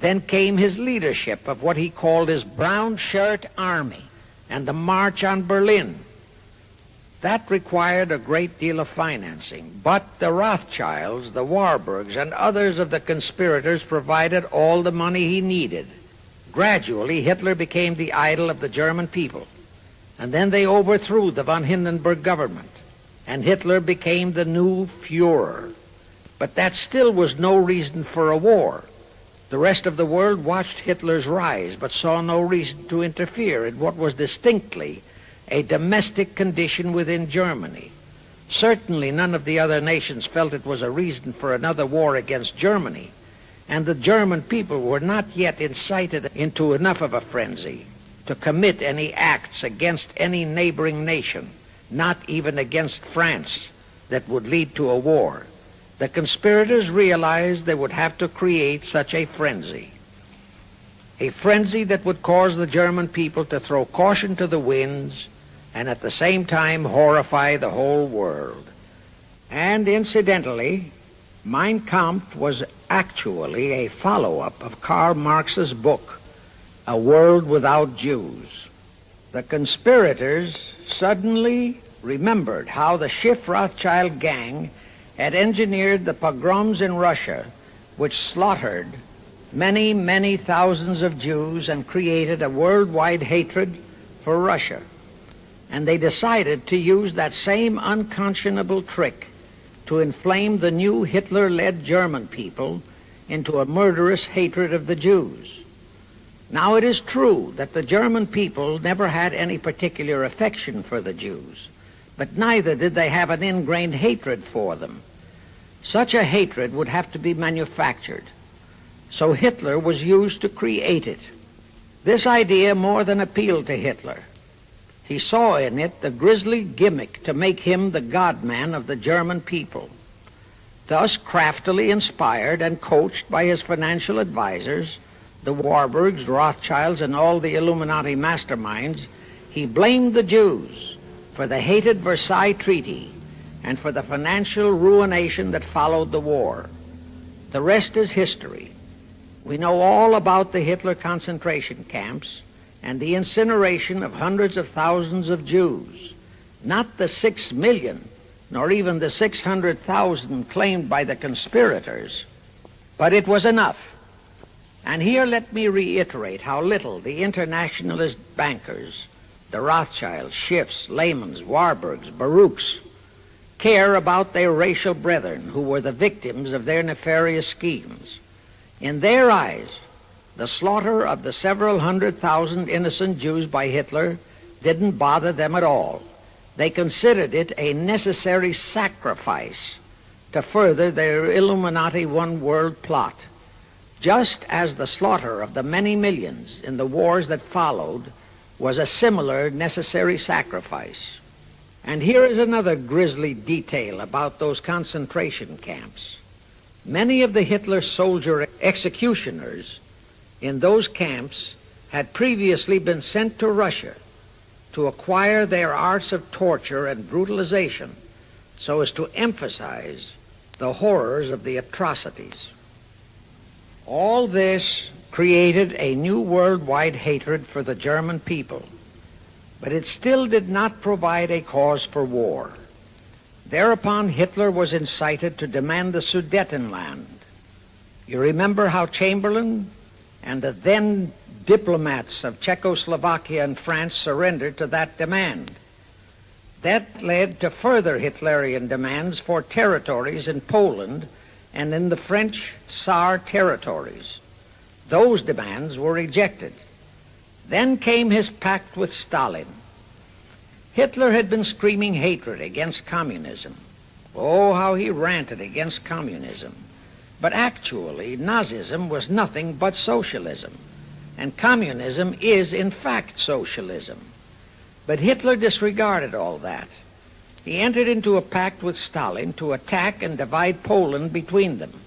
Then came his leadership of what he called his Brown Shirt Army and the March on Berlin. That required a great deal of financing, but the Rothschilds, the Warburgs, and others of the conspirators provided all the money he needed. Gradually, Hitler became the idol of the German people, and then they overthrew the von Hindenburg government, and Hitler became the new Führer. But that still was no reason for a war. The rest of the world watched Hitler's rise, but saw no reason to interfere in what was distinctly a domestic condition within Germany. Certainly none of the other nations felt it was a reason for another war against Germany, and the German people were not yet incited into enough of a frenzy to commit any acts against any neighboring nation, not even against France, that would lead to a war. The conspirators realized they would have to create such a frenzy that would cause the German people to throw caution to the winds and at the same time horrify the whole world. And incidentally, Mein Kampf was actually a follow-up of Karl Marx's book, A World Without Jews. The conspirators suddenly remembered how the Schiff-Rothschild gang had engineered the pogroms in Russia, which slaughtered many, many thousands of Jews and created a worldwide hatred for Russia. And they decided to use that same unconscionable trick to inflame the new Hitler-led German people into a murderous hatred of the Jews. Now, it is true that the German people never had any particular affection for the Jews, but neither did they have an ingrained hatred for them. Such a hatred would have to be manufactured, so Hitler was used to create it. This idea more than appealed to Hitler. He saw in it the grisly gimmick to make him the God-man of the German people. Thus, craftily inspired and coached by his financial advisors, the Warburgs, Rothschilds, and all the Illuminati masterminds, he blamed the Jews for the hated Versailles Treaty and for the financial ruination that followed the war. The rest is history. We know all about the Hitler concentration camps and the incineration of hundreds of thousands of Jews, not the 6 million, nor even the 600,000 claimed by the conspirators, but it was enough. And here let me reiterate how little the internationalist bankers, the Rothschilds, Schiffs, Lehmans, Warburgs, Baruchs, care about their racial brethren who were the victims of their nefarious schemes. In their eyes, the slaughter of the several 100,000 innocent Jews by Hitler didn't bother them at all. They considered it a necessary sacrifice to further their Illuminati one-world plot, just as the slaughter of the many millions in the wars that followed was a similar necessary sacrifice. And here is another grisly detail about those concentration camps. Many of the Hitler soldier executioners in those camps had previously been sent to Russia to acquire their arts of torture and brutalization so as to emphasize the horrors of the atrocities. All this created a new worldwide hatred for the German people, but it still did not provide a cause for war. Thereupon Hitler was incited to demand the Sudetenland. You remember how Chamberlain and the then diplomats of Czechoslovakia and France surrendered to that demand. That led to further Hitlerian demands for territories in Poland and in the French Tsar territories. Those demands were rejected. Then came his pact with Stalin. Hitler had been screaming hatred against communism. Oh, how he ranted against communism. But actually, Nazism was nothing but socialism, and communism is, in fact, socialism. But Hitler disregarded all that. He entered into a pact with Stalin to attack and divide Poland between them.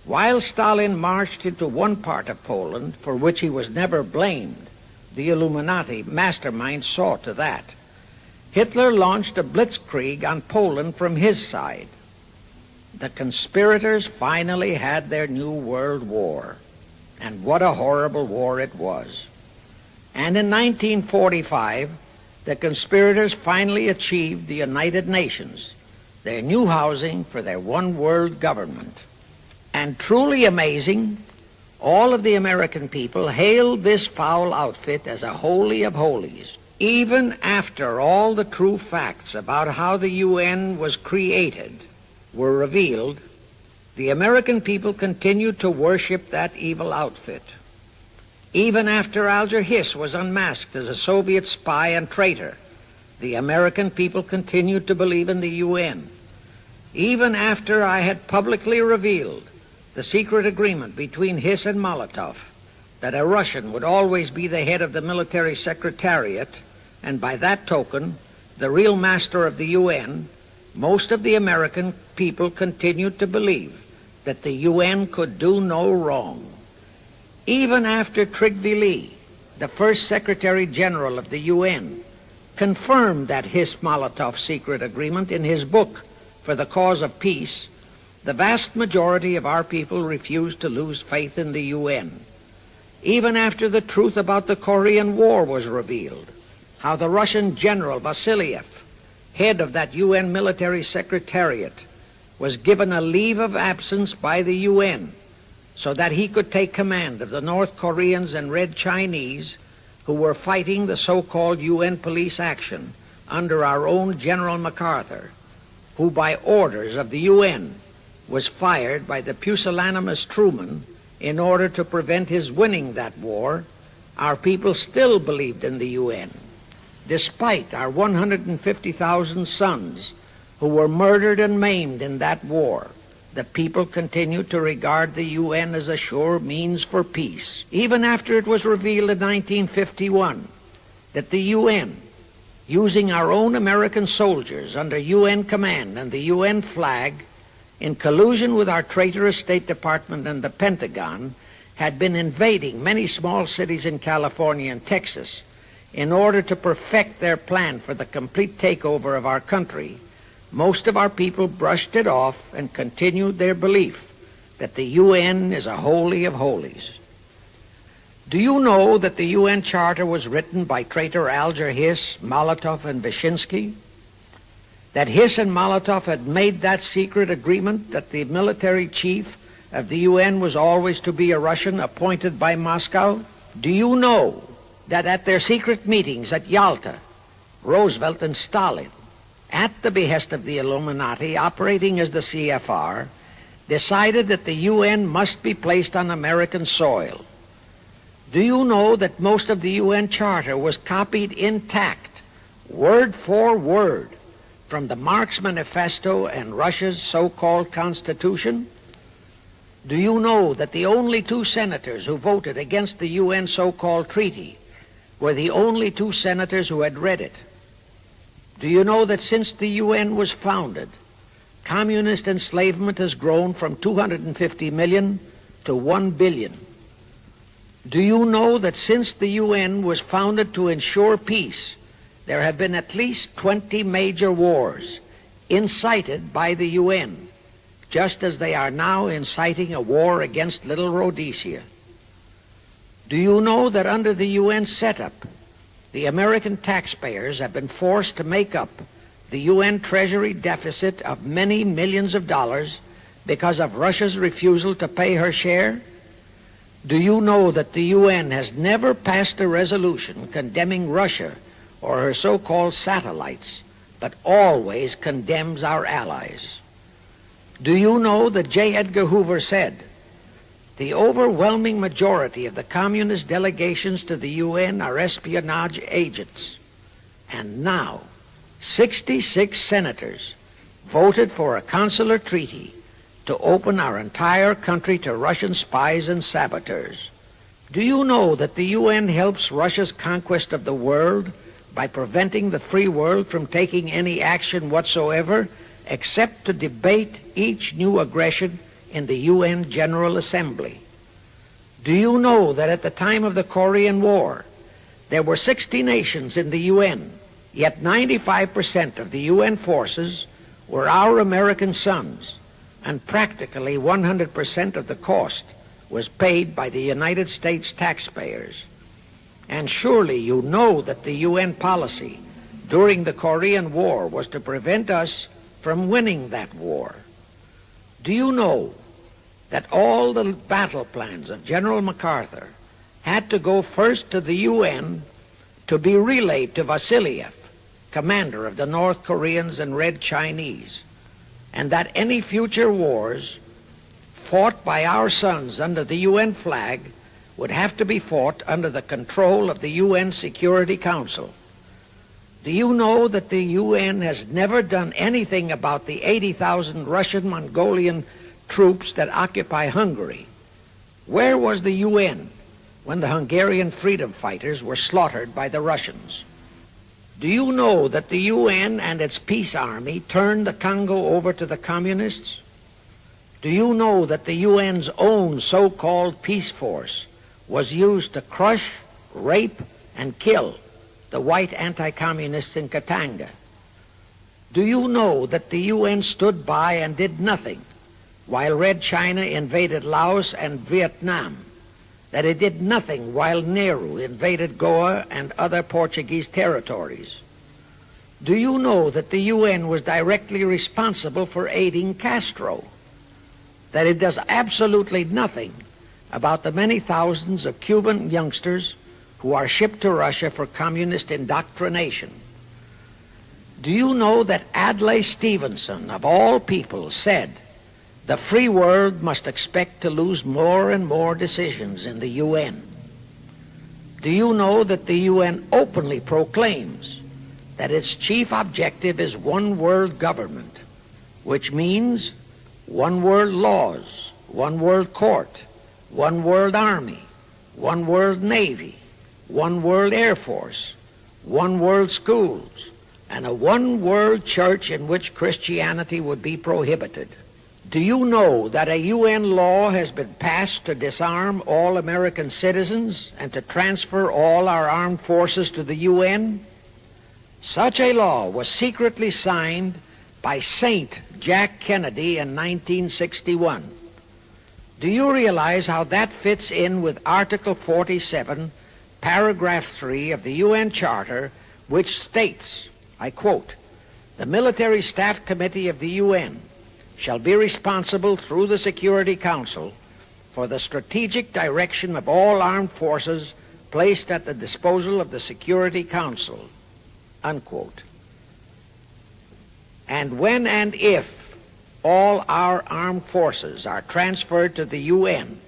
While Stalin marched into one part of Poland, for which he was never blamed, the Illuminati mastermind saw to that. Hitler launched a blitzkrieg on Poland from his side. The conspirators finally had their new world war, and what a horrible war it was. And in 1945, the conspirators finally achieved the United Nations, their new housing for their one world government. And truly amazing, all of the American people hailed this foul outfit as a holy of holies, even after all the true facts about how the UN was created were revealed. The American people continued to worship that evil outfit. Even after Alger Hiss was unmasked as a Soviet spy and traitor, the American people continued to believe in the UN. Even after I had publicly revealed the secret agreement between Hiss and Molotov that a Russian would always be the head of the military secretariat, and by that token, the real master of the UN, most of the American people continued to believe that the UN could do no wrong. Even after Trygve Lie, the first Secretary General of the UN, confirmed that Hiss-Molotov secret agreement in his book For the Cause of Peace, the vast majority of our people refused to lose faith in the UN. Even after the truth about the Korean War was revealed, how the Russian General Vasiliev, head of that UN military secretariat, was given a leave of absence by the UN so that he could take command of the North Koreans and Red Chinese who were fighting the so-called UN police action under our own General MacArthur, who by orders of the UN was fired by the pusillanimous Truman in order to prevent his winning that war. Our people still believed in the UN. Despite our 150,000 sons who were murdered and maimed in that war, the people continued to regard the UN as a sure means for peace. Even after it was revealed in 1951 that the UN, using our own American soldiers under UN command and the UN flag, in collusion with our traitorous State Department and the Pentagon, had been invading many small cities in California and Texas in order to perfect their plan for the complete takeover of our country, most of our people brushed it off and continued their belief that the UN is a holy of holies. Do you know that the UN Charter was written by traitor Alger Hiss, Molotov, and Vyshinsky? That Hiss and Molotov had made that secret agreement that the military chief of the UN was always to be a Russian appointed by Moscow? Do you know that at their secret meetings at Yalta, Roosevelt and Stalin, at the behest of the Illuminati operating as the CFR, decided that the UN must be placed on American soil? Do you know that most of the UN Charter was copied intact, word for word, from the Marx Manifesto and Russia's so-called Constitution? Do you know that the only two senators who voted against the UN so-called treaty were the only two senators who had read it? Do you know that since the UN was founded, communist enslavement has grown from 250 million to 1 billion? Do you know that since the UN was founded to ensure peace, there have been at least 20 major wars incited by the UN, just as they are now inciting a war against Little Rhodesia? Do you know that under the UN setup, the American taxpayers have been forced to make up the UN Treasury deficit of many millions of dollars because of Russia's refusal to pay her share? Do you know that the UN has never passed a resolution condemning Russia or her so-called satellites, but always condemns our allies? Do you know that J. Edgar Hoover said, "The overwhelming majority of the communist delegations to the UN are espionage agents"? And now, 66 senators voted for a consular treaty to open our entire country to Russian spies and saboteurs. Do you know that the UN helps Russia's conquest of the world by preventing the free world from taking any action whatsoever except to debate each new aggression in the UN General Assembly? Do you know that at the time of the Korean War, there were 60 nations in the UN, yet 95% of the UN forces were our American sons, and practically 100% of the cost was paid by the United States taxpayers? And surely you know that the UN policy during the Korean War was to prevent us from winning that war. Do you know that all the battle plans of General MacArthur had to go first to the UN to be relayed to Vasiliev, commander of the North Koreans and Red Chinese, and that any future wars fought by our sons under the UN flag would have to be fought under the control of the UN Security Council. Do you know that the UN has never done anything about the 80,000 Russian Mongolian troops that occupy Hungary? Where was the UN when the Hungarian freedom fighters were slaughtered by the Russians? Do you know that the UN and its peace army turned the Congo over to the communists? Do you know that the UN's own so-called peace force was used to crush, rape, and kill the white anti-communists in Katanga? Do you know that the UN stood by and did nothing while Red China invaded Laos and Vietnam? That it did nothing while Nehru invaded Goa and other Portuguese territories? Do you know that the UN was directly responsible for aiding Castro? That it does absolutely nothing about the many thousands of Cuban youngsters who are shipped to Russia for communist indoctrination? Do you know that Adlai Stevenson, of all people, said the free world must expect to lose more and more decisions in the UN? Do you know that the UN openly proclaims that its chief objective is one world government, which means one world laws, one world court, one world army, one world navy, one world air force, one world schools, and a one world church in which Christianity would be prohibited? Do you know that a UN law has been passed to disarm all American citizens and to transfer all our armed forces to the UN? Such a law was secretly signed by Saint Jack Kennedy in 1961. Do you realize how that fits in with Article 47, Paragraph 3 of the UN Charter, which states, I quote, "The Military Staff Committee of the UN shall be responsible through the Security Council for the strategic direction of all armed forces placed at the disposal of the Security Council," unquote. And when and if all our armed forces are transferred to the UN,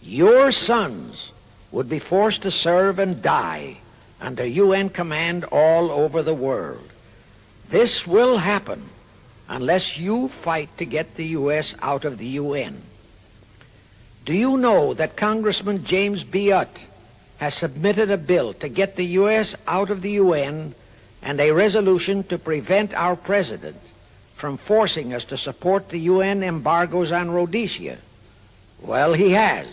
your sons would be forced to serve and die under UN command all over the world. This will happen unless you fight to get the U.S. out of the UN. Do you know that Congressman James B. Utt has submitted a bill to get the U.S. out of the UN and a resolution to prevent our president from forcing us to support the UN embargoes on Rhodesia? Well, he has,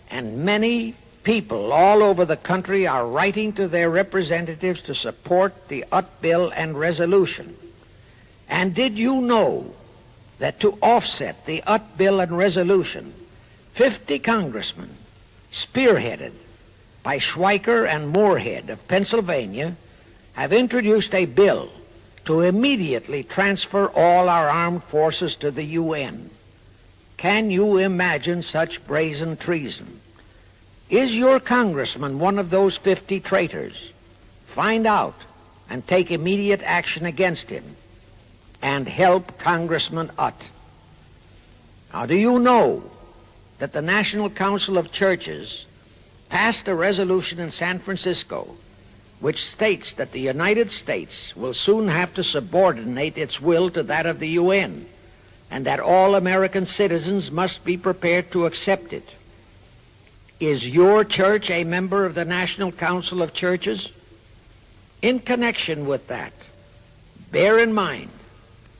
and many people all over the country are writing to their representatives to support the Utt bill and resolution. And did you know that to offset the Utt bill and resolution, 50 congressmen, spearheaded by Schweiker and Moorhead of Pennsylvania, have introduced a bill to immediately transfer all our armed forces to the UN? Can you imagine such brazen treason? Is your congressman one of those 50 traitors? Find out and take immediate action against him, and help Congressman Utt. Now, do you know that the National Council of Churches passed a resolution in San Francisco which states that the United States will soon have to subordinate its will to that of the UN, and that all American citizens must be prepared to accept it? Is your church a member of the National Council of Churches? In connection with that, bear in mind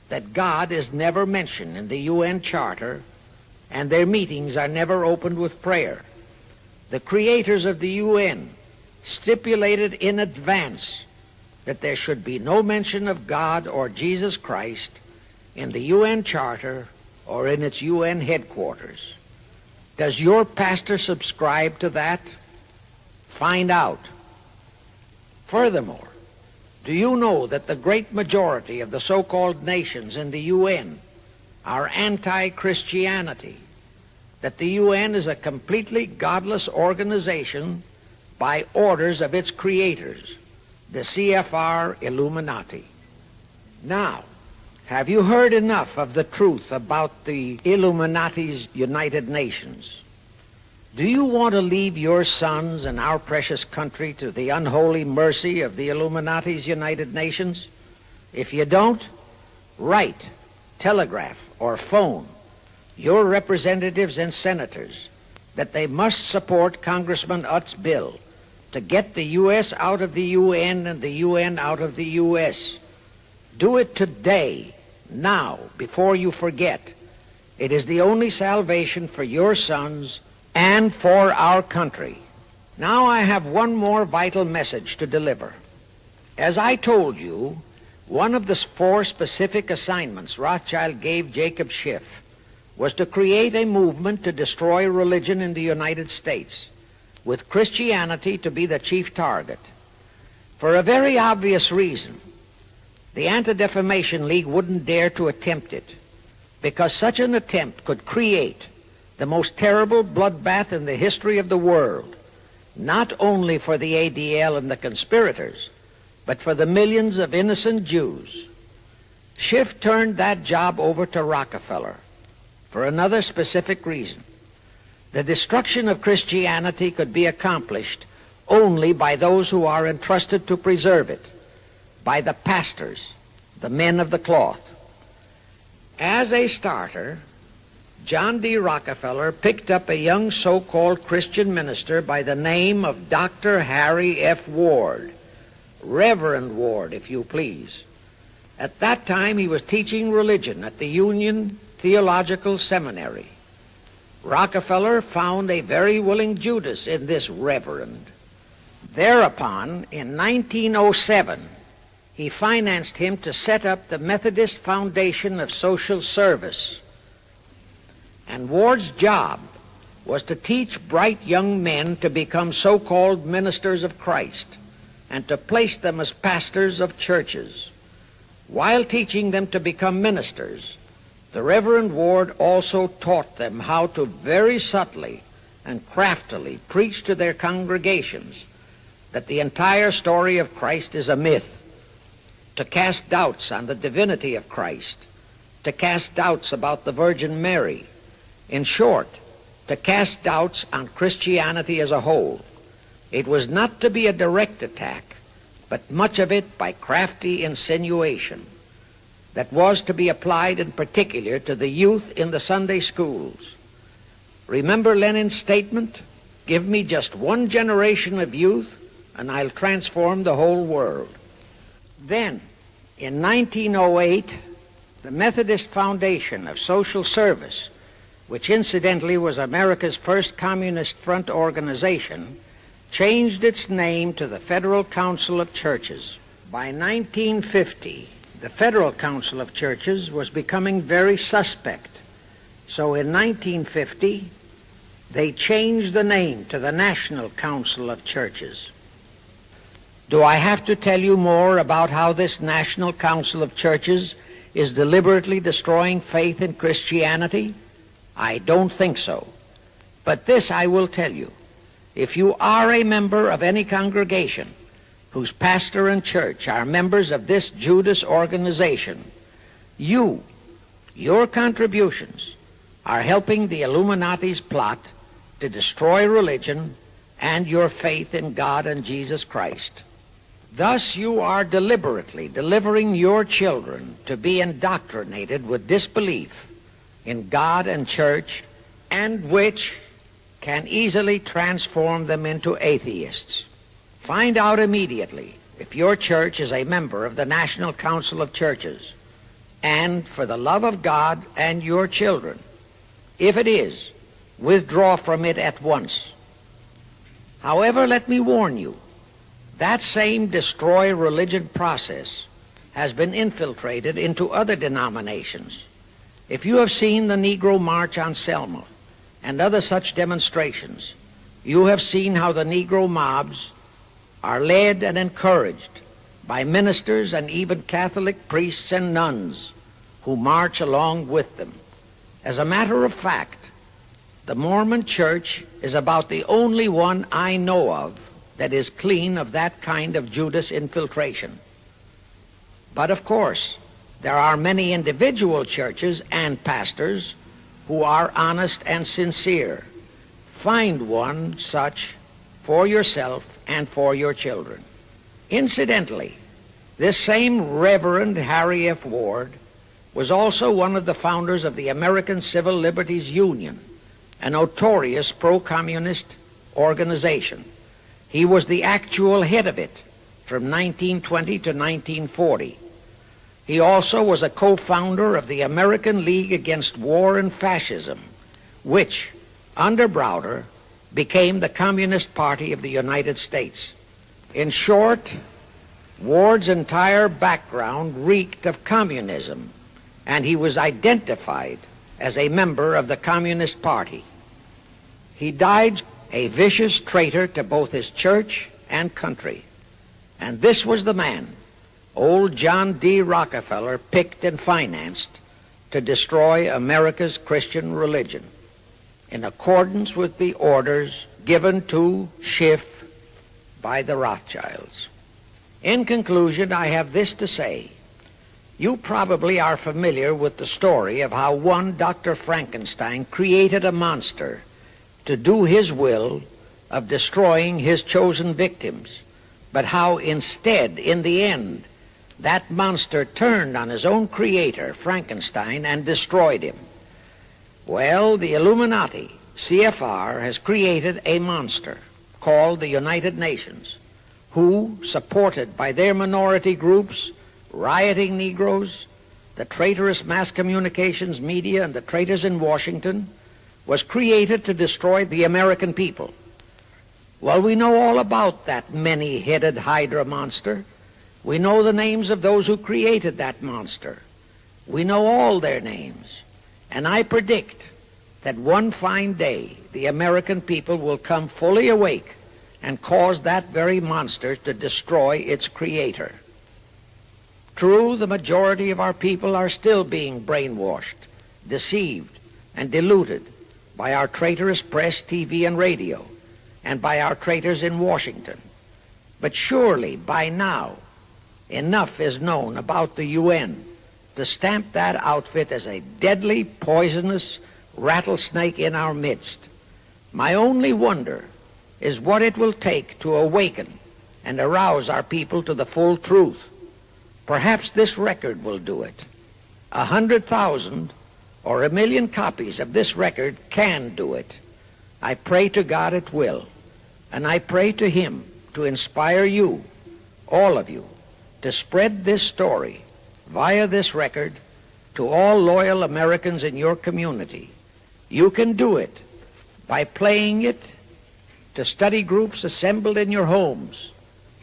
that God is never mentioned in the UN Charter, and their meetings are never opened with prayer. The creators of the UN stipulated in advance that there should be no mention of God or Jesus Christ in the UN Charter or in its UN headquarters. Does your pastor subscribe to that? Find out. Furthermore, do you know that the great majority of the so-called nations in the UN are anti-Christianity? That the UN is a completely godless organization by orders of its creators, the CFR Illuminati. Now, Have you heard enough of the truth about the Illuminati's United Nations? Do you want to leave your sons and our precious country to the unholy mercy of the Illuminati's United Nations? If you don't, write, telegraph, or phone your representatives and senators that they must support Congressman Utt's bill to get the U.S. out of the UN and the UN out of the U.S. Do it today, now, before you forget. It is the only salvation for your sons and for our country. Now I have one more vital message to deliver. As I told you, one of the 4 specific assignments Rothschild gave Jacob Schiff was to create a movement to destroy religion in the United States, with Christianity to be the chief target. For a very obvious reason, the Anti-Defamation League wouldn't dare to attempt it, because such an attempt could create the most terrible bloodbath in the history of the world, not only for the ADL and the conspirators, but for the millions of innocent Jews. Schiff turned that job over to Rockefeller for another specific reason. The destruction of Christianity could be accomplished only by those who are entrusted to preserve it, by the pastors, the men of the cloth. As a starter, John D. Rockefeller picked up a young so-called Christian minister by the name of Dr. Harry F. Ward, Reverend Ward, if you please. At that time, he was teaching religion at the Union Theological Seminary. Rockefeller found a very willing Judas in this reverend. Thereupon, in 1907, he financed him to set up the Methodist Foundation of Social Service. And Ward's job was to teach bright young men to become so-called ministers of Christ and to place them as pastors of churches. While teaching them to become ministers, the Reverend Ward also taught them how to very subtly and craftily preach to their congregations that the entire story of Christ is a myth, to cast doubts on the divinity of Christ, to cast doubts about the Virgin Mary. In short, to cast doubts on Christianity as a whole. It was not to be a direct attack, but much of it by crafty insinuation that was to be applied in particular to the youth in the Sunday schools. Remember Lenin's statement, "Give me just one generation of youth, and I'll transform the whole world." Then, in 1908, the Methodist Foundation of Social Service, which incidentally was America's first Communist Front organization, changed its name to the Federal Council of Churches. By 1950, the Federal Council of Churches was becoming very suspect. So in 1950, they changed the name to the National Council of Churches. Do I have to tell you more about how this National Council of Churches is deliberately destroying faith in Christianity? I don't think so. But this I will tell you. If you are a member of any congregation whose pastor and church are members of this Judas organization, your contributions are helping the Illuminati's plot to destroy religion and your faith in God and Jesus Christ. Thus you are deliberately delivering your children to be indoctrinated with disbelief in God and church, and which can easily transform them into atheists. Find out immediately if your church is a member of the National Council of Churches, and for the love of God and your children, if it is, withdraw from it at once. However, let me warn you, that same destroy religion process has been infiltrated into other denominations. If you have seen the Negro March on Selma and other such demonstrations, you have seen how the Negro mobs are led and encouraged by ministers and even Catholic priests and nuns who march along with them. As a matter of fact, the Mormon Church is about the only one I know of that is clean of that kind of Judas infiltration. But of course, There are many individual churches and pastors who are honest and sincere. Find one such for yourself and for your children. Incidentally, this same Reverend Harry F. Ward was also one of the founders of the American Civil Liberties Union, a notorious pro-communist organization. He was the actual head of it from 1920 to 1940. He also was a co-founder of the American League Against War and Fascism, which, under Browder, became the Communist Party of the United States. In short, Ward's entire background reeked of communism, and he was identified as a member of the Communist Party. He died a vicious traitor to both his church and country. And this was the man old John D. Rockefeller picked and financed to destroy America's Christian religion, in accordance with the orders given to Schiff by the Rothschilds. In conclusion, I have this to say. You probably are familiar with the story of how one Dr. Frankenstein created a monster to do his will of destroying his chosen victims, but how instead, in the end, that monster turned on his own creator, Frankenstein, and destroyed him. Well, the Illuminati, CFR, has created a monster called the United Nations, who, supported by their minority groups, rioting Negroes, the traitorous mass communications media, and the traitors in Washington, was created to destroy the American people. Well, we know all about that many-headed Hydra monster. We know the names of those who created that monster. We know all their names. And I predict that one fine day the American people will come fully awake and cause that very monster to destroy its creator. True, the majority of our people are still being brainwashed, deceived, and deluded by our traitorous press, TV, and radio, and by our traitors in Washington. But surely, by now, enough is known about the UN to stamp that outfit as a deadly, poisonous rattlesnake in our midst. My only wonder is what it will take to awaken and arouse our people to the full truth. Perhaps this record will do it. 100,000 or 1,000,000 copies of this record can do it. I pray to God it will, and I pray to Him to inspire you, all of you, to spread this story via this record to all loyal Americans in your community. You can do it by playing it to study groups assembled in your homes,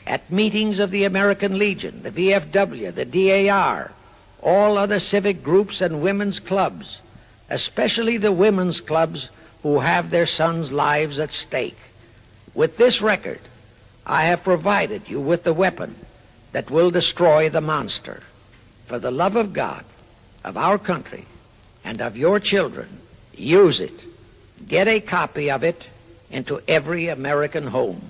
at meetings of the American Legion, the VFW, the DAR, all other civic groups and women's clubs, especially the women's clubs who have their sons' lives at stake. With this record, I have provided you with the weapon that will destroy the monster. For the love of God, of our country, and of your children, use it. Get a copy of it into every American home.